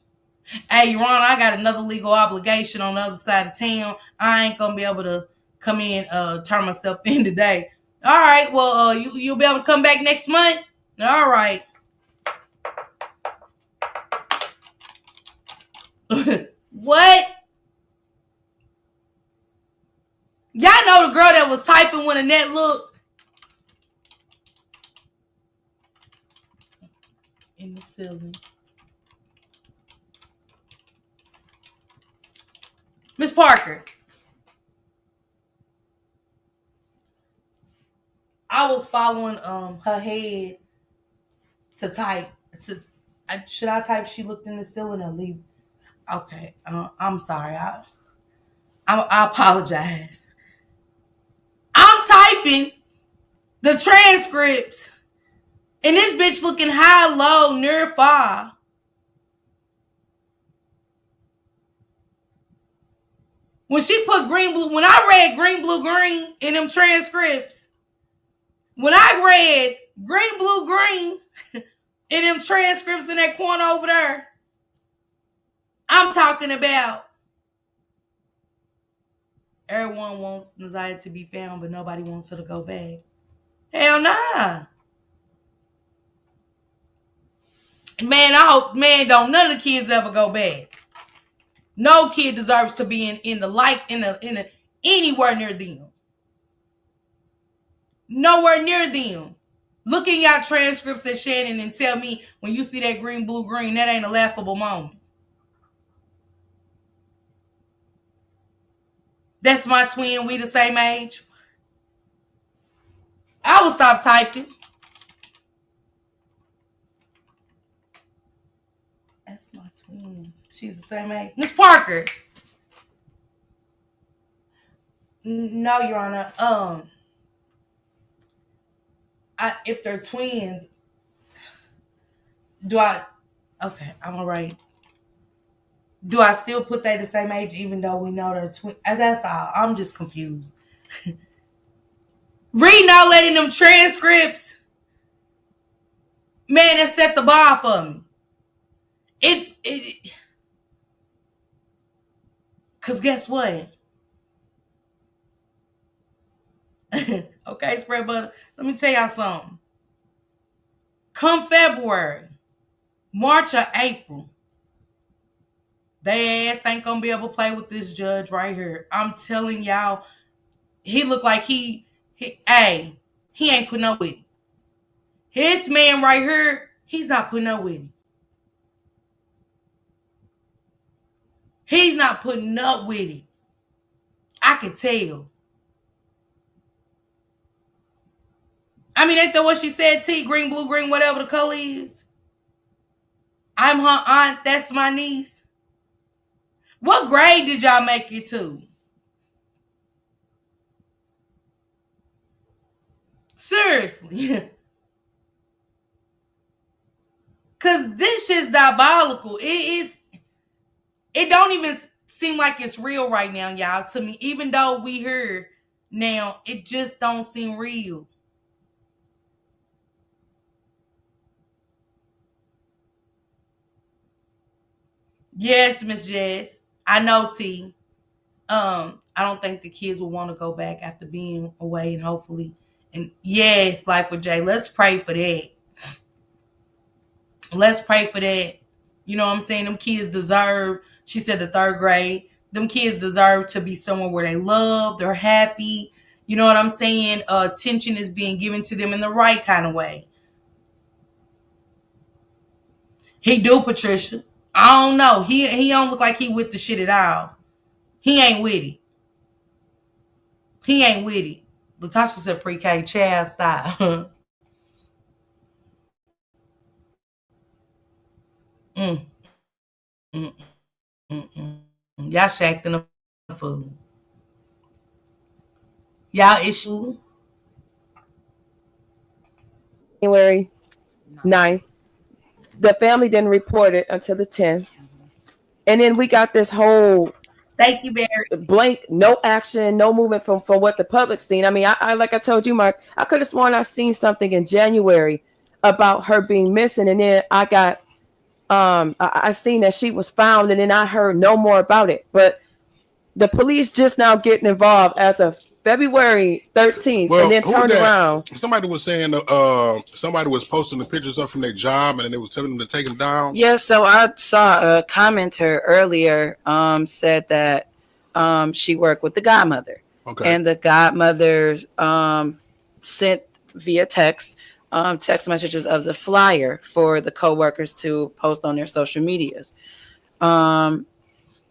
Hey, Your Honor, I got another legal obligation on the other side of town. I ain't going to be able to come in, turn myself in today. All right, well, you'll be able to come back next month? All right. What? Y'all know the girl that was typing when Annette looked? In the ceiling. Miss Parker. I was following her head to type. Should I type she looked in the ceiling or leave? Okay. I'm sorry. I apologize. I'm typing the transcripts and this bitch looking high, low, near, far. When she put green, blue, when I read green, blue, green in them transcripts, when I read green, blue, green in them transcripts in that corner over there, I'm talking about everyone wants Naziah to be found, but nobody wants her to go back. Hell nah. Man, I hope, don't none of the kids ever go back. No kid deserves to be in the light, in the anywhere near them. Nowhere near them. Look in y'all transcripts at Shannon and tell me when you see that green, blue, green, that ain't a laughable moment. That's my twin. We the same age. I will stop typing. That's my twin. She's the same age. Miss Parker. No, Your Honor. If they're twins, okay, I'm all right. Do I still put they the same age even though we know they're twins? That's all. I'm just confused. Reading all that in them transcripts, man, it set the bar for me. Cause guess what? Okay, spread butter. Let me tell y'all something. Come February, March or April, they ass ain't gonna be able to play with this judge right here. I'm telling y'all, he look like he ain't putting up with it. His man right here, he's not putting up with it. He's not putting up with it. I can tell. Ain't that what she said? T, green, blue, green, whatever the color is. I'm her aunt. That's my niece. What grade did y'all make it to? Seriously. Because this shit's diabolical. It don't even seem like it's real right now, y'all, to me. Even though we heard now, it just don't seem real. Yes, Miss Jess. I know, T. I don't think the kids will want to go back after being away, and hopefully, and yes, Life with Jay. Let's pray for that. Let's pray for that. You know what I'm saying? Them kids deserve, she said the 3rd grade, them kids deserve to be somewhere where they love, they're happy. You know what I'm saying? Attention is being given to them in the right kind of way. He do, Patricia. I don't know. He don't look like he with the shit at all. He ain't with it. He ain't with it. Latasha said pre-K. Chad, stop. mm, mm, Y'all shacked in the food. Y'all issue. January 9th. The family didn't report it until the 10th. And then we got this whole thank you, Barry. Blank, no action, no movement from what the public's seen. I mean, I like I told you, Mark, I could have sworn I seen something in January about her being missing, and then I got I seen that she was found, and then I heard no more about it. But the police just now getting involved as of February 13th, and then turned around. Somebody was saying somebody was posting the pictures up from their job, and then they was telling them to take them down. Yeah, so I saw a commenter earlier said that she worked with the godmother. Okay. And the godmother sent via text messages of the flyer for the co-workers to post on their social medias.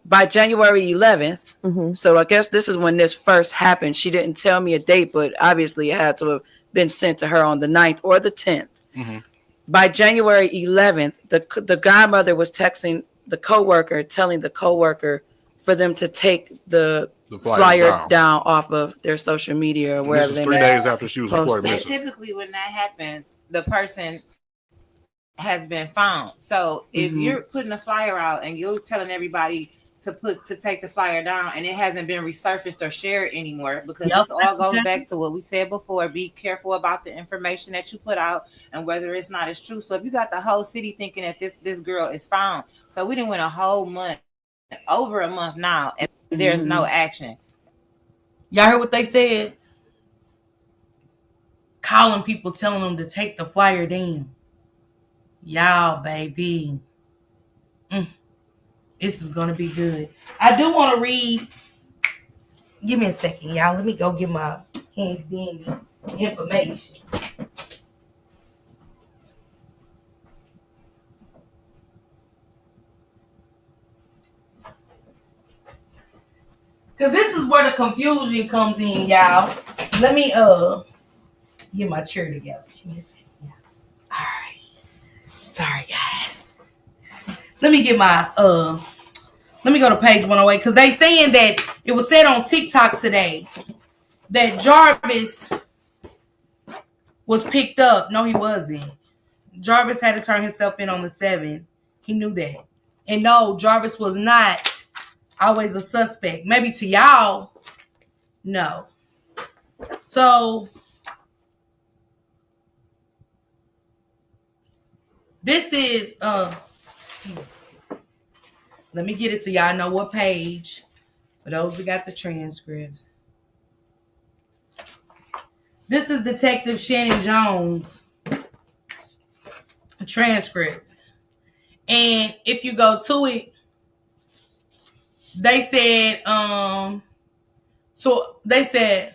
By January 11th, so I guess this is when this first happened. She didn't tell me a date, but obviously it had to have been sent to her on the 9th or the 10th. By January 11th, the godmother was texting the co-worker, telling the co-worker for them to take the flyer down off of their social media or wherever. This is 3 days after she was reported missing. Typically, when that happens, the person has been found. So if you're putting a flyer out and you're telling everybody to take the flyer down and it hasn't been resurfaced or shared anymore, because this all goes back to what we said before. Be careful about the information that you put out and whether it's not as true. So if you got the whole city thinking that this girl is found, so we didn't win a whole month, over a month now, and there's no action. Y'all heard what they said? Calling people, telling them to take the flyer down. Y'all, baby. This is going to be good. I do want to read. Give me a second, y'all. Let me go get my hands dandy information. Because this is where the confusion comes in, y'all. Let me get my chair together. Give me a second, y'all. All right. Sorry, guys. Let me get my let me go to page 108, because they saying that it was said on TikTok today that Jarvis was picked up. No, he wasn't. Jarvis had to turn himself in on the 7th. He knew that. And no, Jarvis was not always a suspect. Maybe to y'all, no. So this is let me get it so y'all know what page. For those who got the transcripts. This is Detective Shannon Jones transcripts. And if you go to it, they said, so they said,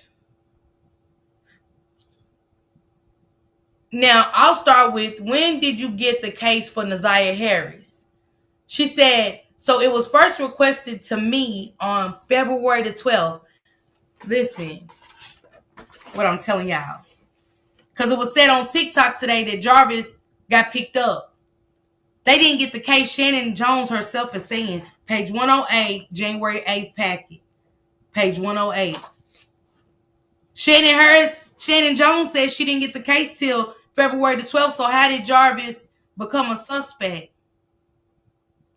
now I'll start with, when did you get the case for Naziah Harris? She said, so it was first requested to me on February the 12th. Listen, what I'm telling y'all. Because it was said on TikTok today that Jarvis got picked up. They didn't get the case. Shannon Jones herself is saying, page 108, January 8th packet. Page 108. Shannon Jones said she didn't get the case till February the 12th. So how did Jarvis become a suspect?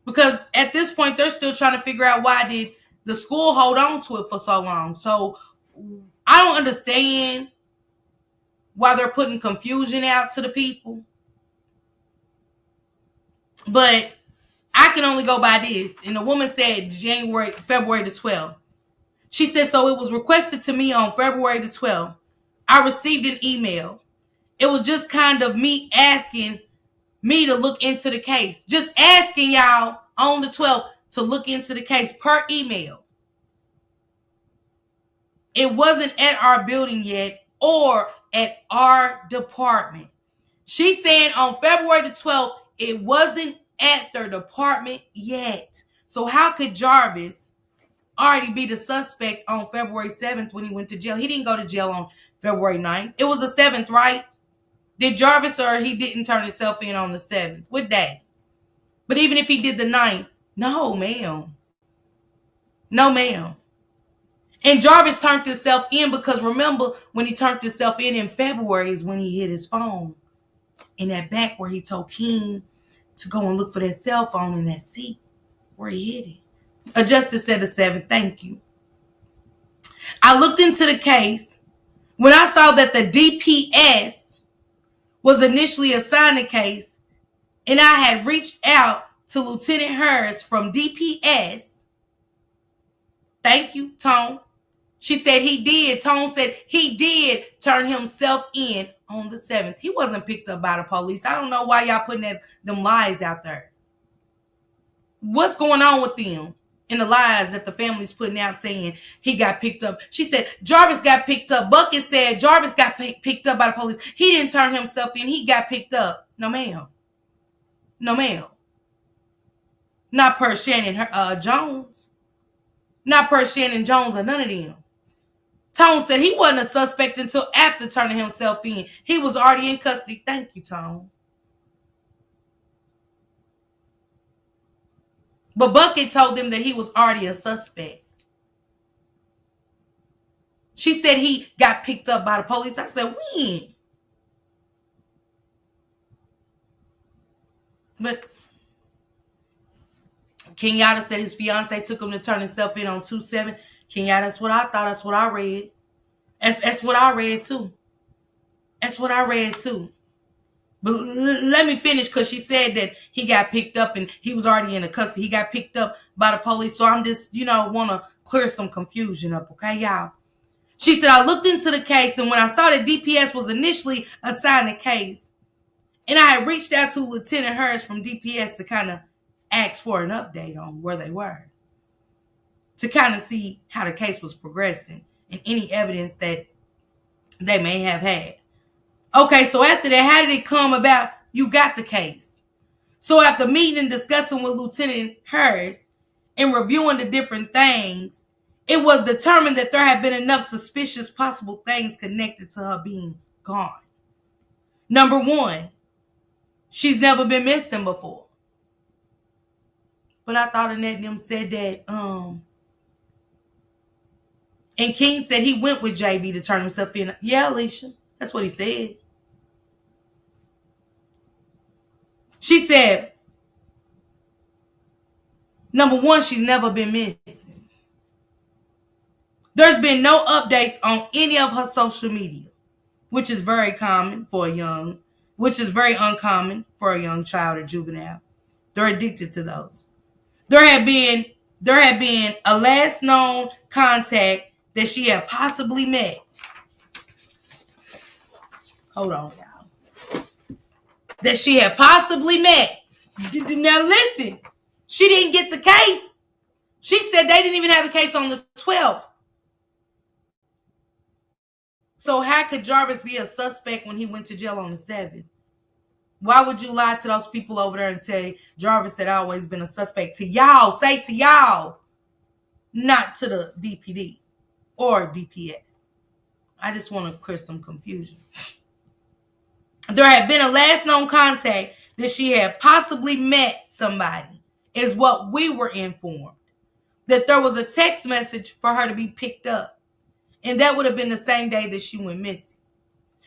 Because at this point, they're still trying to figure out why did the school hold on to it for so long. So I don't understand why they're putting confusion out to the people. But I can only go by this. And the woman said February the 12th. She said, so it was requested to me on February the 12th. I received an email. It was just kind of me asking me to look into the case. Just asking y'all on the 12th to look into the case per email. It wasn't at our building yet or at our department. She said on February the 12th, it wasn't at their department yet. So how could Jarvis already be the suspect on February 7th when he went to jail? He didn't go to jail on February 9th. It was the 7th, right? Did Jarvis or he didn't turn himself in on the 7th? What day? But even if he did the 9th, no, ma'am. No, ma'am. And Jarvis turned himself in because remember when he turned himself in February is when he hit his phone. In that back where he told King to go and look for that cell phone in that seat where he hit it. A justice said the 7th. Thank you. I looked into the case. When I saw that the DPS was initially assigned the case, and I had reached out to Lieutenant Hers from DPS. Thank you, Tone. She said he did. Tone said he did turn himself in on the 7th. He wasn't picked up by the police. I don't know why y'all putting them lies out there. What's going on with them? And the lies that the family's putting out saying he got picked up. She said Jarvis got picked up. Bucket said Jarvis got picked up by the police. He didn't turn himself in. He got picked up. No, ma'am. No, ma'am. Not per Shannon Jones. Not per Shannon Jones or none of them. Tone said he wasn't a suspect until after turning himself in. He was already in custody. Thank you, Tone. But Bucket told them that he was already a suspect. She said he got picked up by the police. I said, when? But Kenyatta said his fiance took him to turn himself in on 2/7. Kenyatta, that's what I thought. That's what I read. That's what I read too. That's what I read too. But let me finish because she said that he got picked up and he was already in the custody. He got picked up by the police. So I'm just, want to clear some confusion up. Okay, y'all? She said, I looked into the case and when I saw that DPS was initially assigned the case and I had reached out to Lieutenant Hers from DPS to kind of ask for an update on where they were. To kind of see how the case was progressing and any evidence that they may have had. Okay, so after that, how did it come about you got the case? So after meeting and discussing with Lieutenant Hers and reviewing the different things, it was determined that there had been enough suspicious possible things connected to her being gone. Number one, she's never been missing before. But I thought Annette and them said that, and King said he went with JB to turn himself in. Yeah, Alicia, that's what he said. She said, number one, she's never been missing. There's been no updates on any of her social media, which is very uncommon for a young child or juvenile. They're addicted to those. There had been a last known contact that she had possibly met. Hold on, y'all. That she had possibly met. Now listen, she didn't get the case. She said they didn't even have the case on the 12th. So how could Jarvis be a suspect when he went to jail on the 7th? Why would you lie to those people over there and say Jarvis had always been a suspect? To y'all, say to y'all, not to the DPD or DPS. I just want to clear some confusion. There had been a last known contact that she had possibly met somebody, is what we were informed. That there was a text message for her to be picked up. And that would have been the same day that she went missing.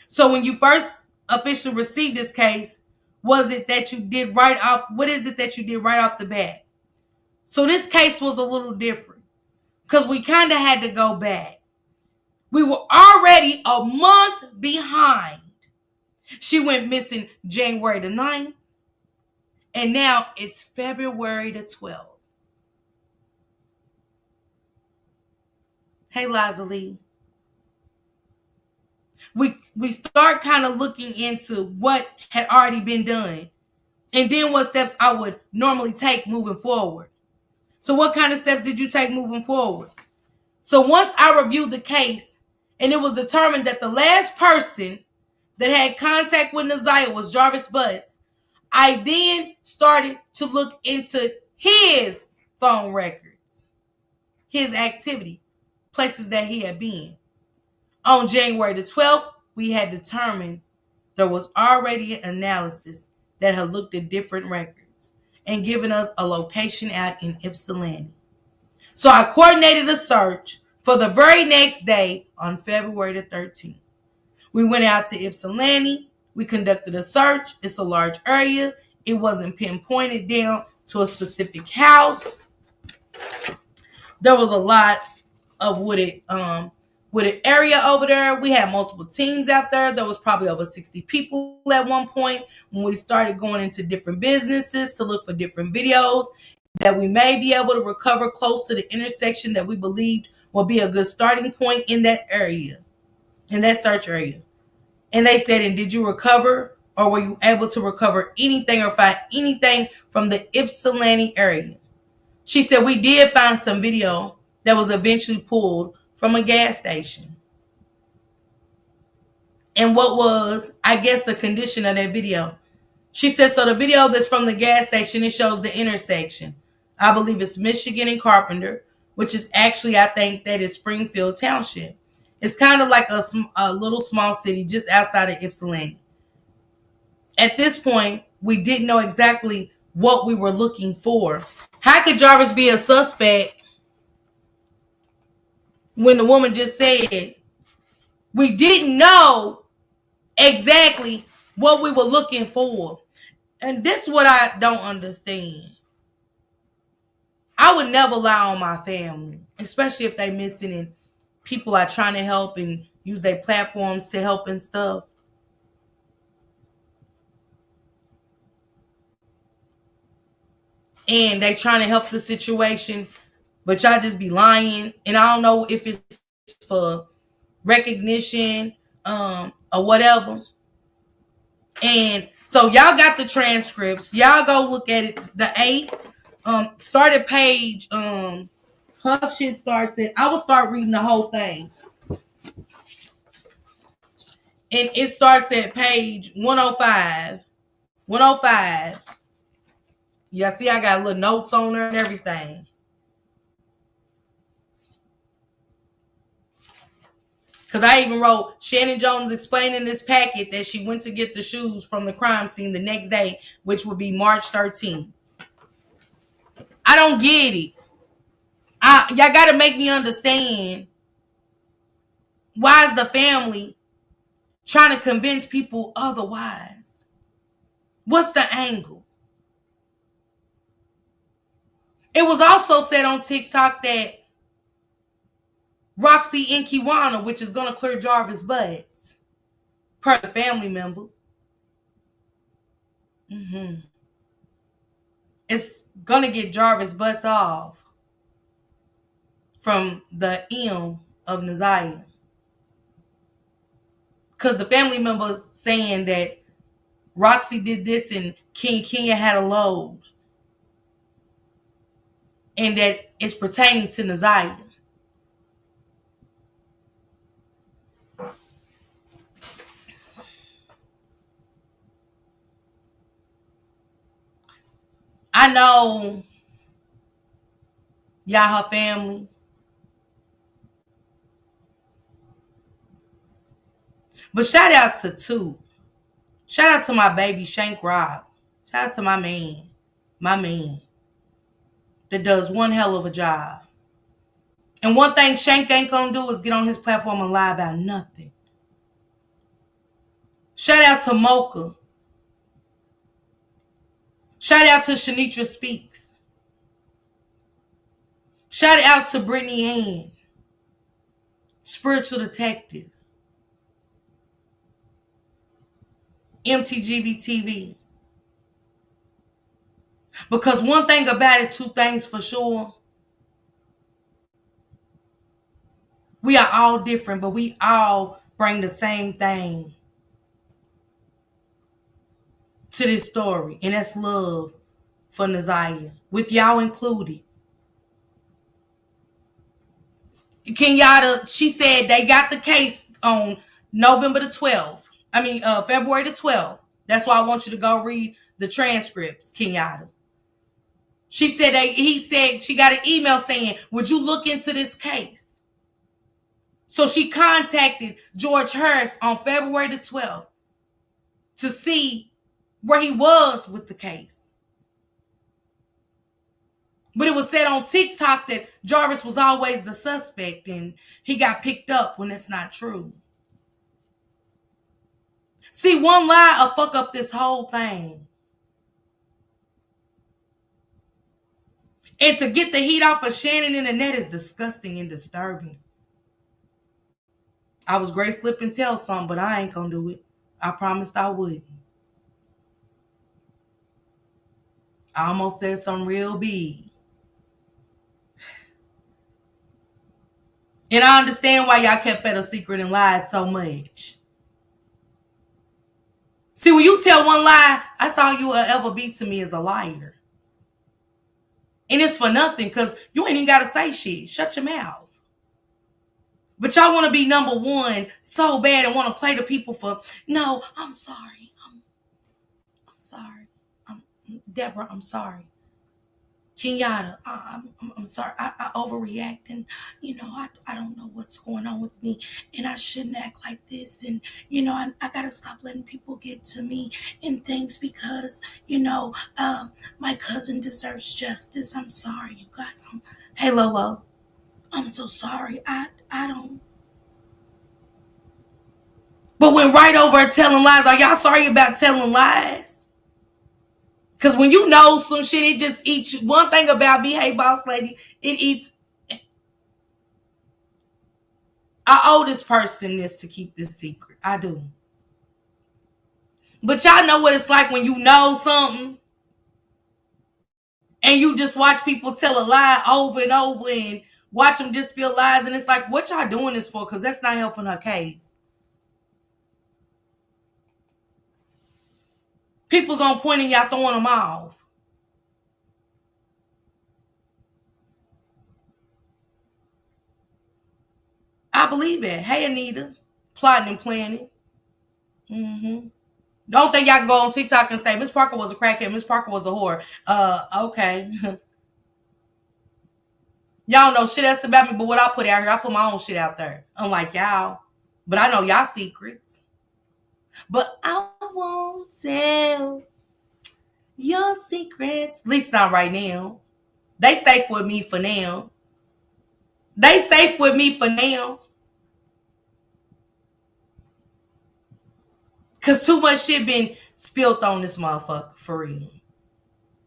So when you first officially received this case, what is it that you did right off the bat? So this case was a little different because we kind of had to go back. We were already a month behind. She went missing January the 9th, and now it's February the 12th. Hey, Liza Lee. We start kind of looking into what had already been done and then what steps I would normally take moving forward. So what kind of steps did you take moving forward? So once I reviewed the case and it was determined that the last person that had contact with Naziah was Jarvis Butts, I then started to look into his phone records, his activity, places that he had been. On January the 12th, we had determined there was already an analysis that had looked at different records and given us a location out in Ypsilanti. So I coordinated a search for the very next day on February the 13th. We went out to Ypsilanti. We conducted a search. It's a large area. It wasn't pinpointed down to a specific house. There was a lot of wooded area over there. We had multiple teams out there. There was probably over 60 people at one point when we started going into different businesses to look for different videos that we may be able to recover close to the intersection that we believed will be a good starting point in that area, in that search area. And they said, and did you recover, or were you able to recover anything or find anything from the Ypsilanti area? She said, we did find some video that was eventually pulled from a gas station. And what was, I guess, the condition of that video? She said, so the video that's from the gas station, it shows the intersection. I believe it's Michigan and Carpenter, which is actually, I think that is Springfield Township. It's kind of like a little small city just outside of Ypsilanti. At this point, we didn't know exactly what we were looking for. How could Jarvis be a suspect when the woman just said we didn't know exactly what we were looking for? And this is what I don't understand. I would never lie on my family, especially if they missing and people are trying to help and use their platforms to help and stuff. And they trying to help the situation, but y'all just be lying. And I don't know if it's for recognition or whatever. And so y'all got the transcripts. Y'all go look at it. The 8th started page. Her shit starts at, I will start reading the whole thing. And it starts at page 105. 105. Yeah, see, I got little notes on her and everything. Because I even wrote Shannon Jones explaining this packet that she went to get the shoes from the crime scene the next day, which would be March 13th. I don't get it. Y'all got to make me understand. Why is the family trying to convince people otherwise? What's the angle? It was also said on TikTok that Roxy and Kiwana, which is going to clear Jarvis' butts, per the family member. It's going to get Jarvis' butts off from the M of Naziah. Because the family members saying that Roxy did this and Kenya had a load. And that it's pertaining to Naziah. I know y'all her family. But shout out to two. Shout out to my baby Shank Rob. Shout out to my man. My man. That does one hell of a job. And one thing Shank ain't gonna do is get on his platform and lie about nothing. Shout out to Mocha. Shout out to Shanitra Speaks. Shout out to Brittany Ann. Spiritual Detective. MTGB TV. Because one thing about it, two things for sure. We are all different, but we all bring the same thing to this story. And that's love for Naziah. With y'all included. Kenyatta, she said they got the case on November the 12th. February the 12th. That's why I want you to go read the transcripts, Kenyatta. She said he said she got an email saying, would you look into this case? So she contacted George Hurst on February the 12th to see where he was with the case. But it was said on TikTok that Jarvis was always the suspect and he got picked up when that's not true. See, one lie will fuck up this whole thing. And to get the heat off of Shannon and Annette is disgusting and disturbing. I was great slip and tell something, but I ain't gonna do it. I promised I wouldn't. I almost said something real big. And I understand why y'all kept it a secret and lied so much. See, when you tell one lie, that's all you will ever be to me is a liar. And it's for nothing, because you ain't even got to say shit. Shut your mouth. But y'all want to be number one so bad and want to play the people for, no, I'm sorry. I'm sorry. Deborah, I'm sorry. Kenyatta, I'm sorry. I overreact, and I don't know what's going on with me, and I shouldn't act like this, and I gotta stop letting people get to me and things because my cousin deserves justice. I'm sorry, you guys. Hey Lolo, I'm so sorry. I don't. But went right over telling lies. Are y'all sorry about telling lies? Because when you know some shit, it just eats you. One thing about me, hey, boss lady, it eats. I owe this person this to keep this secret. I do. But y'all know what it's like when you know something and you just watch people tell a lie over and over and watch them just spill lies. And it's like, what y'all doing this for? Because that's not helping her case. People's on point and y'all throwing them off. I believe it. Hey, Anita. Plotting and planning. Don't think y'all can go on TikTok and say, Miss Parker was a crackhead, Miss Parker was a whore. Okay. Y'all know shit else about me, but what I put out here, I put my own shit out there. Unlike y'all. But I know y'all secrets. But I won't tell your secrets. At least not right now. They safe with me for now. Cause too much shit been spilled on this motherfucker for real.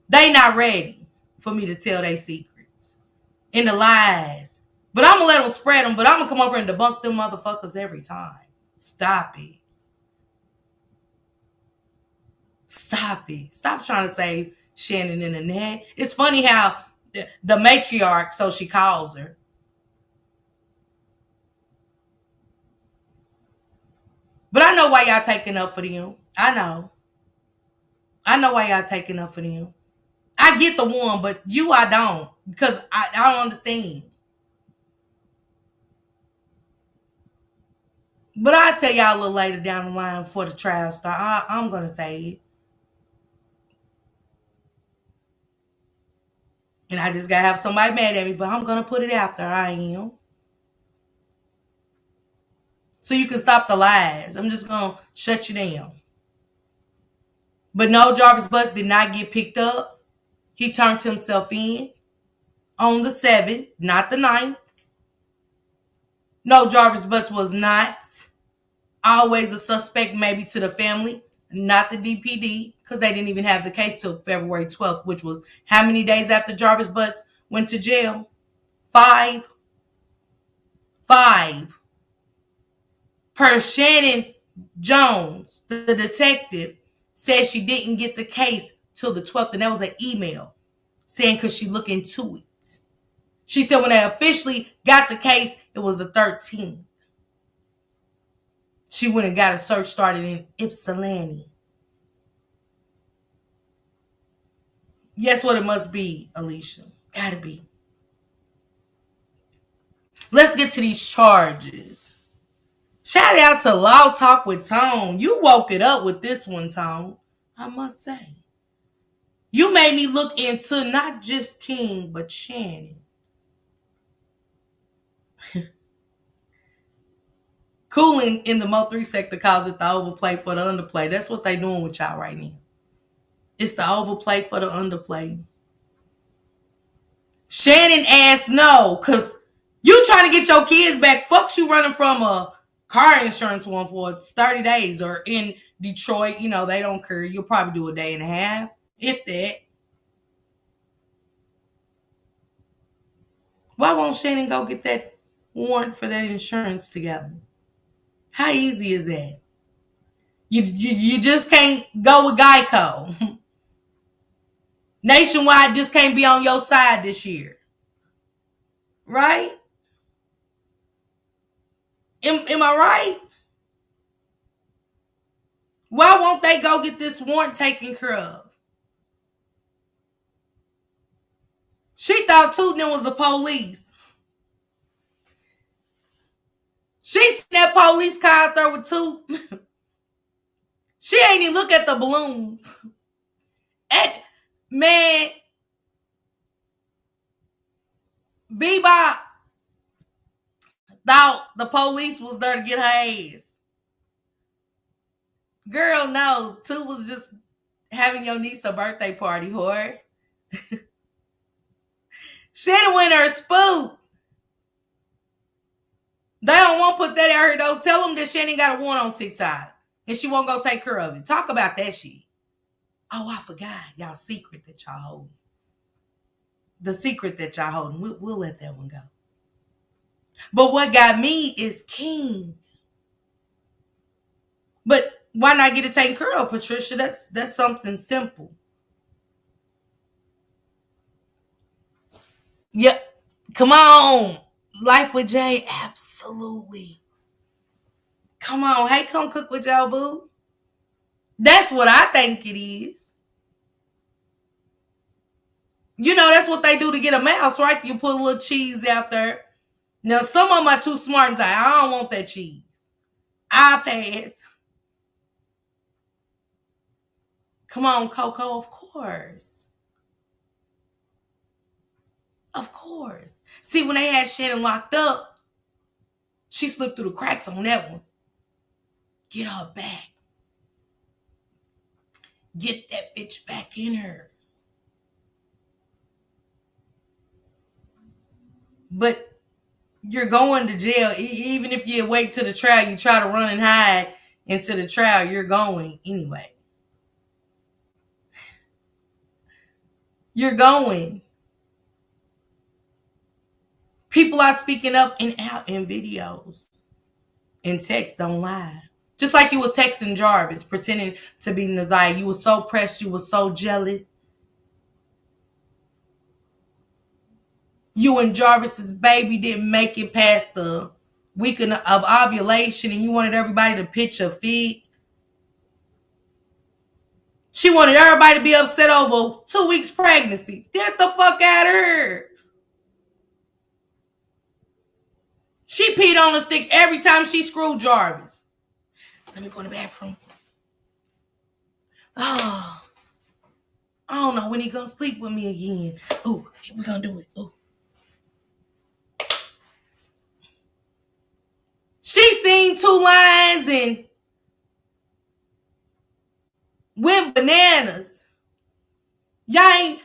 They not ready for me to tell their secrets and the lies. But I'm gonna let them spread them. But I'm gonna come over and debunk them motherfuckers every time. Stop it. Stop it. Stop trying to save Shannon and Annette. It's funny how the matriarch, so she calls her. But I know why y'all taking up for them. I know why y'all taking up for them. I get the one, but you I don't. Because I don't understand. But I'll tell y'all a little later down the line before the trial start. I'm going to say it. And I just got to have somebody mad at me, but I'm going to put it out there. I am. So you can stop the lies. I'm just going to shut you down. But no, Jarvis Butts did not get picked up. He turned himself in on the 7th, not the 9th. No, Jarvis Butts was not always a suspect, maybe to the family, not the DPD, because they didn't even have the case till February 12th, which was how many days after Jarvis Butts went to jail? 5. Per Shannon Jones, the detective, said she didn't get the case till the 12th, and that was an email saying because she looked into it. She said when they officially got the case, it was the 13th. She went and got a search started in Ypsilanti. Guess what it must be, Alicia? Gotta be. Let's get to these charges. Shout out to Law Talk with Tone. You woke it up with this one, Tone. I must say. You made me look into not just King, but Shannon. Cooling in the Mo3 sector calls it the overplay for the underplay. That's what they doing with y'all right now. It's the overplay for the underplay. Shannon asked no, because you trying to get your kids back. Fuck you running from a car insurance one for 30 days. Or in Detroit, you know, they don't care. You'll probably do a day and a half, if that. Why won't Shannon go get that warrant for that insurance together? How easy is that? You just can't go with Geico. Nationwide just can't be on your side this year. Right? Am I right? Why won't they go get this warrant taken care of? She thought Tootin was the police. She seen that police car out there with Toot. She ain't even look at the balloons. Man, Bebop thought the police was there to get her ass. Girl, no. Toot was just having your niece a birthday party, whore. Shannon went her spook. They don't want to put that out here, though. Tell them that Shannon got a warrant on TikTok. And she won't go take care of it. Talk about that shit. Oh, I forgot. Y'all secret that y'all holding. The secret that y'all holding. We'll let that one go. But what got me is King. But why not get it taken care of, Patricia? That's something simple. Yeah. Come on. Life with Jay. Absolutely. Come on. Hey, come cook with y'all, boo. That's what I think it is. You know, that's what they do to get a mouse, right? You put a little cheese out there. Now, some of them are too smart and say, I don't want that cheese. I'll pass. Come on, Coco, of course. Of course. See, when they had Shannon locked up, she slipped through the cracks on that one. Get her back. Get that bitch back in her. But you're going to jail. Even if you wait till the trial, you try to run and hide into the trial, you're going anyway. You're going. People are speaking up and out in videos and text, don't lie. Just like you was texting Jarvis, pretending to be Naziah. You were so pressed, you were so jealous. You and Jarvis's baby didn't make it past the week of ovulation and you wanted everybody to pitch a fit. She wanted everybody to be upset over 2 weeks pregnancy. Get the fuck out of here. She peed on the stick every time she screwed Jarvis. Let me go in the bathroom. Oh, I don't know when he gonna sleep with me again. Ooh, we're gonna do it. Ooh. She seen 2 lines and went bananas. Y'all ain't,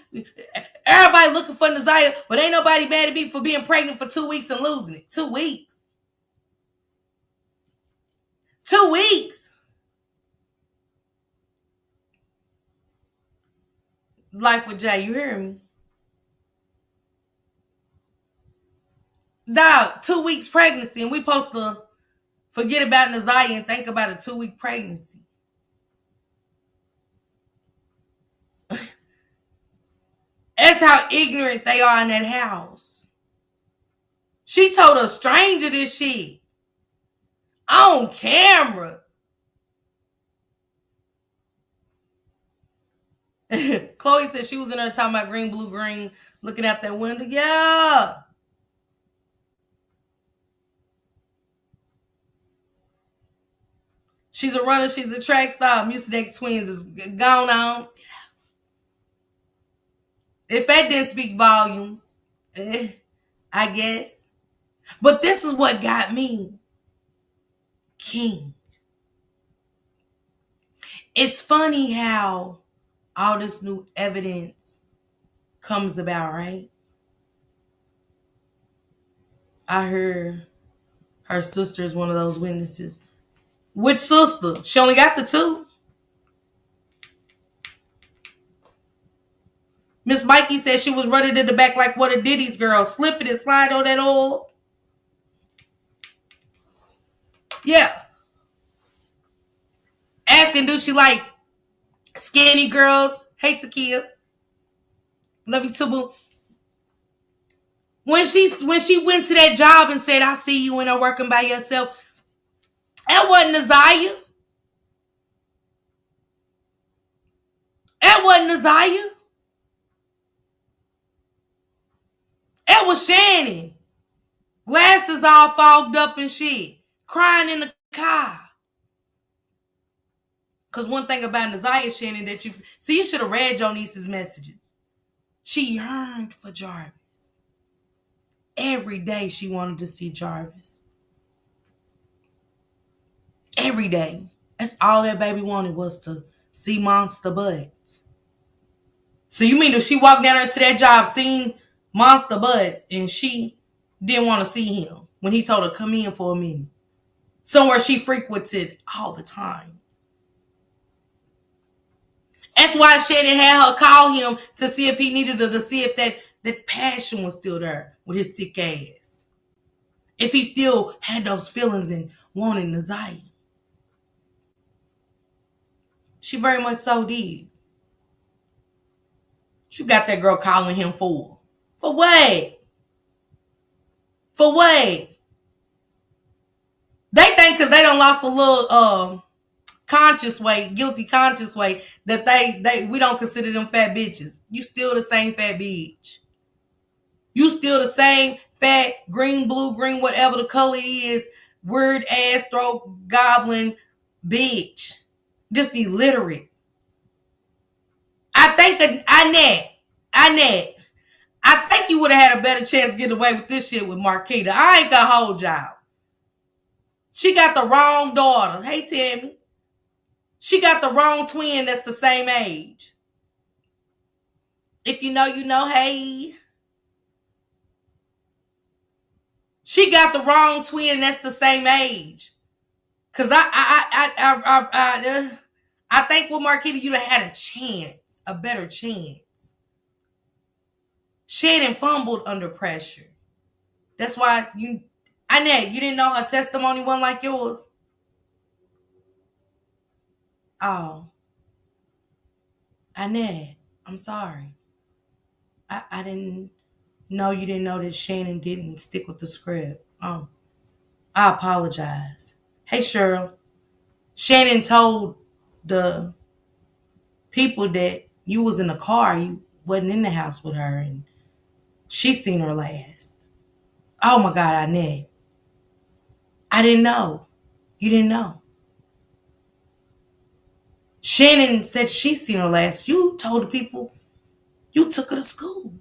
everybody looking for Naziah, but ain't nobody mad at me for being pregnant for 2 weeks and losing it. 2 weeks. 2 weeks. Life with Jay, you hear me? Dog, 2 weeks pregnancy, and we supposed to forget about Naziah and think about a 2-week pregnancy. That's how ignorant they are in that house. She told a stranger this shit. On camera. Chloe said she was in there talking about green, blue, green, looking out that window. Yeah. She's a runner. She's a track star. Mucinex Twins is gone on. If that didn't speak volumes, I guess. But this is what got me. King. It's funny how all this new evidence comes about, right? I heard her sister is one of those witnesses. Which sister? She only got the two. Miss Mikey said she was running in the back like one of Diddy's girls, slipping and sliding on that oil. Yeah. Asking, do she like skinny girls? Hey, Takia. Love you too, boo. When she went to that job and said, I see you when I'm working by yourself, that wasn't Nazaya. That wasn't Nazaya. That was Shannon. Glasses all fogged up and shit. Crying in the car. Because one thing about Nazaya, Shannon, that you should have read your niece's messages. She yearned for Jarvis. Every day she wanted to see Jarvis. Every day. That's all that baby wanted, was to see Monster Butts. So you mean if she walked down there to that job, seen Monster Butts, and she didn't want to see him when he told her come in for a minute? Somewhere she frequented all the time. That's why Shannon had her call him to see if he needed her, to see if that passion was still there with his sick ass. If he still had those feelings and wanted Nazaya. She very much so did. She got that girl calling him for. For what? For what? They think because they done lost a little conscious weight, guilty conscious weight, that we don't consider them fat bitches. You still the same fat bitch. You still the same fat, green, blue, green, whatever the color is, weird ass throat goblin bitch. Just illiterate. I think that Annette, I think you would have had a better chance to get away with this shit with Marquita. I ain't gonna hold y'all. She got the wrong daughter. Hey, Tammy. She got the wrong twin that's the same age. If you know, you know, hey. She got the wrong twin that's the same age. Cause I think with Marquita, you'd have had a chance, a better chance. Shannon fumbled under pressure. That's why Annette, you didn't know her testimony wasn't like yours. Oh. Annette, I'm sorry. I didn't know you didn't know that Shannon didn't stick with the script. I apologize. Hey, Cheryl. Shannon told the people that you was in the car. You wasn't in the house with her, and she seen her last. Oh, my God, Annette. I didn't know. You didn't know. Shannon said she seen her last. You told the people you took her to school.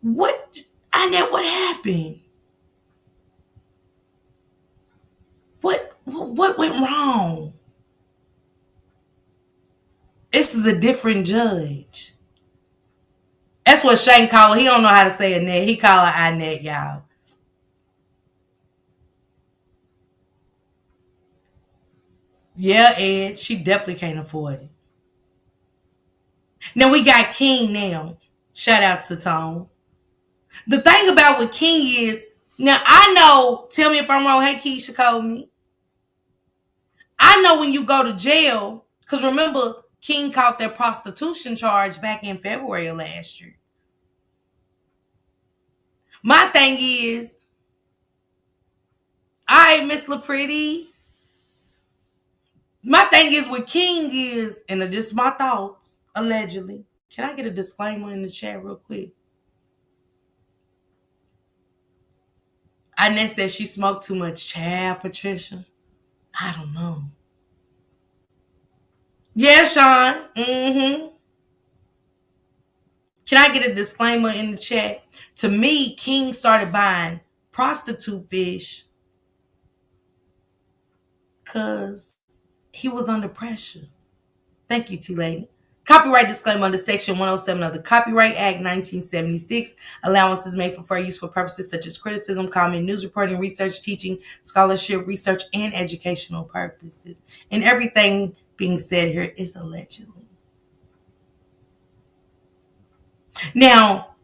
What? Annette, what happened? What went wrong? This is a different judge. That's what Shane call her. He don't know how to say Annette. He call her Annette, y'all. Yeah, Ed. She definitely can't afford it. Now we got King now. Shout out to Tone. The thing about with King is, now I know, tell me if I'm wrong. Hey, Keisha called me. I know when you go to jail, because remember, King caught that prostitution charge back in February of last year. My thing is, all right, Miss LaPretty. My thing is with King is, and it's just my thoughts, allegedly. Can I get a disclaimer in the chat real quick? Annette said she smoked too much. Child, Patricia. I don't know. Yeah, Sean. Mm-hmm. Can I get a disclaimer in the chat? To me, King started buying prostitute fish because he was under pressure. Thank you, T-Lady. Copyright disclaimer under Section 107 of the Copyright Act 1976. Allowances made for fair use for purposes such as criticism, comment, news reporting, research, teaching, scholarship, research, and educational purposes. And everything being said here is allegedly. Now,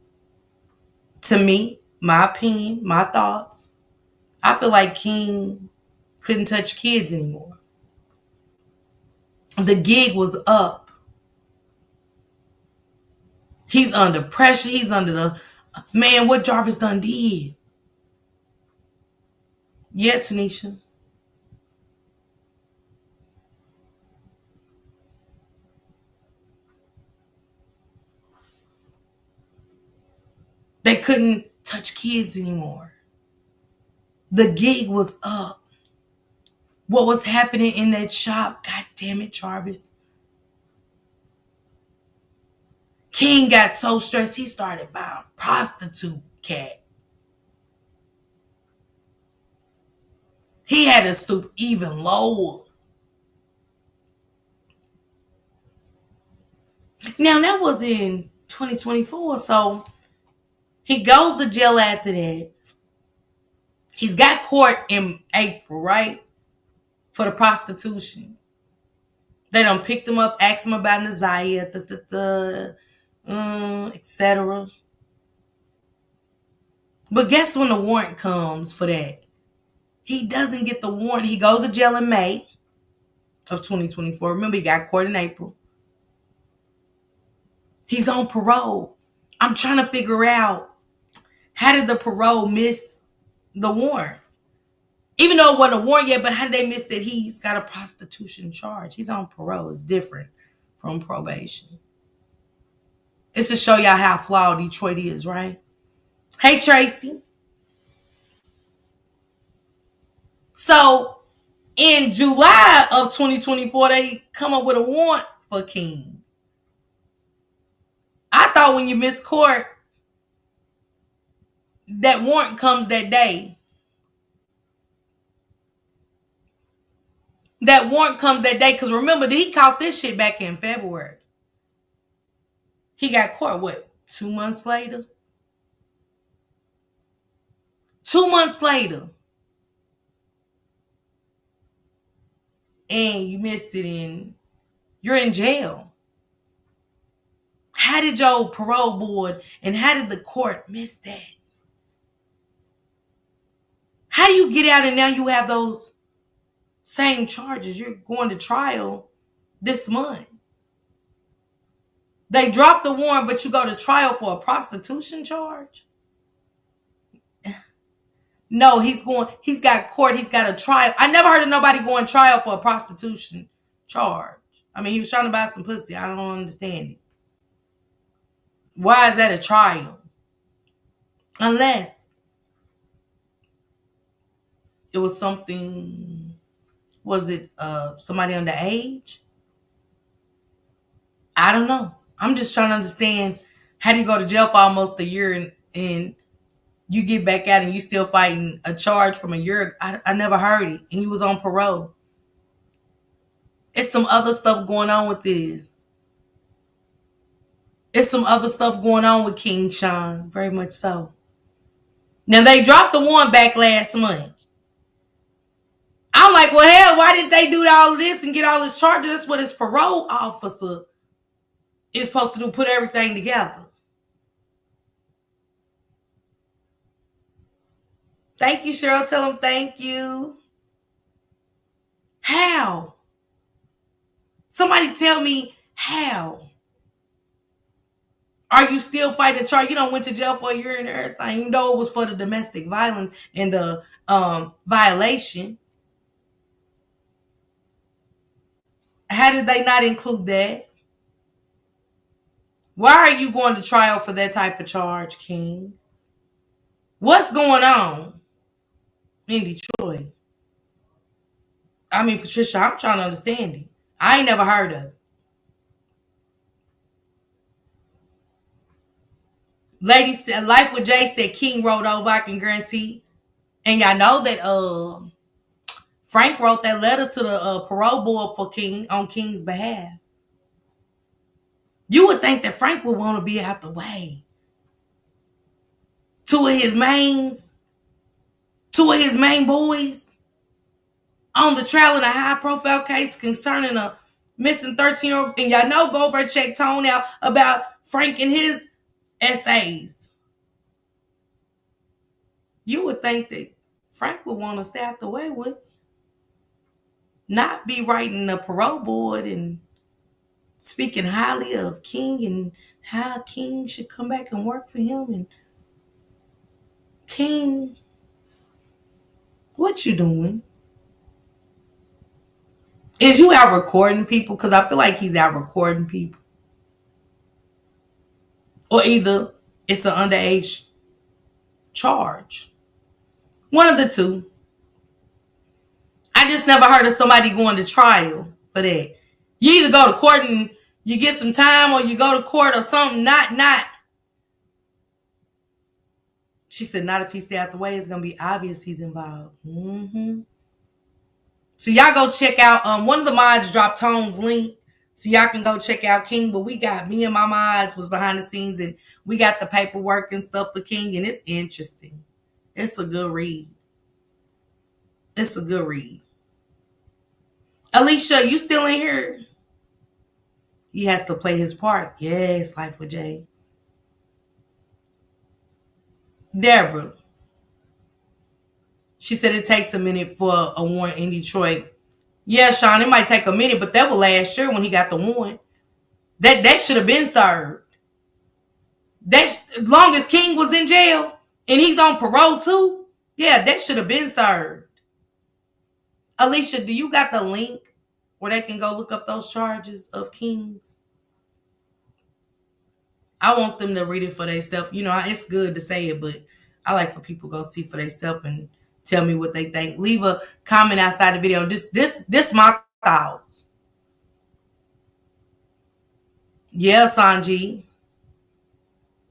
to me, my opinion, my thoughts, I feel like King couldn't touch kids anymore. The gig was up. He's under pressure. He's under the... Man, what Jarvis done did. Yeah, Tanisha. They couldn't touch kids anymore. The gig was up. What was happening in that shop? God damn it, Jarvis. King got so stressed, he started buying prostitute cat. He had to stoop even lower. Now, that was in 2024, so he goes to jail after that. He's got court in April, right? For the prostitution. They done picked him up, asked him about Naziah, etc. But guess when the warrant comes for that? He doesn't get the warrant. He goes to jail in May of 2024. Remember, he got court in April. He's on parole. I'm trying to figure out, how did the parole miss the warrant? Even though it wasn't a warrant yet, but how did they miss that he's got a prostitution charge? He's on parole. It's different from probation. It's to show y'all how flawed Detroit is, right? Hey, Tracy. So, in July of 2024, they come up with a warrant for King. I thought when you miss court, that warrant comes that day. That warrant comes that day, because remember, he caught this shit back in February. He got caught, what, 2 months later? 2 months later. And you missed it you're in jail. How did your parole board and how did the court miss that? How do you get out and now you have those same charges? You're going to trial this month. They dropped the warrant, but you go to trial for a prostitution charge? No, he's got court, he's got a trial. I never heard of nobody going trial for a prostitution charge. I mean, he was trying to buy some pussy. I don't understand it. Why is that a trial? Unless it was something, was it somebody underage? I don't know. I'm just trying to understand, how do you go to jail for almost a year and you get back out and you still fighting a charge from a year? I never heard it. And he was on parole. It's some other stuff going on with this. It's some other stuff going on with King Sean. Very much so. Now, they dropped the warrant back last month. I'm like, well, hell, why did they do all of this and get all his charges? That's what his parole officer is supposed to do, put everything together. Thank you, Cheryl. Tell him thank you. How? Somebody tell me how. Are you still fighting the charge? You don't went to jail for a year and everything. You know it was for the domestic violence and the violation. How did they not include that? Why are you going to trial for that type of charge, King? What's going on in Detroit? I mean, Patricia, I'm trying to understand it. I ain't never heard of it. Lady said, Life with Jay said King rolled over, I can guarantee. And y'all know that Frank wrote that letter to the parole board for King on King's behalf. You would think that Frank would want to be out the way. Two of his main boys on the trial in a high-profile case concerning a missing 13-year-old. And y'all know, go over and check Tone out about Frank and his essays. You would think that Frank would want to stay out the way, would not be writing the parole board and speaking highly of King and how King should come back and work for him. And King, what you doing? Is you out recording people? Because I feel like he's out recording people. Or either it's an underage charge. One of the two. I just never heard of somebody going to trial for that. You either go to court and you get some time, or you go to court or something. Not. She said, not if he stay out the way. It's going to be obvious he's involved. So y'all go check out, one of the mods dropped Tone's link, so y'all can go check out King. But me and my mods was behind the scenes, and we got the paperwork and stuff for King, and it's interesting. It's a good read. It's a good read. Alicia, you still in here? He has to play his part. Yes, Life with Jay. Deborah. She said it takes a minute for a warrant in Detroit. Yeah, Sean, it might take a minute, but that was last year when he got the warrant. That should have been served. As long as King was in jail and he's on parole too, yeah, that should have been served. Alicia, do you got the link where they can go look up those charges of King's? I want them to read it for themselves. You know, it's good to say it, but I like for people to go see for themselves and tell me what they think. Leave a comment outside the video. This my thoughts. Yeah, Sanji.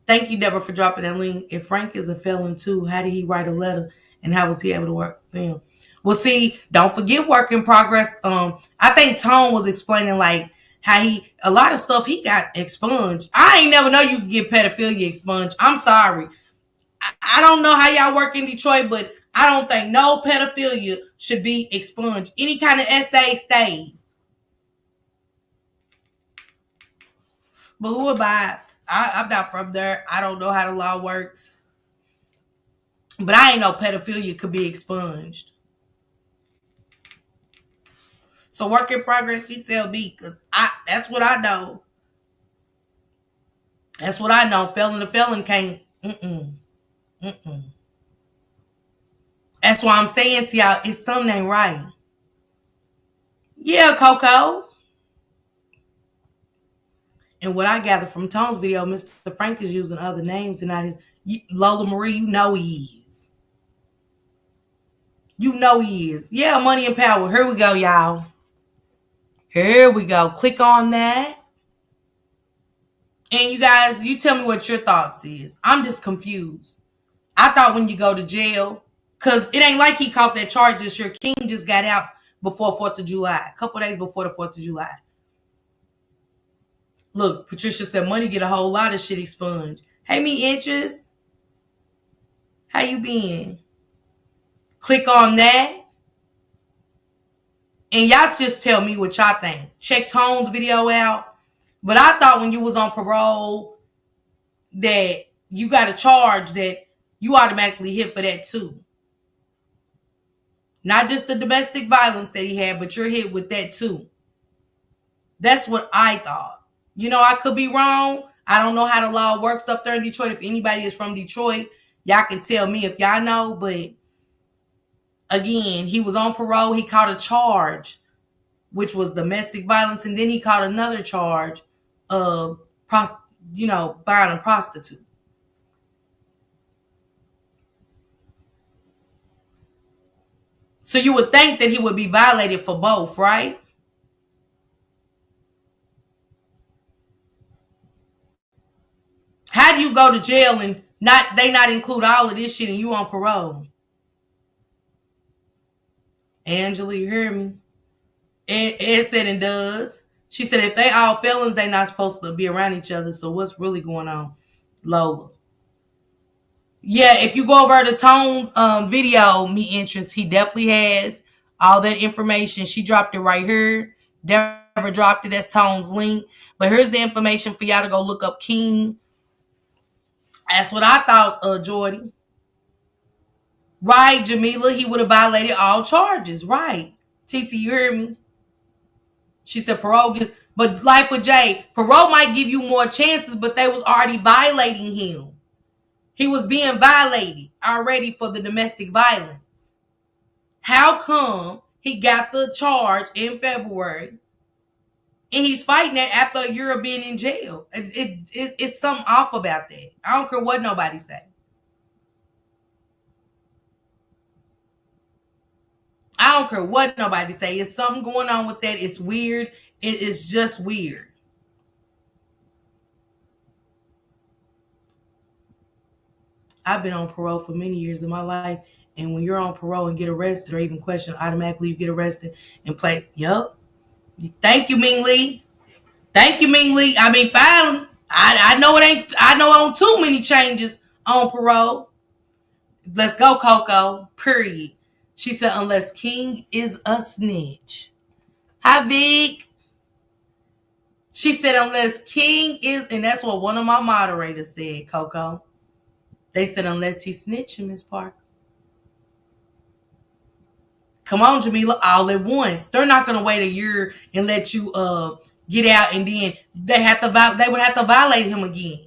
Thank you, Deborah, for dropping that link. If Frank is a felon too, how did he write a letter, and how was he able to work with them? Well, see, don't forget work in progress. I think Tone was explaining like how a lot of stuff he got expunged. I ain't never know you could get pedophilia expunged. I'm sorry. I don't know how y'all work in Detroit, but I don't think no pedophilia should be expunged. Any kind of essay stays. But who am I? I'm not from there. I don't know how the law works. But I ain't know pedophilia could be expunged. So work in progress, you tell me, because that's what I know. That's what I know. Felon to felon can't. That's why I'm saying to y'all, it's something ain't right. Yeah, Coco. And what I gather from Tone's video, Mr. Frank is using other names and not his. Lola Marie, you know he is. You know he is. Yeah, money and power. Here we go, y'all. Here we go. Click on that. And you guys, you tell me what your thoughts is. I'm just confused. I thought when you go to jail, because it ain't like he caught that charge this year. King just got out before 4th of July. A couple days before the 4th of July. Look, Patricia said money get a whole lot of shit expunged. Hey, me interest. How you been? Click on that. And y'all just tell me what y'all think. Check Tone's video out. But I thought when you was on parole that you got a charge that you automatically hit for that too. Not just the domestic violence that he had, but you're hit with that too. That's what I thought. You know, I could be wrong. I don't know how the law works up there in Detroit. If anybody is from Detroit, y'all can tell me if y'all know. But again, he was on parole. He caught a charge, which was domestic violence. And then he caught another charge of, buying a prostitute. So you would think that he would be violated for both, right? How do you go to jail and they not include all of this shit and you on parole? Angela, you hear me? Ed said and does. She said if they all felons, they not supposed to be around each other. So what's really going on, Lola? Yeah, if you go over to Tone's video meet entrance, he definitely has all that information. She dropped it right here. Never dropped it as Tone's link. But here's the information for y'all to go look up King. That's what I thought, Jordy. Right, Jamila, he would have violated all charges. Right. TT, you hear me? She said parole gets, but like for Jay, parole might give you more chances, but they was already violating him. He was being violated already for the domestic violence. How come he got the charge in February and he's fighting that after a year of being in jail? It's something off about that. I don't care what nobody say. I don't care what nobody say. It's something going on with that. It's weird. It is just weird. I've been on parole for many years of my life. And when you're on parole and get arrested or even questioned, automatically you get arrested and play. Yup. Thank you, Ming Lee. Thank you, Ming Lee. I mean, finally, I know it ain't, I know on too many changes on parole. Let's go, Coco. Period. She said, unless King is a snitch. Hi, Vic. She said, unless King is, and that's what one of my moderators said, Coco. They said, unless he's snitching, Miss Parker. Come on, Jamila, all at once. They're not going to wait a year and let you get out, and then they would have to violate him again.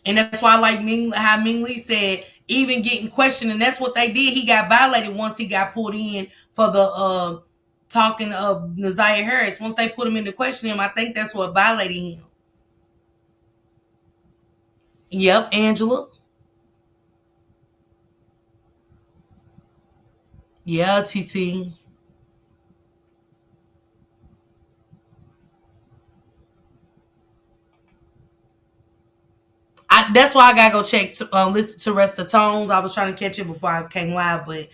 And that's why, like how Ming Lee said, even getting questioned, and that's what they did. He got violated once he got pulled in for the talking of Naziah Harris. Once they put him in to question him, I think that's what violated him. Yep, Angela. Yeah, TT. That's why I gotta go check listen to rest of Tones. I was trying to catch it before I came live, but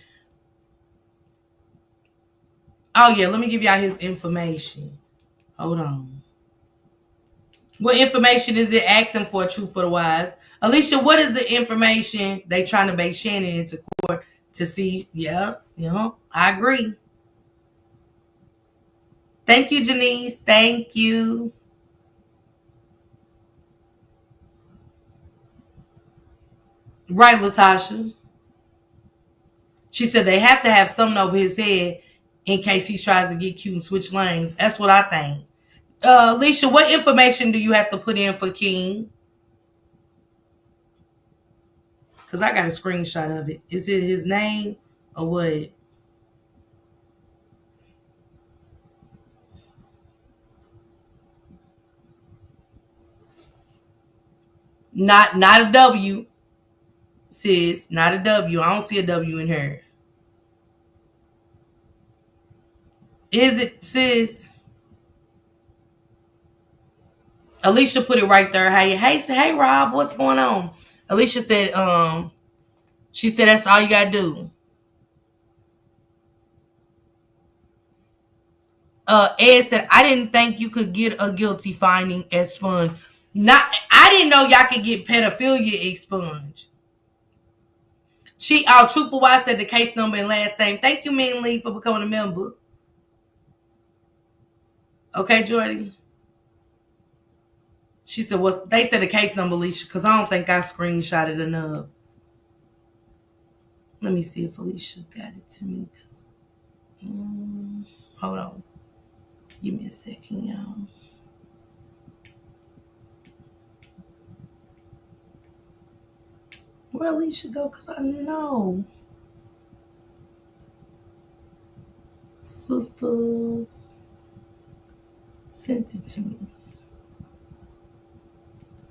oh yeah, let me give y'all his information. Hold on. What information is it asking for? Truth for the wise, Alicia. What is the information they trying to bait Shannon into court to see? Yeah, I agree. Thank you, Janice. Thank you. Right, Latasha. She said they have to have something over his head in case he tries to get cute and switch lanes. That's what I think. Alicia, what information do you have to put in for King? Because I got a screenshot of it. Is it his name or what? Not a W, sis. Not a W. I don't see a W in her. Is it, sis? Alicia put it right there. Hey, Rob, what's going on? Alicia said, she said that's all you gotta do. Ed said, I didn't think you could get a guilty finding expunged. I didn't know y'all could get pedophilia expunged. Truthful Wise said the case number and last name. Thank you, Min Lee, for becoming a member. Okay, Jordy. She said, they said the case number, Alicia, because I don't think I screenshotted enough. Let me see if Alicia got it to me. Hold on. Give me a second, y'all. Where Alicia go? Because I know. Sister sent it to me.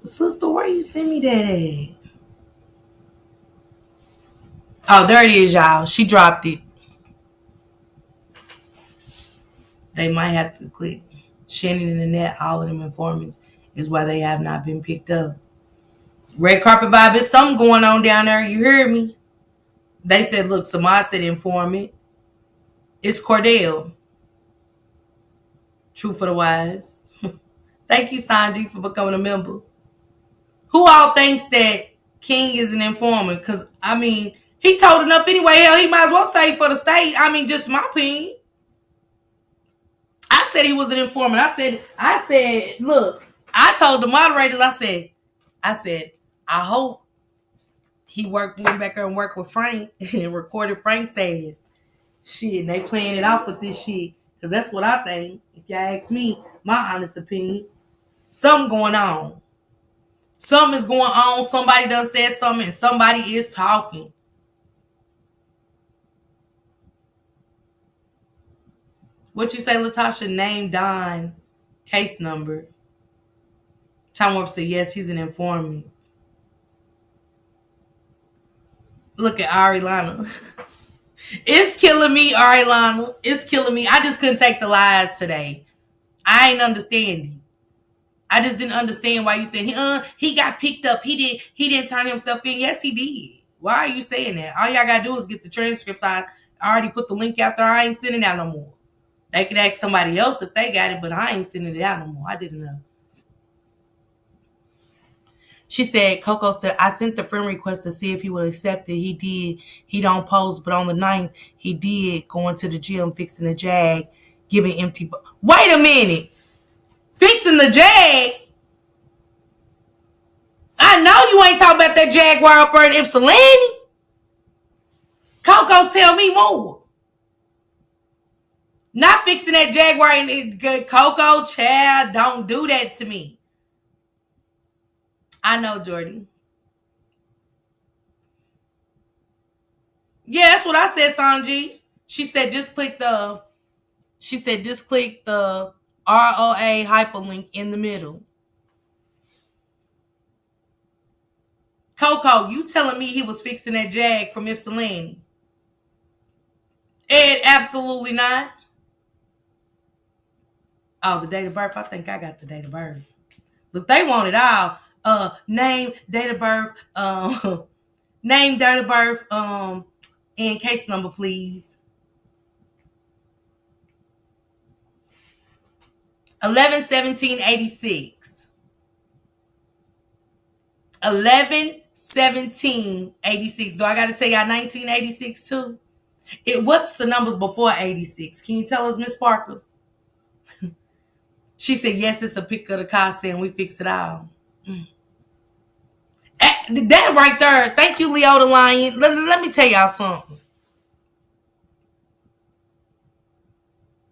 Sister, where you send me that at? Oh, there it is, y'all. She dropped it. They might have to click Shannon and Annette, all of them informants, is why they have not been picked up. Red carpet vibe, there's something going on down there. You hear me? They said, look, Samad said informant. It's Cordell. True for the wise. Thank you, Sanji, for becoming a member. Who all thinks that King is an informant? Because, I mean, he told enough anyway. Hell, he might as well say for the state. I mean, just my opinion. I said he was an informant. I said, look, I told the moderators, I said, I hope he went back there and worked with Frank and recorded Frank's ass. Shit, and they playing it off with this shit. Because that's what I think. If y'all ask me, my honest opinion, something going on. Something is going on. Somebody done said something and somebody is talking. What you say, Latasha? Name, Don, case number. Tom Warp said, yes, he's an informant. Look at Ari Lana. It's killing me, Ari Lana. It's killing me. I just couldn't take the lies today. I ain't understanding. I just didn't understand why you said he got picked up. He didn't turn himself in. Yes, he did. Why are you saying that? All y'all gotta do is get the transcripts. I already put the link out there. I ain't sending it out no more. They could ask somebody else if they got it, but I ain't sending it out no more. I didn't know. She said, Coco said, I sent the friend request to see if he would accept it. He did. He don't post, but on the 9th, he did, going to the gym, fixing the Jag, giving empty. Wait a minute. Fixing the Jag? I know you ain't talking about that Jaguar up there in Ypsilanti. Coco, tell me more. Not fixing that Jaguar in Coco, child, don't do that to me. I know, Jordy. Yeah, that's what I said, Sanji. She said just click the ROA hyperlink in the middle. Coco, you telling me he was fixing that Jag from Ypsilanti? Ed, absolutely not. Oh, the date of birth. I think I got the date of birth. Look, they want it all. Name, date of birth, name, date of birth, and case number, please. 11/17/86. 11/17/86. Do I got to tell y'all 1986 too? What's the numbers before 86? Can you tell us, Miss Parker? She said, yes, it's a pic of the car saying we fix it all. That right there. Thank you, Leo the Lion. Let me tell y'all something.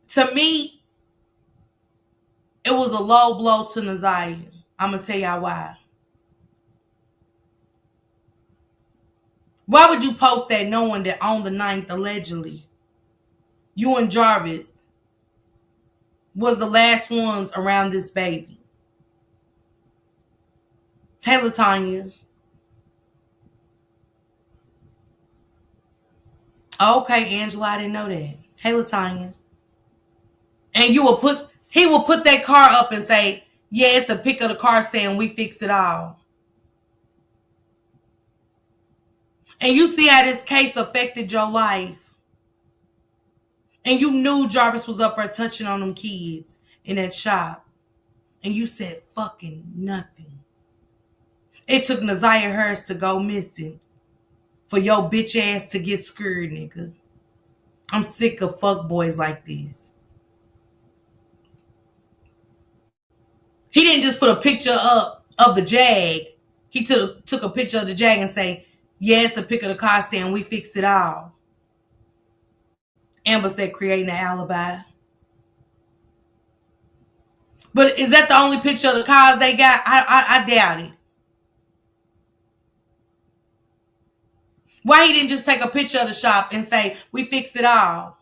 To me, it was a low blow to Naziah. I'm going to tell y'all why. Why would you post that knowing that on the 9th, allegedly, you and Jarvis was the last ones around this baby? Hey, LaTanya. Okay, Angela, I didn't know that. Hey, LaTanya. And he will put that car up and say, yeah, it's a pic of the car saying we fixed it all. And you see how this case affected your life. And you knew Jarvis was up there touching on them kids in that shop. And you said fucking nothing. It took Naziah Harris to go missing for your bitch ass to get screwed, nigga. I'm sick of fuck boys like this. He didn't just put a picture up of the Jag. He took a picture of the Jag and say, yeah, it's a pic of the car saying we fixed it all. Amber said creating an alibi. But is that the only picture of the cars they got? I doubt it. Why he didn't just take a picture of the shop and say, we fixed it all?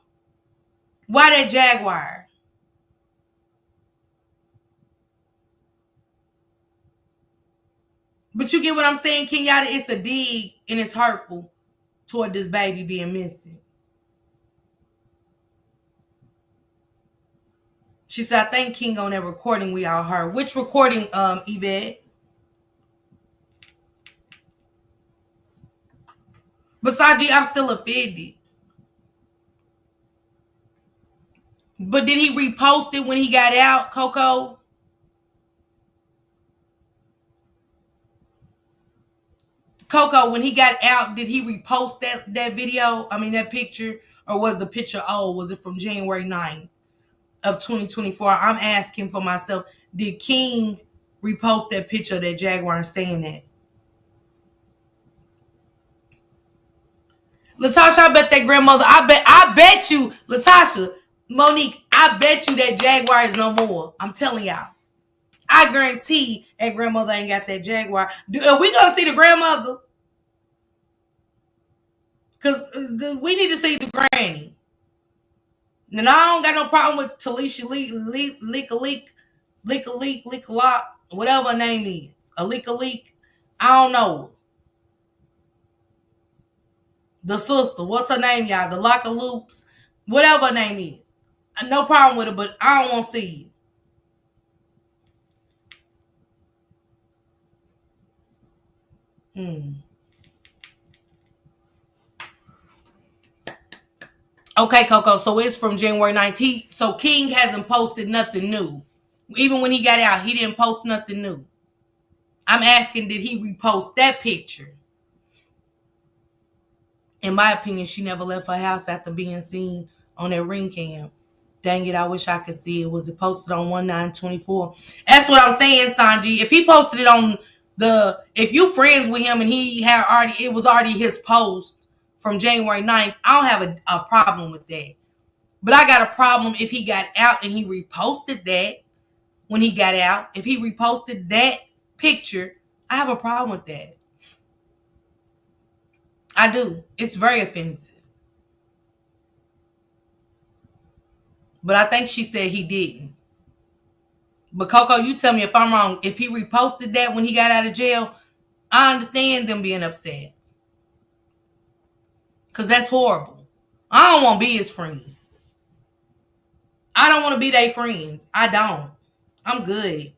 Why that Jaguar? But you get what I'm saying, Kenyatta? It's a dig and it's hurtful toward this baby being missing. She said, I think King on that recording we all heard. Which recording, Yvette? Besides, I'm still offended. But did he repost it when he got out, Coco? Coco, when he got out, did he repost that video? I mean, that picture? Or was the picture old? Was it from January 9th of 2024? I'm asking for myself. Did King repost that picture of that Jaguar saying that? Latasha, I bet that grandmother, I bet you, Latasha, Monique, I bet you that Jaguar is no more. I'm telling y'all. I guarantee that grandmother ain't got that Jaguar. Are we gonna see the grandmother? Because we need to see the granny. And I don't got no problem with Talisha Leak, whatever her name is. A Leak. I don't know. The sister, what's her name, y'all? The Locker Loops, whatever her name is. No problem with it, but I don't want to see it. Okay, Coco, so it's from January 9th. So King hasn't posted nothing new. Even when he got out, he didn't post nothing new. I'm asking, did he repost that picture? In my opinion, she never left her house after being seen on that ring cam. Dang it, I wish I could see it. Was it posted on 1/9/24? That's what I'm saying, Sanji. If he posted it on if you friends with him and it was already his post from January 9th, I don't have a problem with that. But I got a problem if he got out and he reposted that when he got out. If he reposted that picture, I have a problem with that. I do. It's very offensive. But I think she said he didn't. But Coco, you tell me if I'm wrong. If he reposted that when he got out of jail, I understand them being upset. Because that's horrible. I don't want to be his friend. I don't want to be their friends. I don't. I'm good.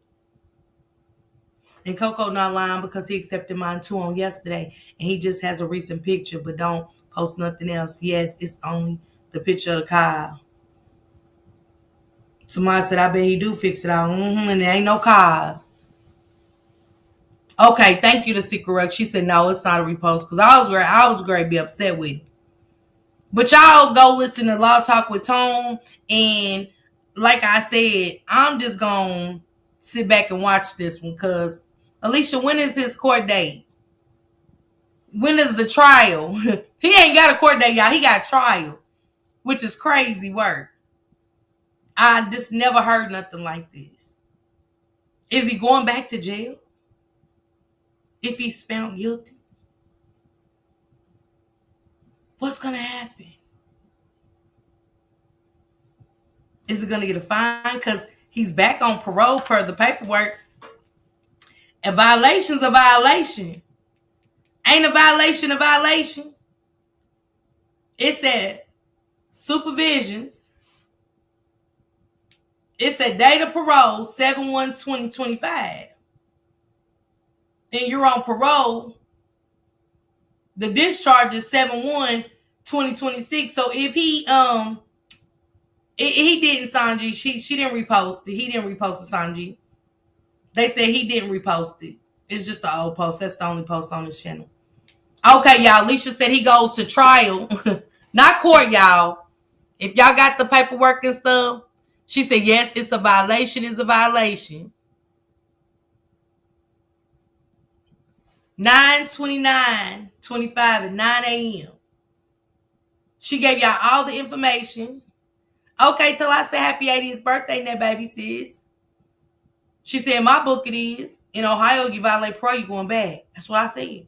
And Coco not lying because he accepted mine too on yesterday. And he just has a recent picture, but don't post nothing else. Yes, it's only the picture of the car. Somebody said, I bet he do fix it out. And there ain't no cars. Okay, thank you to Secret Rug. She said, no, it's not a repost. Because I was going to be upset with it. But y'all go listen to Law Talk with Tone. And like I said, I'm just going to sit back and watch this one. Because, Alicia, when is his court date? When is the trial? He ain't got a court date, y'all. He got a trial. Which is crazy work. I just never heard nothing like this. Is he going back to jail? If he's found guilty? What's going to happen? Is it going to get a fine? Because he's back on parole per the paperwork. A violation's a violation. Ain't a violation a violation? It said supervisions. It said date of parole 7/1/2025. And you're on parole. The discharge is 7/1/2026. So if he didn't, Sanji. She didn't repost it. He didn't repost it, Sanji. They said he didn't repost it. It's just the old post. That's the only post on his channel. Okay, y'all. Alicia said he goes to trial. Not court, y'all. If y'all got the paperwork and stuff. She said, yes, it's a violation. It's a violation. 9/29/25 at 9 a.m. She gave y'all all the information. Okay, till I say happy 80th birthday, that baby sis. She said, in my book it is. In Ohio, you violate parole, you going back. That's what I said.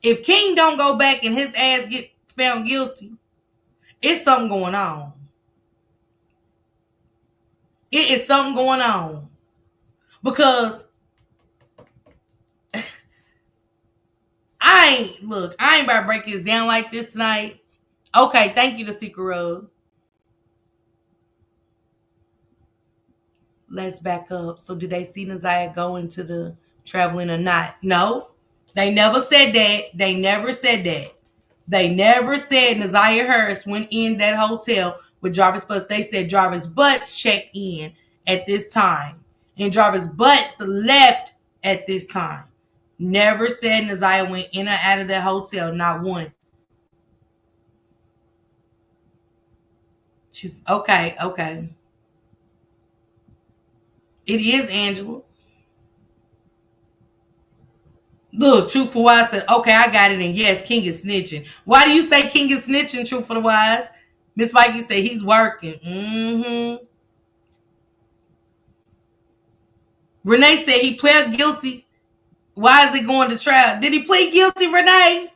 If King don't go back and his ass get found guilty, it's something going on. It is something going on. Because I ain't about to break this down like this tonight. Okay, thank you to Secret Rug. Let's back up. So did they see Naziah go into the traveling or not? No, they never said that. They never said that. They never said Naziah Harris went in that hotel with Jarvis Butts. They said Jarvis Butts checked in at this time. And Jarvis Butts left at this time. Never said Naziah went in or out of that hotel, not once. She's okay. It is Angela. Look, Truth for Wise said, okay, I got it. And yes, King is snitching. Why do you say King is snitching, Truth for the Wise? Miss Mikey said he's working. Renee said he pled guilty. Why is he going to trial? Did he plead guilty, Renee?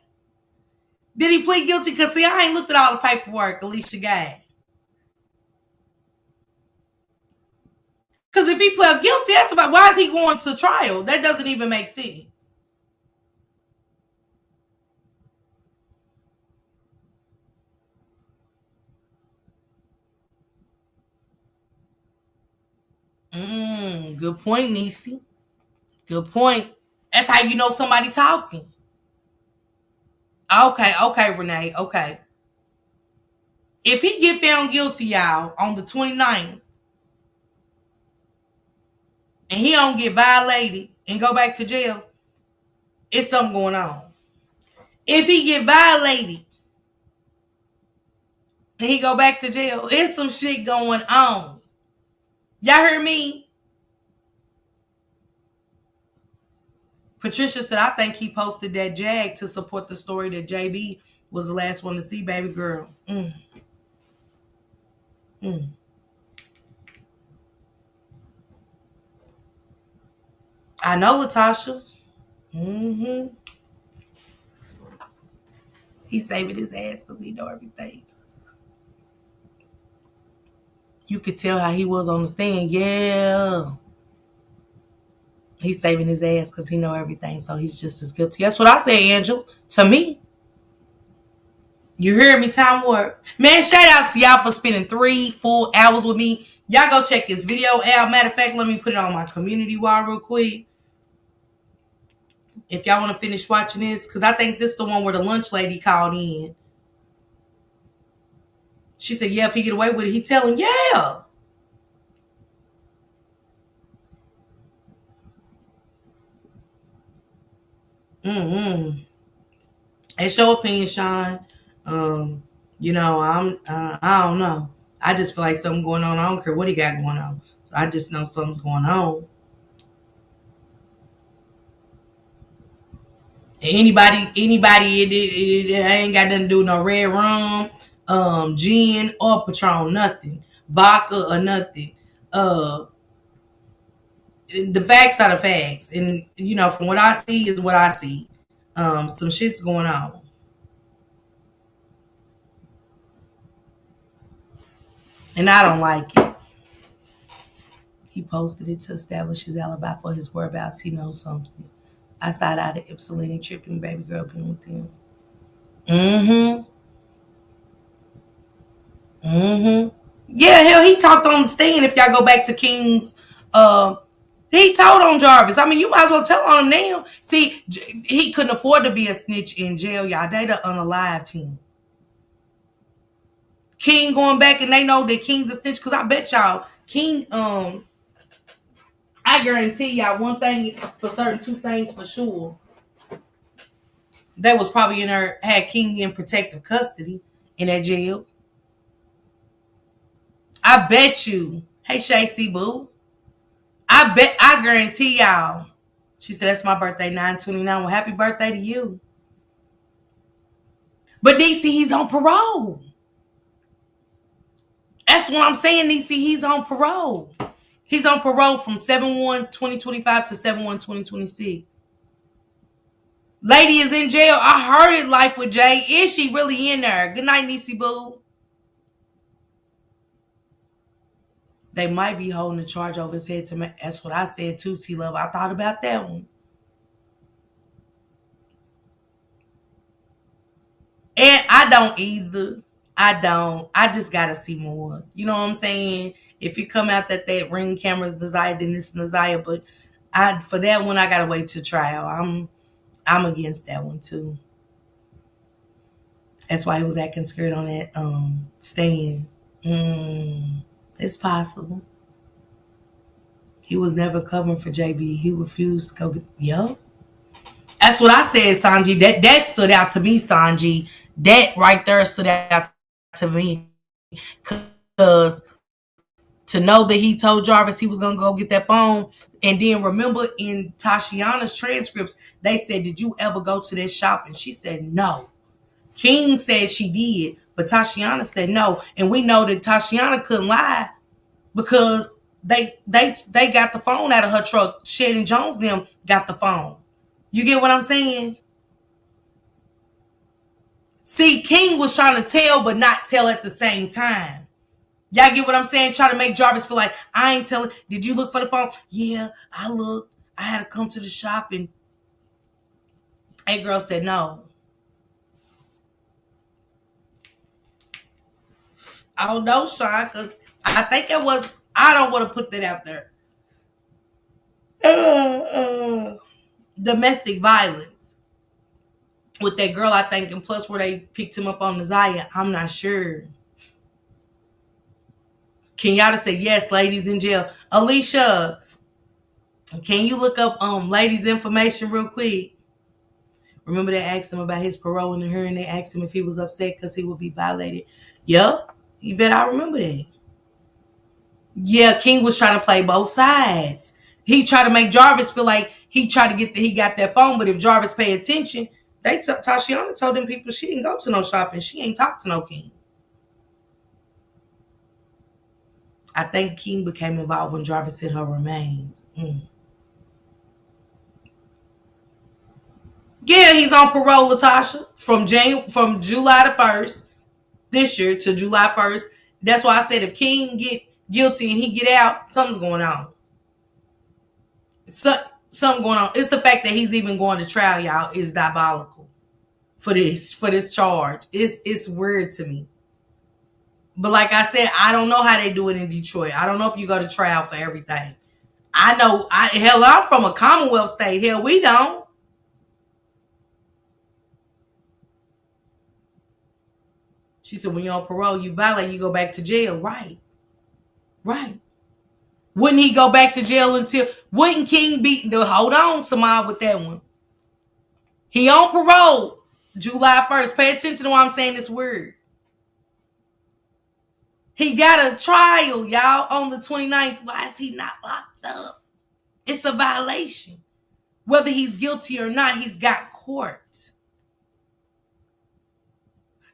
Did he plead guilty? Because, see, I ain't looked at all the paperwork Alicia got. Because if he pled guilty, that's about why is he going to trial? That doesn't even make sense. Good point, Niecy. Good point. That's how you know somebody talking. Okay, Renee. Okay. If he get found guilty, y'all, on the 29th, and he don't get violated and go back to jail, it's something going on. If he get violated and he go back to jail, it's some shit going on. Y'all heard me? Patricia said, I think he posted that Jag to support the story that JB was the last one to see baby girl. I know, Latasha. He's saving his ass because he know everything. You could tell how he was on the stand. Yeah. He's saving his ass because he know everything, so he's just as guilty. That's what I say, Angela. To me. You hear me, Time Warp? Man, shout out to y'all for spending 3 full hours with me. Y'all go check this video out. Matter of fact, let me put it on my community wall real quick. If y'all want to finish watching this, because I think this is the one where the lunch lady called in. She said, yeah, if he get away with it, he tell him, yeah. It's your opinion, Sean. You know, I don't know. I just feel like something going on. I don't care what he got going on. So I just know something's going on. Anybody, it ain't got nothing to do with no red rum, gin or Patron, nothing. Vodka or nothing. The facts are the facts. And, you know, from what I see is what I see. Some shit's going on. And I don't like it. He posted it to establish his alibi for his whereabouts. He knows something. I side out of Ypsilanti tripping baby girl been with him. Yeah, hell, he talked on the stand. If y'all go back to King's, he told on Jarvis. I mean, you might as well tell on him now. See, he couldn't afford to be a snitch in jail, y'all. They done unalived him. King going back and they know that King's a snitch because I bet y'all King, I guarantee y'all one thing for certain, 2 things for sure. They was probably in there, had King in protective custody in that jail. I bet you. Hey, Shay C. Boo. I guarantee y'all. She said, that's my birthday, 9/29. Well, happy birthday to you. But Niecy, he's on parole. That's what I'm saying, Niecy. He's on parole. He's on parole from 7/1/2025 to 7/1/2026. Lady is in jail. I heard it, Life with Jay. Is she really in there? Good night, Niecy Boo. They might be holding a charge over his head to me. That's what I said too, T-Love. I thought about that one. And I don't either. I just got to see more. You know what I'm saying? If you come out that Ring camera is Naziah, then it's Naziah. But for that one, I got to wait to trial. I'm against that one too. That's why he was acting scared on that stand. It's possible. He was never covering for JB. He refused to go get. Yup. That's what I said, Sanji. That stood out to me, Sanji. That right there stood out to me. Because to know that he told Jarvis he was going to go get that phone. And then remember in Tashiana's transcripts, they said, did you ever go to that shop? And she said, no. King said she did, but Tashiana said no. And we know that Tashiana couldn't lie because they got the phone out of her truck. Shannon Jones them got the phone. You get what I'm saying? See, King was trying to tell but not tell at the same time. Y'all get what I'm saying? Try to make Jarvis feel like, I ain't telling. Did you look for the phone? Yeah, I looked. I had to come to the shop and that girl said no. I don't know, Sean, because I think it was, I don't want to put that out there. Domestic violence with that girl, I think, and plus where they picked him up on the Zaya, I'm not sure. Kenyatta said, yes, ladies in jail. Alicia, can you look up ladies' information real quick? Remember they asked him about his parole in the hearing. They asked him if he was upset because he would be violated. Yup, you bet I remember that. Yeah, King was trying to play both sides. He tried to make Jarvis feel like he tried to he got that phone, but if Jarvis pay attention, Tashiana told them people she didn't go to no shopping. She ain't talked to no King. I think King became involved when Jarvis hid her remains. Yeah, he's on parole, Latasha, from July the 1st this year to July 1st. That's why I said if King get guilty and he get out, something's going on. Something going on. It's the fact that he's even going to trial, y'all, is diabolical for this charge. It's weird to me. But like I said, I don't know how they do it in Detroit. I don't know if you go to trial for everything. I know, I'm from a Commonwealth state. Hell, we don't. She said, when you're on parole, you violate, you go back to jail. Right. Wouldn't he go back to jail wouldn't King be, hold on, Samad, with that one. He on parole July 1st. Pay attention to why I'm saying this word. He got a trial, y'all, on the 29th. Why is he not locked up? It's a violation. Whether he's guilty or not, he's got court.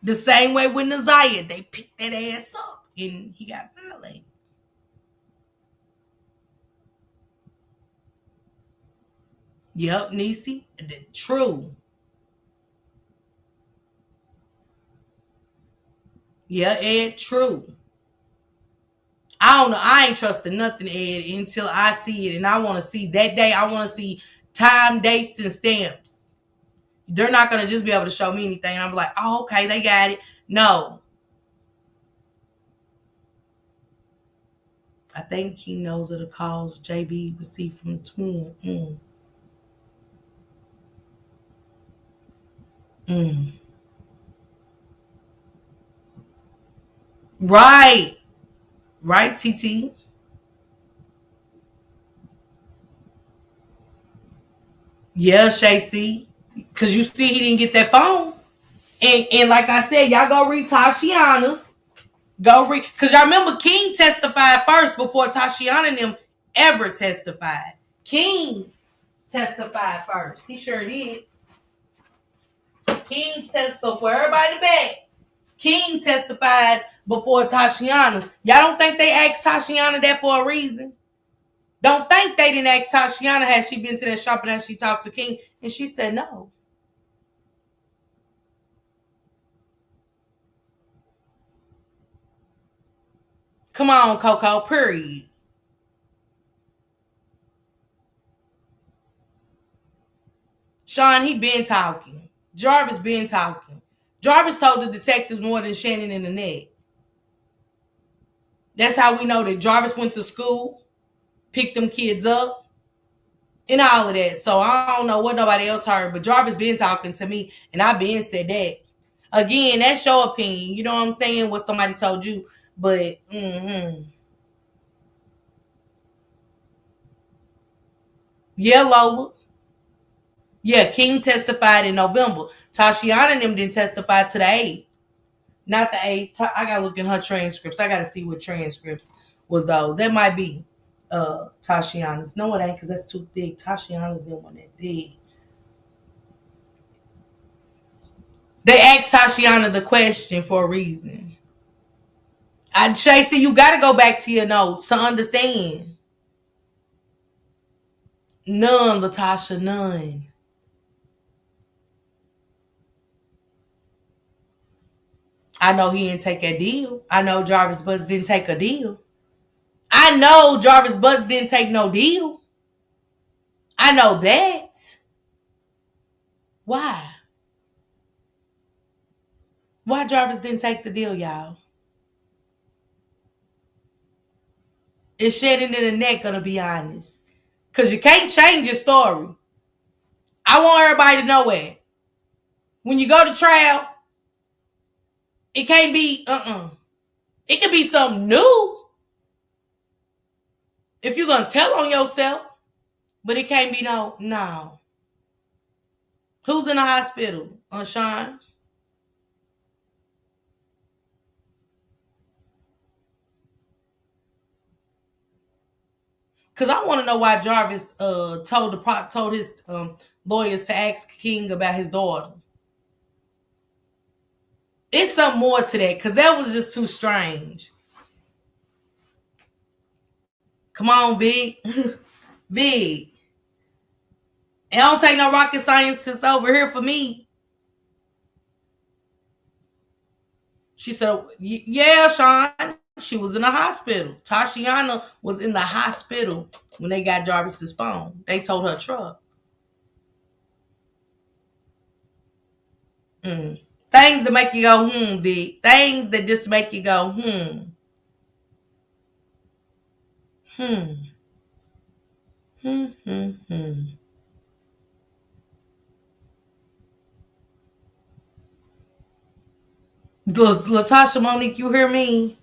The same way with Naziah, they picked that ass up and he got violated. Yep, Niecy. True. Yeah, Ed, true. I don't know. I ain't trusting nothing, Ed, until I see it. And I want to see that day. I want to see time, dates, and stamps. They're not going to just be able to show me anything. And I'm like, oh, okay, they got it. No. I think he knows of the calls JB received from the twin. Right. Right, TT. Yeah, Shacey. Because you see he didn't get that phone. And like I said, y'all go read Tashiana's. Go read. Because y'all remember King testified first before Tashiana and them ever testified. King testified first. He sure did. King testified. So for everybody back, King testified before Tashiana. Y'all don't think they asked Tashiana that for a reason? Don't think they didn't ask Tashiana had she been to that shop and had she talked to King, and she said no. Come on, Coco, period. Sean, he been talking. Jarvis been talking. Jarvis told the detectives more than Shannon and Annette. That's how we know that Jarvis went to school, picked them kids up, and all of that. So I don't know what nobody else heard, but Jarvis been talking to me, and I been said that. Again, that's your opinion. You know what I'm saying? What somebody told you. But, yeah, Lola. Yeah, King testified in November. Tashiana and them didn't testify to the 8th. Not the 8th. I gotta look in her transcripts. I gotta see what transcripts was those. That might be Tashiana's. No, it ain't, because that's too thick. Tashiana's the one that did. They asked Tashiana the question for a reason. Shacey, you gotta go back to your notes to understand. None, Latasha, none. I know he didn't take a deal. I know Jarvis Butts didn't take a deal. I know Jarvis Butts didn't take no deal. I know that. Why? Why Jarvis didn't take the deal, y'all? Is Shannon in the neck gonna be honest? Because you can't change your story. I want everybody to know it. When you go to trial, it can't be, It could be something new. If you're going to tell on yourself, but it can't be no. Who's in the hospital? Sean? Because I want to know why Jarvis told his lawyers to ask King about his daughter. It's something more to that, because that was just too strange. Come on, Big. Big. It don't take no rocket scientists over here for me. She said, yeah, Sean. She was in the hospital. Tashiana was in the hospital when they got Jarvis's phone. They told her truck. Things that make you go, Big. Things that just make you go, Latasha Monique, you hear me?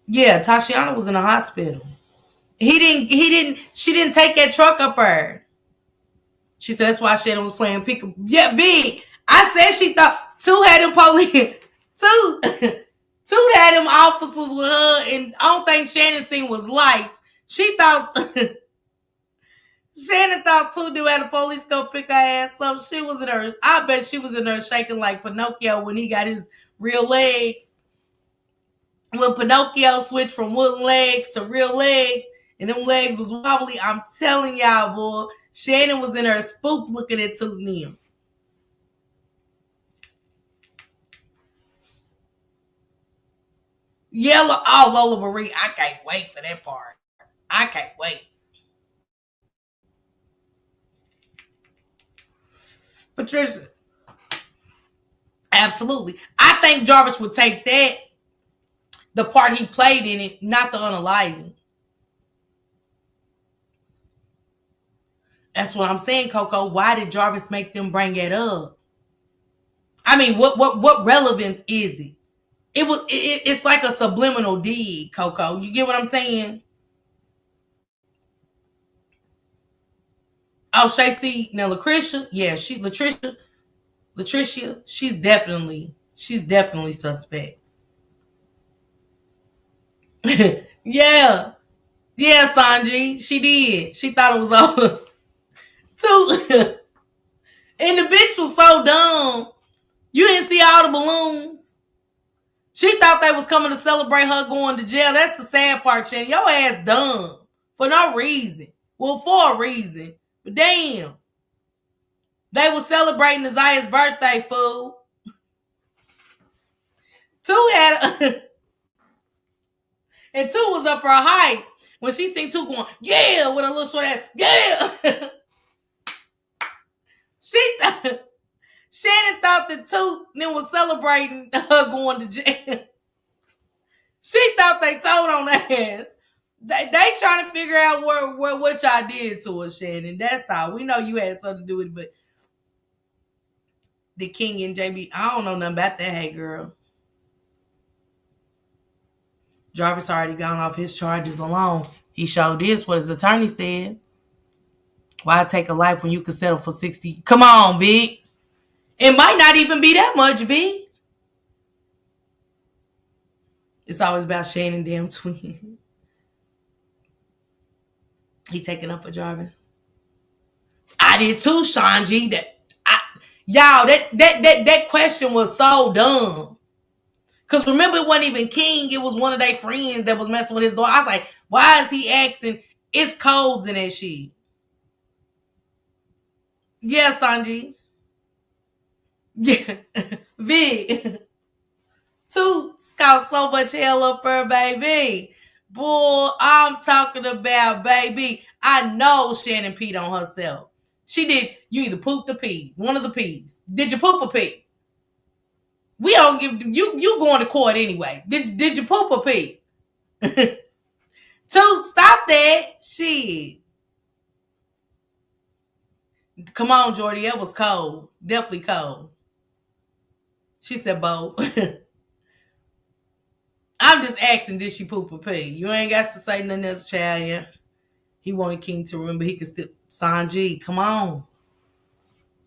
Yeah, Tashiana was in the hospital. She didn't take that truck up her. She said that's why Shannon was playing pick up. Yeah, Big. I said she thought two had them police. Two had them officers with her, and I don't think Shannon seen was lights. She thought Shannon thought Two had the police go pick her ass up. She was in her. I bet she was in there shaking like Pinocchio when he got his real legs. When Pinocchio switched from wooden legs to real legs, and them legs was wobbly, I'm telling y'all, boy, Shannon was in her spook looking at Toot and them. Yellow, Lola Marie, I can't wait for that part. I can't wait. Patricia, absolutely. I think Jarvis would take that, the part he played in it, not the unaliving. That's what I'm saying, Coco. Why did Jarvis make them bring it up? I mean, what relevance is it? It's like a subliminal dig, Coco. You get what I'm saying? Oh, Shacey, now Latricia, yeah, Latricia, she's definitely suspect. yeah, Sanji, she did. She thought it was over. Too, and the bitch was so dumb. You didn't see all the balloons. She thought they was coming to celebrate her going to jail. That's the sad part, Shannon. Your ass dumb for no reason. Well, for a reason. But damn. They were celebrating Isaiah's birthday, fool. Two had and Two was up her height. When she seen Two going, yeah, with a little short ass, yeah. Shannon thought that Two then was celebrating her going to jail. She thought they told on their ass. They trying to figure out what y'all did to us, Shannon. That's all. We know you had something to do with it, but The King and JB. I don't know nothing about that. Hey, girl. Jarvis already gone off his charges alone. He showed this, what his attorney said. Why take a life when you could settle for 60? Come on, Vic. It might not even be that much, Vic. It's always about Shannon damn twin. He taking up for Jarvis. I did too, Sean G. That question was so dumb. Because remember, it wasn't even King. It was one of their friends that was messing with his daughter. I was like, why is he asking? It's codes in that shit. Yeah, Sanji. Yeah. V. Toots caused so much hell up her, baby. Boy, I'm talking about, baby. I know Shannon peed on herself. She did. You either pooped or peed. One of the peas. Did you poop or pee? We don't give you going to court anyway. Did you poop or pee? Toot, stop that shit. Come on, Jordy. That was cold. Definitely cold. She said both. I'm just asking, did she poop or pee? You ain't got to say nothing else, child. Yeah. He wanted King to remember he could still Sanji. Come on.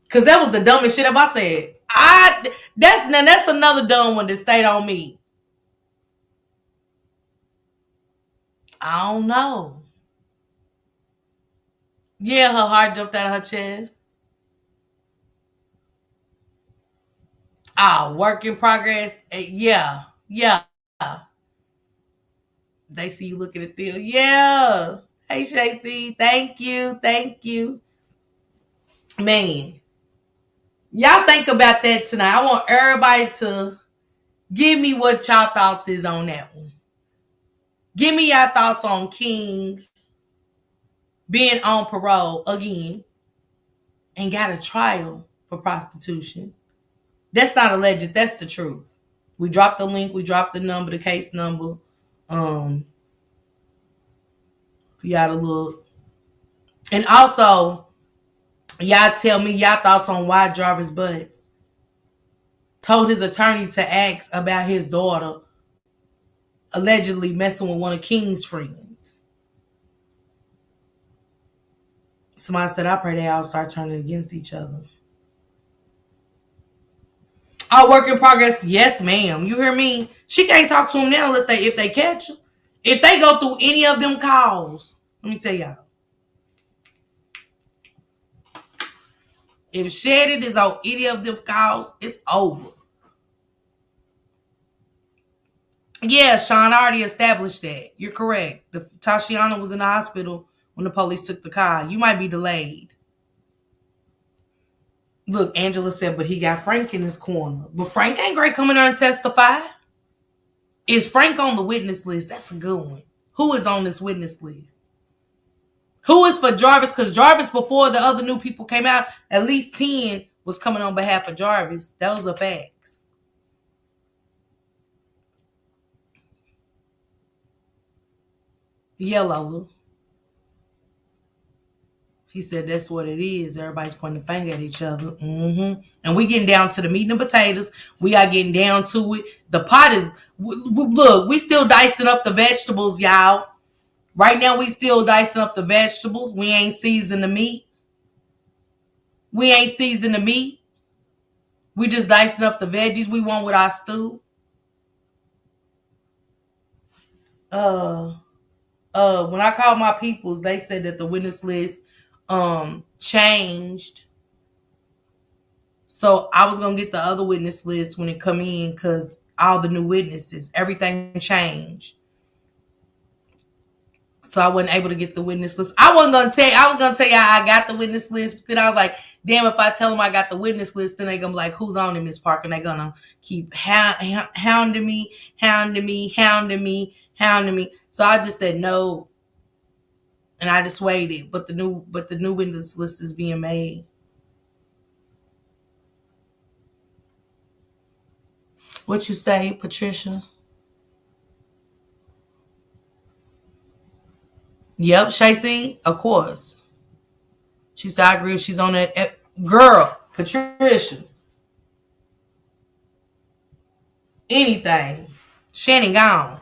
Cause that was the dumbest shit I said. That's another dumb one that stayed on me. I don't know. Yeah, her heart jumped out of her chest. Work in progress. Yeah. They see you looking at Theo. Yeah. Hey, Shacey. Thank you. Man. Y'all think about that tonight. I want everybody to give me what y'all thoughts is on that one. Give me y'all thoughts on King being on parole again and got a trial for prostitution. That's not alleged. That's the truth. We dropped the link. We dropped the number, the case number. For y'all to look. And also, y'all tell me y'all thoughts on why Jarvis Butts told his attorney to ask about his daughter allegedly messing with one of King's friends. Somebody said, I pray they all start turning against each other. Our work in progress. Yes, ma'am. You hear me? She can't talk to him now unless if they catch her. If they go through any of them calls, let me tell y'all. If Shadid is on any of them calls, it's over. Yeah, Sean, I already established that. You're correct. Tashiana was in the hospital when the police took the car. You might be delayed. Look, Angela said, but he got Frank in his corner. But Frank ain't great coming there and testify. Is Frank on the witness list? That's a good one. Who is on this witness list? Who is for Jarvis? Because Jarvis, before the other new people came out, at least 10 was coming on behalf of Jarvis. Those are facts. Yeah, Lola. He said that's what it is. Everybody's pointing the finger at each other. Mm-hmm. And we getting down to the meat and potatoes. We are getting down to it. The pot is, look, we still dicing up the vegetables, y'all. Right now, we still dicing up the vegetables. We ain't seasoning the meat. We just dicing up the veggies we want with our stew. When I called my peoples, they said that the witness list changed. So I was gonna get the other witness list when it come in because all the new witnesses, everything changed. So I wasn't able to get the witness list. I was gonna tell you I got the witness list, but then I was like, damn, if I tell them I got the witness list, then they gonna be like, who's on it, Miss Parker? And they gonna keep hounding me. So I just said no. And I just waited. But the new witness list is being made. What you say, Patricia? Yep, Shacey, of course. She said, I agree. She's on that. Girl, Patricia. anything. Shannon gone.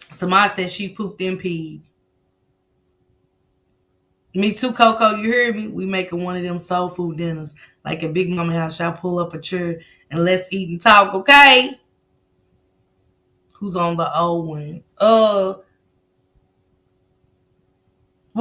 Samad said she pooped and peed. Me too, Coco. You heard me? We making one of them soul food dinners. Like a Big Mama house. Y'all pull up a chair and let's eat and talk, okay? Who's on the old one? Well,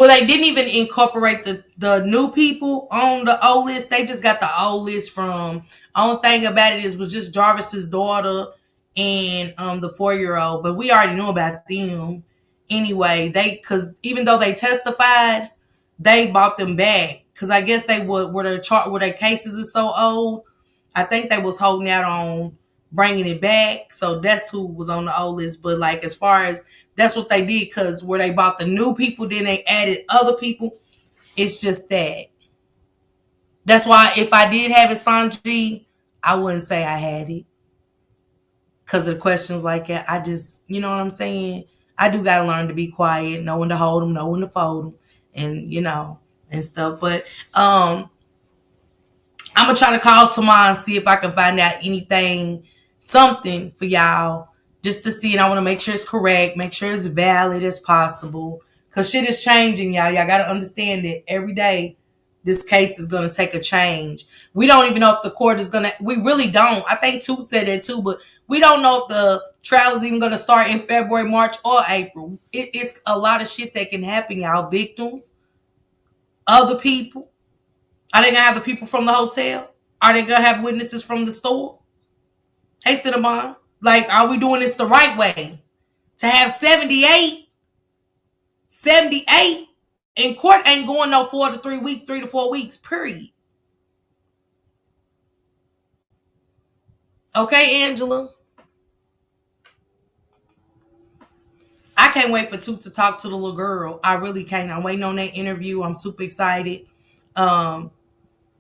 they didn't even incorporate the new people on the old list. They just got the old list from. Only thing about it was just Jarvis's daughter and the 4-year-old. But we already knew about them anyway. Because even though they testified, they bought them back because I guess they were their cases is so old. I think they was holding out on bringing it back. So that's who was on the old list. But like as far as that's what they did because where they bought the new people, then they added other people. It's just that. That's why if I did have it, Sanji, I wouldn't say I had it. Because of the questions like that, I just, you know what I'm saying? I do got to learn to be quiet, know when to hold them, know when to fold them, and, and stuff. But I'm going to try to call tomorrow and see if I can find out something for y'all, just to see. And I want to make sure it's correct, make sure it's valid as possible. Because shit is changing, y'all. Y'all got to understand that every day this case is going to take a change. We don't even know if the court is going to, we really don't. I think Toot said that too, but we don't know if the trial is even going to start in February, March, or April. It's a lot of shit that can happen, y'all. Victims, other people. Are they going to have the people from the hotel? Are they going to have witnesses from the store? Hey, Cinnabon. Like, are we doing this the right way? To have 78 in court ain't going no 3 to 4 weeks, period. Okay, Angela. I can't wait for Toot to talk to the little girl. I really can't. I'm waiting on that interview. I'm super excited.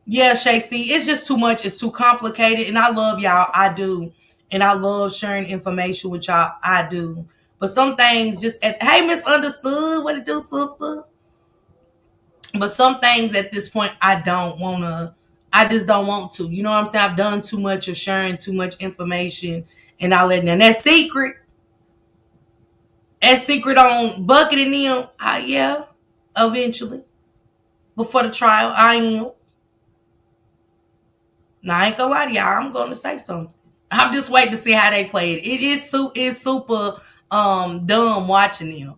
Yeah, Shay, see, it's just too much. It's too complicated. And I love y'all. I do. And I love sharing information with y'all. I do. But some things just, hey, misunderstood. What it do, sister? But some things at this point, I just don't want to. You know what I'm saying? I've done too much of sharing too much information. And I let them. That secret on Bucket and them, yeah, eventually. Before the trial, I am. Now, I ain't gonna lie to y'all. I'm going to say something. I'm just waiting to see how they play it. It's super dumb watching them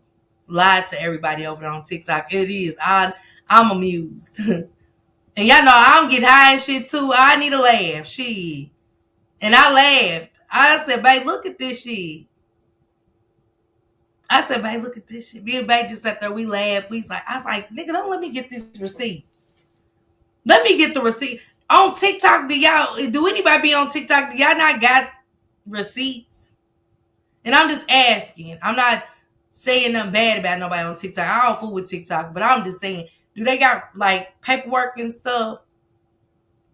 lie to everybody over there on TikTok. It is. I'm amused. And y'all know I'm getting high and shit too. I need a laugh. Shit. And I laughed. I said, babe, look at this shit. I said, babe, look at this shit. Me and babe just sat there. We laughed. I was like, nigga, don't let me get these receipts. Let me get the receipt. On TikTok, do anybody be on TikTok? Do y'all not got receipts? And I'm just asking. I'm not saying nothing bad about nobody on TikTok. I don't fool with TikTok, but I'm just saying, do they got like paperwork and stuff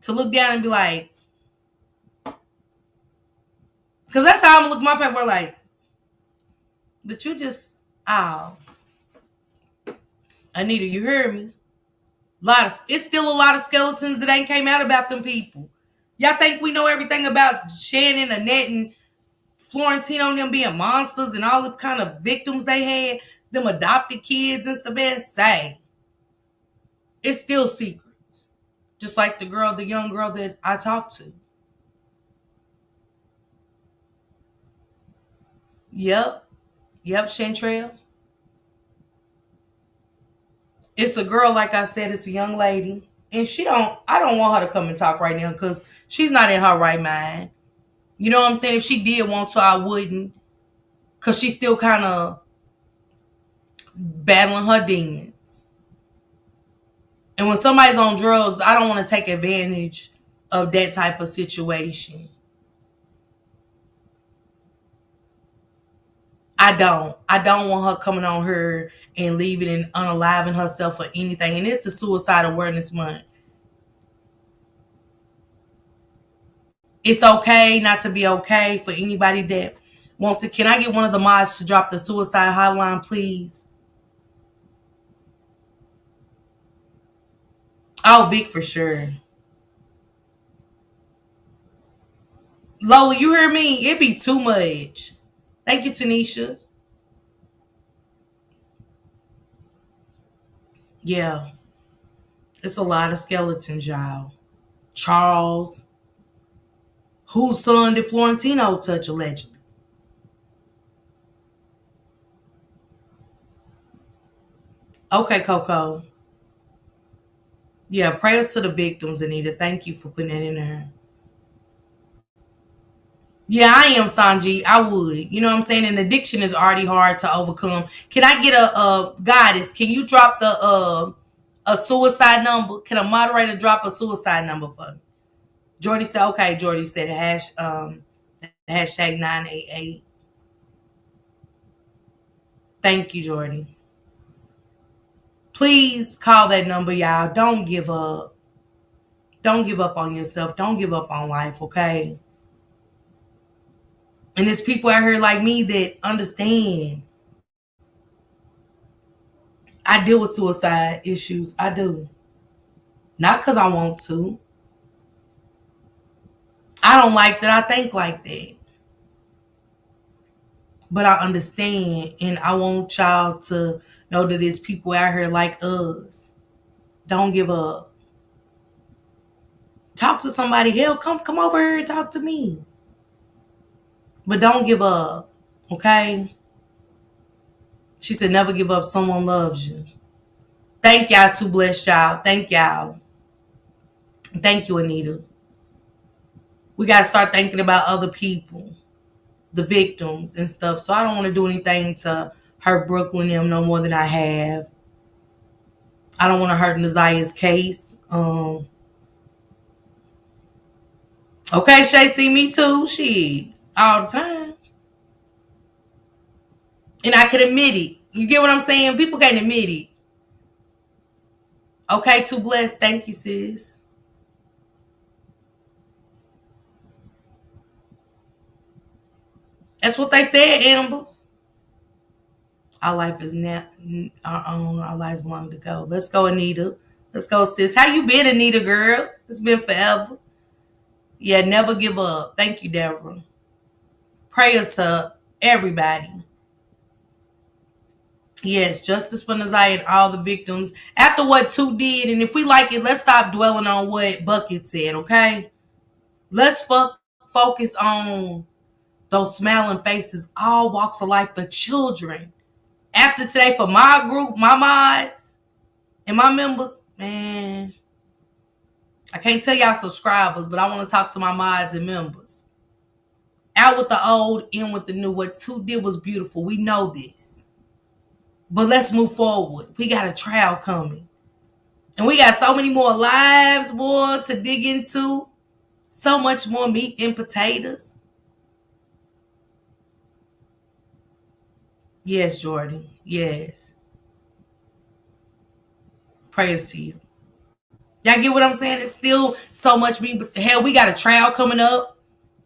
to look down and be like, because that's how I'm gonna look at my paperwork like, but you just, Anita, you heard me? It's still a lot of skeletons that ain't came out about them people. Y'all think we know everything about Shannon, Annette, and Florentino and them being monsters and all the kind of victims they had, them adopted kids and stuff? Say, it's still secrets. Just like the young girl that I talked to. Yep, Chantrell. It's a girl, like I said, it's a young lady. And I don't want her to come and talk right now because she's not in her right mind. You know what I'm saying? If she did want to, I wouldn't. Because she's still kind of battling her demons. And when somebody's on drugs, I don't want to take advantage of that type of situation. I don't want her coming on her and leaving and unaliving herself or anything. And it's a Suicide Awareness Month. It's okay not to be okay for anybody that wants to. Can I get one of the mods to drop the suicide hotline, please? Oh, Vic for sure. Lola, you hear me? It be too much. Thank you, Tanisha. Yeah. It's a lot of skeletons, y'all. Charles. Whose son did Florentino touch allegedly? Okay, Coco. Yeah, prayers to the victims, Anita. Thank you for putting that in there. Yeah, I am, Sanji. I would. You know what I'm saying? An addiction is already hard to overcome. Can I get a goddess? Can you drop the a suicide number? Can a moderator drop a suicide number for me? Jordy said, okay, Jordy said hashtag 988. Thank you, Jordy. Please call that number, y'all. Don't give up. Don't give up on yourself. Don't give up on life, okay? And there's people out here like me that understand. I deal with suicide issues. I do. Not because I want to. I don't like that I think like that. But I understand. And I want y'all to know that there's people out here like us. Don't give up. Talk to somebody. Hell, come over here and talk to me. But don't give up. Okay? She said, never give up. Someone loves you. Thank y'all, Too Blessed y'all. Thank y'all. Thank you, Anita. We got to start thinking about other people, the victims and stuff. So I don't want to do anything to hurt Brooklyn them no more than I have. I don't want to hurt Nazia's case. Okay, Shay, see me too. Shit. All the time. And I can admit it. You get what I'm saying? People can't admit it. Okay, Too Blessed. Thank you, sis. That's what they said, Amber. Our life is not our own. Our lives belong to go. Let's go, Anita. Let's go, sis. How you been, Anita, girl? It's been forever. Yeah, never give up. Thank you, Deborah. Prayers to everybody. Yes, justice for Nazia and all the victims. After what Two did, and if we like it, let's stop dwelling on what Bucket said, okay? Let's focus on those smiling faces, all walks of life, the children. After today, for my group, my mods, and my members, man, I can't tell y'all subscribers, but I want to talk to my mods and members. Out with the old, in with the new. What Two did was beautiful. We know this. But let's move forward. We got a trial coming. And we got so many more lives, boy, to dig into. So much more meat and potatoes. Yes, Jordan. Yes. Praise to you. Y'all get what I'm saying? It's still so much meat. But hell, we got a trial coming up.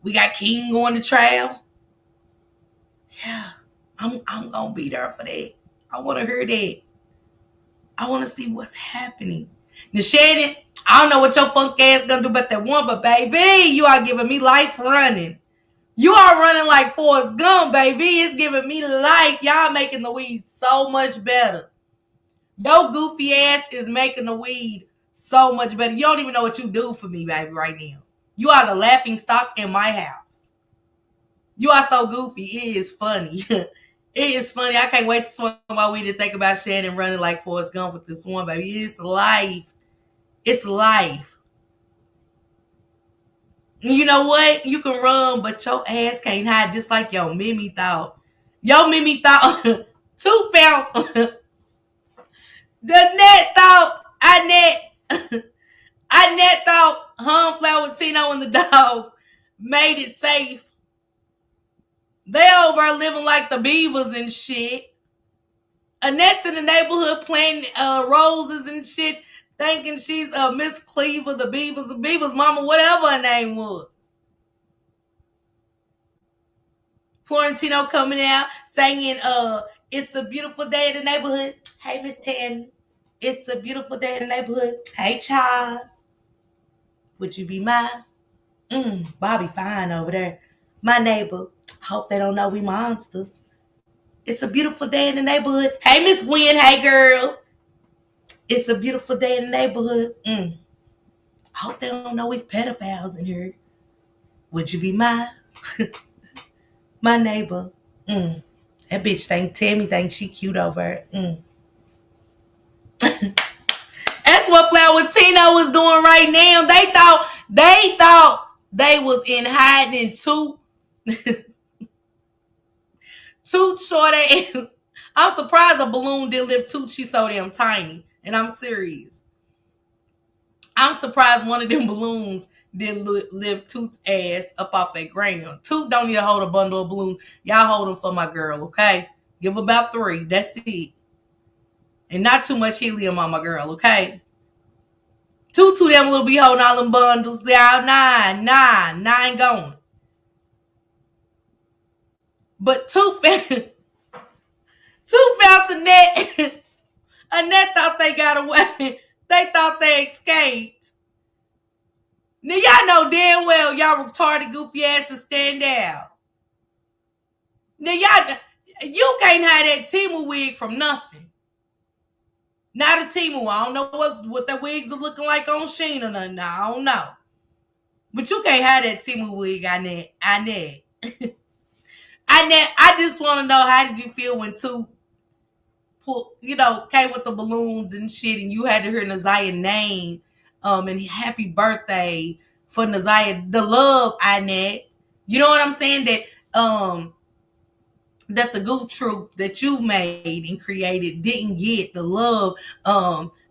We got King going to trial. Yeah. I'm going to be there for that. I want to hear that. I want to see what's happening. Now, Shannon, I don't know what your funk ass gonna do about that one, but baby, you are giving me life running. You are running like Forrest Gump, baby. It's giving me life. Y'all making the weed so much better. Your goofy ass is making the weed so much better. You don't even know what you do for me, baby, right now. You are the laughing stock in my house. You are so goofy. It is funny. It is funny. I can't wait to smoke my weed and think about Shannon running like Forrest Gump with this one, baby. It's life. It's life. You know what? You can run, but your ass can't hide, just like your Mimi thought. Your Mimi thought, Two found, the net thought, I thought Flower Tino and the dog made it safe. They over living like the beavers and shit. Annette's in the neighborhood planting roses and shit, thinking she's Miss Cleaver, the Beaver's mama, whatever her name was. Florentino coming out singing, it's a beautiful day in the neighborhood. Hey, Miss Tammy. It's a beautiful day in the neighborhood. Hey, Charles. Would you be mine? Bobby fine over there. My neighbor. Hope they don't know we monsters. It's a beautiful day in the neighborhood. Hey, Miss Gwen. Hey, girl. It's a beautiful day in the neighborhood. Hope they don't know we pedophiles in here. Would you be my neighbor? That bitch Tammy thinks she cute over her. That's what Flower Tino was doing right now. They thought they was in hiding too. Toot short ass. I'm surprised a balloon didn't lift Toot. She's so damn tiny. And I'm serious. I'm surprised one of them balloons didn't lift Toot's ass up off that ground. Toot don't need to hold a bundle of balloons. Y'all hold them for my girl, okay? Give about 3. That's it. And not too much helium on my girl, okay? Toot them little be holding all them bundles. They all 9 going. But Toot found the net. Annette thought they got away. They thought they escaped. Now y'all know damn well y'all retarded goofy asses stand out. Now you can't have that Temu wig from nothing. Not a Temu. I don't know what the wigs are looking like on Shein or nothing. I don't know. But you can't have that Temu wig, Annette. Annette, I just want to know, how did you feel when Toot came with the balloons and shit, and you had to hear Nazia's name, and happy birthday for Nazia, the love, Annette. You know what I'm saying? That the goof troop that you made and created didn't get the love.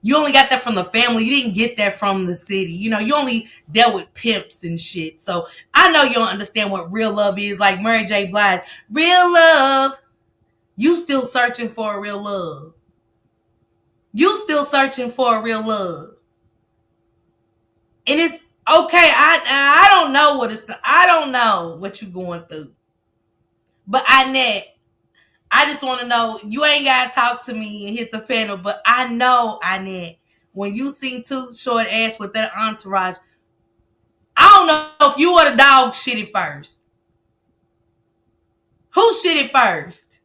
You only got that from the family. You didn't get that from the city. You only dealt with pimps and shit. So I know you don't understand what real love is. Like Mary J. Blige, real love. You still searching for a real love. You still searching for a real love. And it's okay. I don't know I don't know what you're going through. But Annette, I just want to know, you ain't got to talk to me and hit the panel, but I know, Annette, when you seen Toot short ass with that entourage, I don't know if you or the dog shitted first. Who shitted first?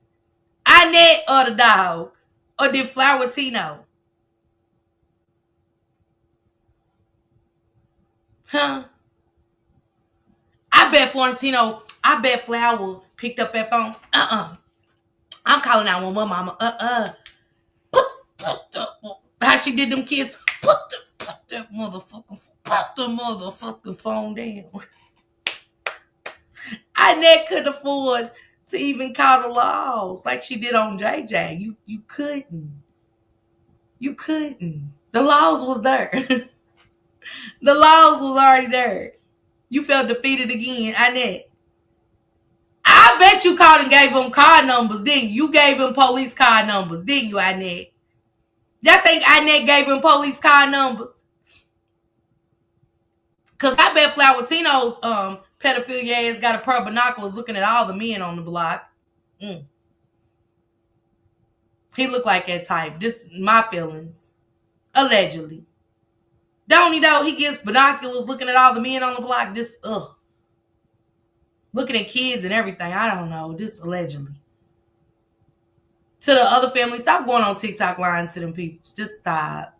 Annette or the dog? Or did Flower Tino? Huh? I bet Flower picked up that phone. I'm calling 911, mama. How she did them kids? Put the motherfucking phone down. Annette couldn't afford to even call the laws like she did on JJ. You couldn't. You couldn't. The laws was there. The laws was already there. You felt defeated again, Annette. I bet you called and gave him car numbers, didn't you? You gave him police car numbers, didn't you, Annette? Y'all think Annette gave him police car numbers? Because I bet Flower Tino's pedophilia ass got a pair of binoculars looking at all the men on the block. He looked like that type. Just my feelings. Allegedly. Don't he though? He gets binoculars looking at all the men on the block. Just, looking at kids and everything. I don't know. Just allegedly. To the other family, stop going on TikTok lying to them people. Just stop.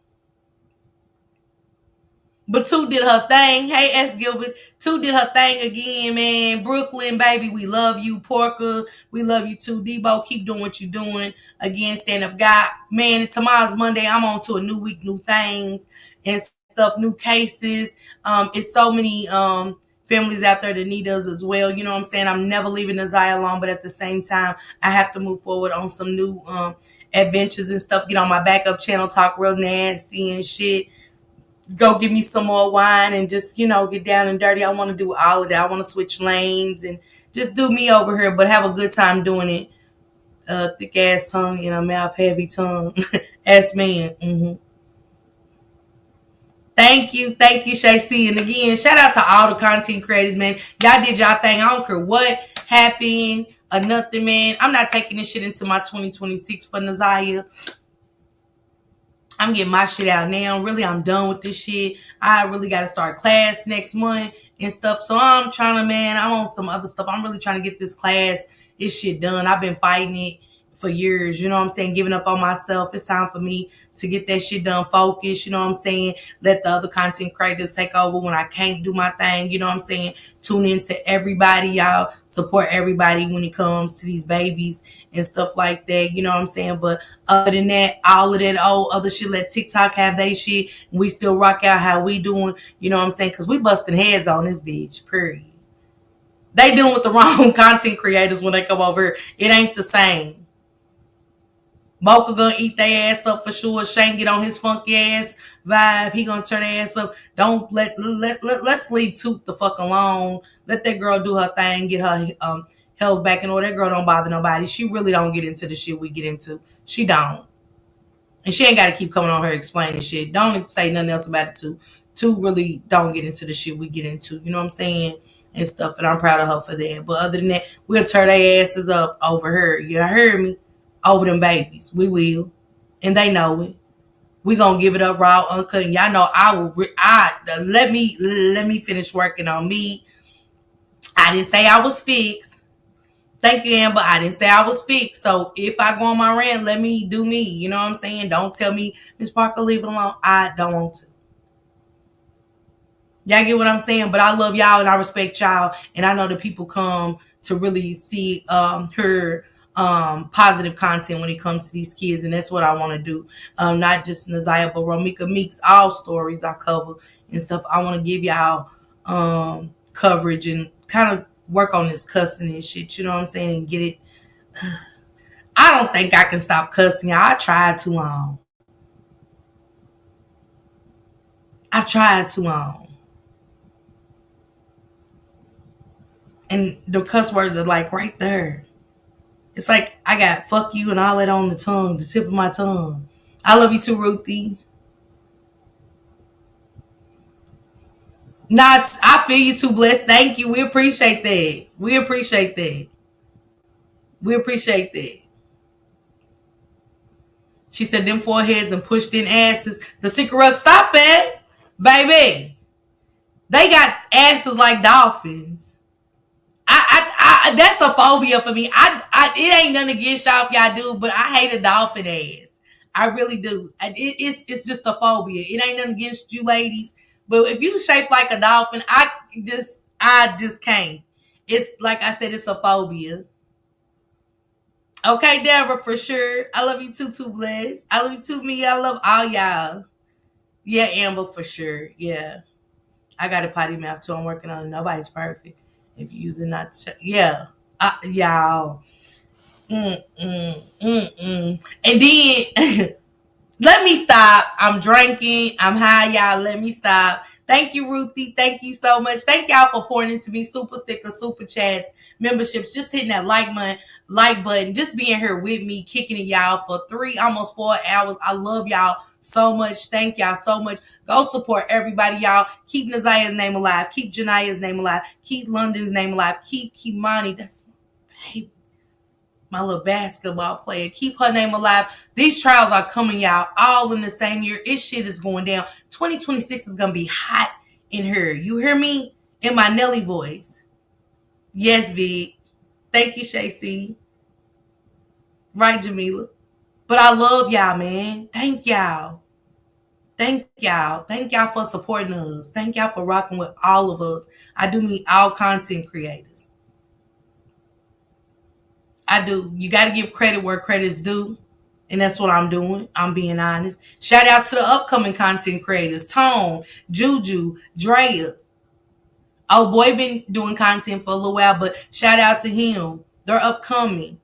But Toot did her thing. Hey, S. Gilbert. Toot did her thing again, man. Brooklyn, baby, we love you. Porker, we love you too. Debo, keep doing what you're doing. Again, stand up guy. Man, tomorrow's Monday. I'm on to a new week, new things and stuff, new cases. It's so many families out there that need us as well. You know what I'm saying? I'm never leaving Nazia alone, but at the same time, I have to move forward on some new adventures and stuff. Get on my backup channel, talk real nasty and shit. Go get me some more wine and just, get down and dirty. I want to do all of that. I want to switch lanes and just do me over here, but have a good time doing it. Thick ass tongue in a mouth, heavy tongue. Ass man. Thank you, Shay C. And again, shout out to all the content creators, man. Y'all did y'all thing. I don't care what happened or nothing, man. I'm not taking this shit into my 2026 for Nazia. I'm getting my shit out now. Really, I'm done with this shit. I really got to start class next month and stuff. So I'm trying to, man, I'm on some other stuff. I'm really trying to get this class, this shit done. I've been fighting it for years, you know what I'm saying? Giving up on myself. It's time for me to get that shit done, focus, you know what I'm saying? Let the other content creators take over when I can't do my thing, you know what I'm saying? Tune into everybody, y'all. Support everybody when it comes to these babies and stuff like that, you know what I'm saying? But other than that, all of that old other shit, let TikTok have they shit. We still rock out how we doing, you know what I'm saying? Because we busting heads on this bitch, period. They dealing with the wrong content creators when they come over here. It ain't the same. Mocha gonna eat their ass up for sure. Shane get on his funky ass vibe. He gonna turn their ass up. Don't let's leave Toot the fuck alone. Let that girl do her thing. Get her health back in order. That girl don't bother nobody. She really don't get into the shit we get into. She don't. And she ain't got to keep coming on her explaining shit. Don't say nothing else about it too. Toot really don't get into the shit we get into. You know what I'm saying? And stuff. And I'm proud of her for that. But other than that, we'll turn their asses up over her. You heard me? Over them babies. We will. And they know it. We gonna give it up raw, uncut. And y'all know let me finish working on me. I didn't say I was fixed. Thank you, Amber. I didn't say I was fixed. So if I go on my rant, let me do me. You know what I'm saying? Don't tell me, Miss Parker, leave it alone. I don't want to. Y'all get what I'm saying? But I love y'all and I respect y'all. And I know that people come to really see her positive content when it comes to these kids, and that's what I want to do. Not just Naziah, but Romika Meeks, all stories I cover and stuff. I want to give y'all coverage and kind of work on this cussing and shit, you know what I'm saying, and get it. I don't think I can stop cussing, y'all. I tried too long. I've tried too long. And the cuss words are like right there. It's like I got fuck you and all that on the tongue, the tip of my tongue. I love you too, Ruthie. I feel you too, Blessed. Thank you. We appreciate that. We appreciate that. We appreciate that. She said them foreheads and pushed in asses. The secret rug, stop it, baby. They got asses like dolphins. That's a phobia for me. It ain't nothing against y'all if y'all do, but I hate a dolphin ass. I really do. It's just a phobia. It ain't nothing against you ladies, but if you shape like a dolphin, I just can't. It's like I said, it's a phobia. Okay, Deborah, for sure. I love you too, Bless. I love you too, me. I love all y'all. Yeah, Amber, for sure. Yeah. I got a potty mouth too. I'm working on it. Nobody's perfect. If you use it not to yeah. Y'all. And then let me stop. I'm drinking. I'm high, y'all. Let me stop. Thank you, Ruthie. Thank you so much. Thank y'all for pouring into me. Super stickers, super chats, memberships, just hitting that like button, just being here with me, kicking it, y'all, for almost 4 hours. I love y'all so much. Thank y'all so much. Go support everybody, y'all. Keep Naziah's name alive. Keep Jania's name alive. Keep London's name alive. Keep Kimani. That's my baby. My little basketball player. Keep her name alive. These trials are coming, y'all, all in the same year. This shit is going down. 2026 is going to be hot in her. You hear me? In my Nelly voice. Yes, V. Thank you, Shay C. Right, Jamila. But I love y'all, man. Thank y'all. Thank y'all. Thank y'all for supporting us. Thank y'all for rocking with all of us. I do mean all content creators. I do. You got to give credit where credit's due. And that's what I'm doing. I'm being honest. Shout out to the upcoming content creators. Tone, Juju, Drea. Oh boy, been doing content for a little while, but shout out to him. They're upcoming.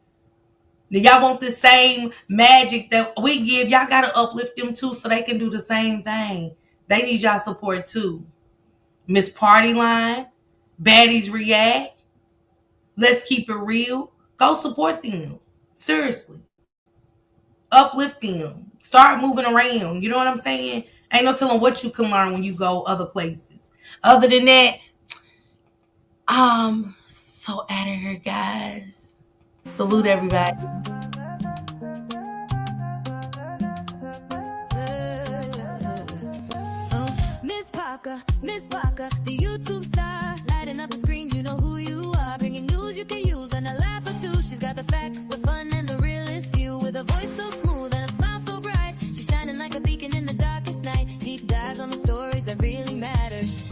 Now, y'all want the same magic that we give. Y'all got to uplift them too so they can do the same thing. They need y'all support too. Miss Party Line, Baddies React. Let's keep it real. Go support them. Seriously. Uplift them. Start moving around. You know what I'm saying? Ain't no telling what you can learn when you go other places. Other than that, I'm so out of here, guys. Salute everybody. Miss Parker, the YouTube star.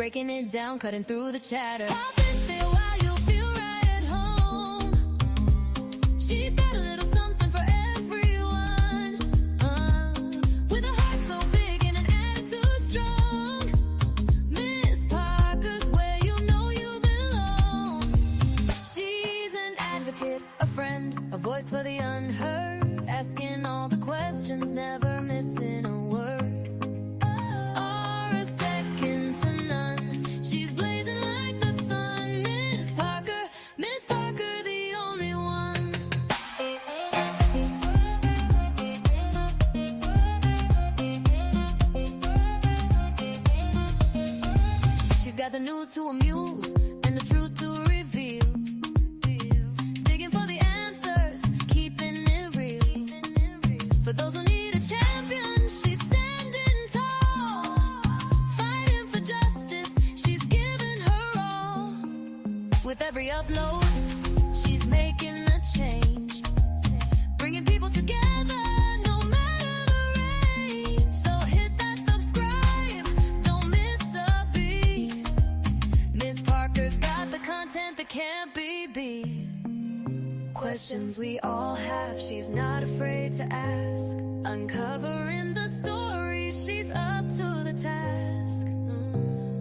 breaking it down, cutting through the chatter. Pop in, stay a while, you'll feel right at home. She's got a little something for everyone, with a heart so big and an attitude strong. Miss Parker's where you know you belong. She's an advocate, a friend, a voice for the unheard, asking all the questions, never missing a word. Or a second to none. She's blazing like the sun. Miss Parker, the only one. She's got the news to amuse and the truth to reveal. Digging for the answers, keeping it real. For those who need a champion, she's standing tall. Fighting for justice, she's giving her all. With every upload, she's making a change. Bringing people together, no matter the range. So hit that subscribe, don't miss a beat. Miss Parker's got the content that can't be beat. Questions we all have, she's not afraid to ask. Uncovering the story, she's up to the task.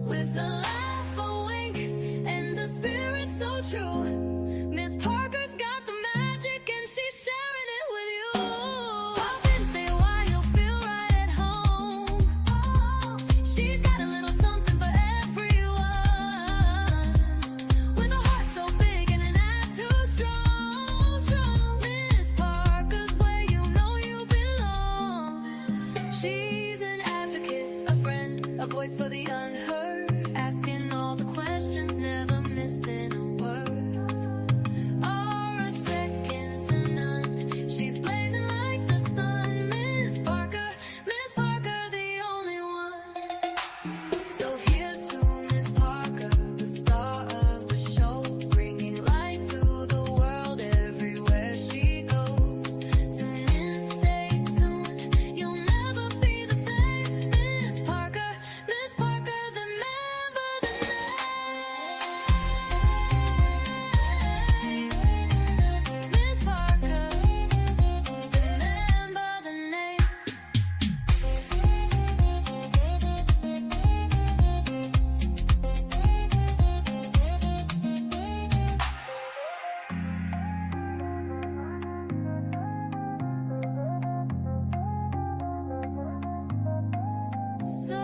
With a laugh, a wink, and a spirit so true. Miss Parker's got the magic and she's sharing it with you. Pop in, stay a while, you'll feel right at home. She's got a little something for everyone, with a heart so big and an attitude strong. Miss Parker's where you know you belong. She's an advocate, a friend, a voice for the unheard, asking all the questions, never missing a word. Or a second to none. She's blazing like the sun. Miss Parker, the only one. So here's to Miss Parker, the star of the show, bringing light to the world everywhere she goes. Tune in, stay tuned, you'll never be the same. Miss Parker, remember the name. Miss Parker, remember the name. So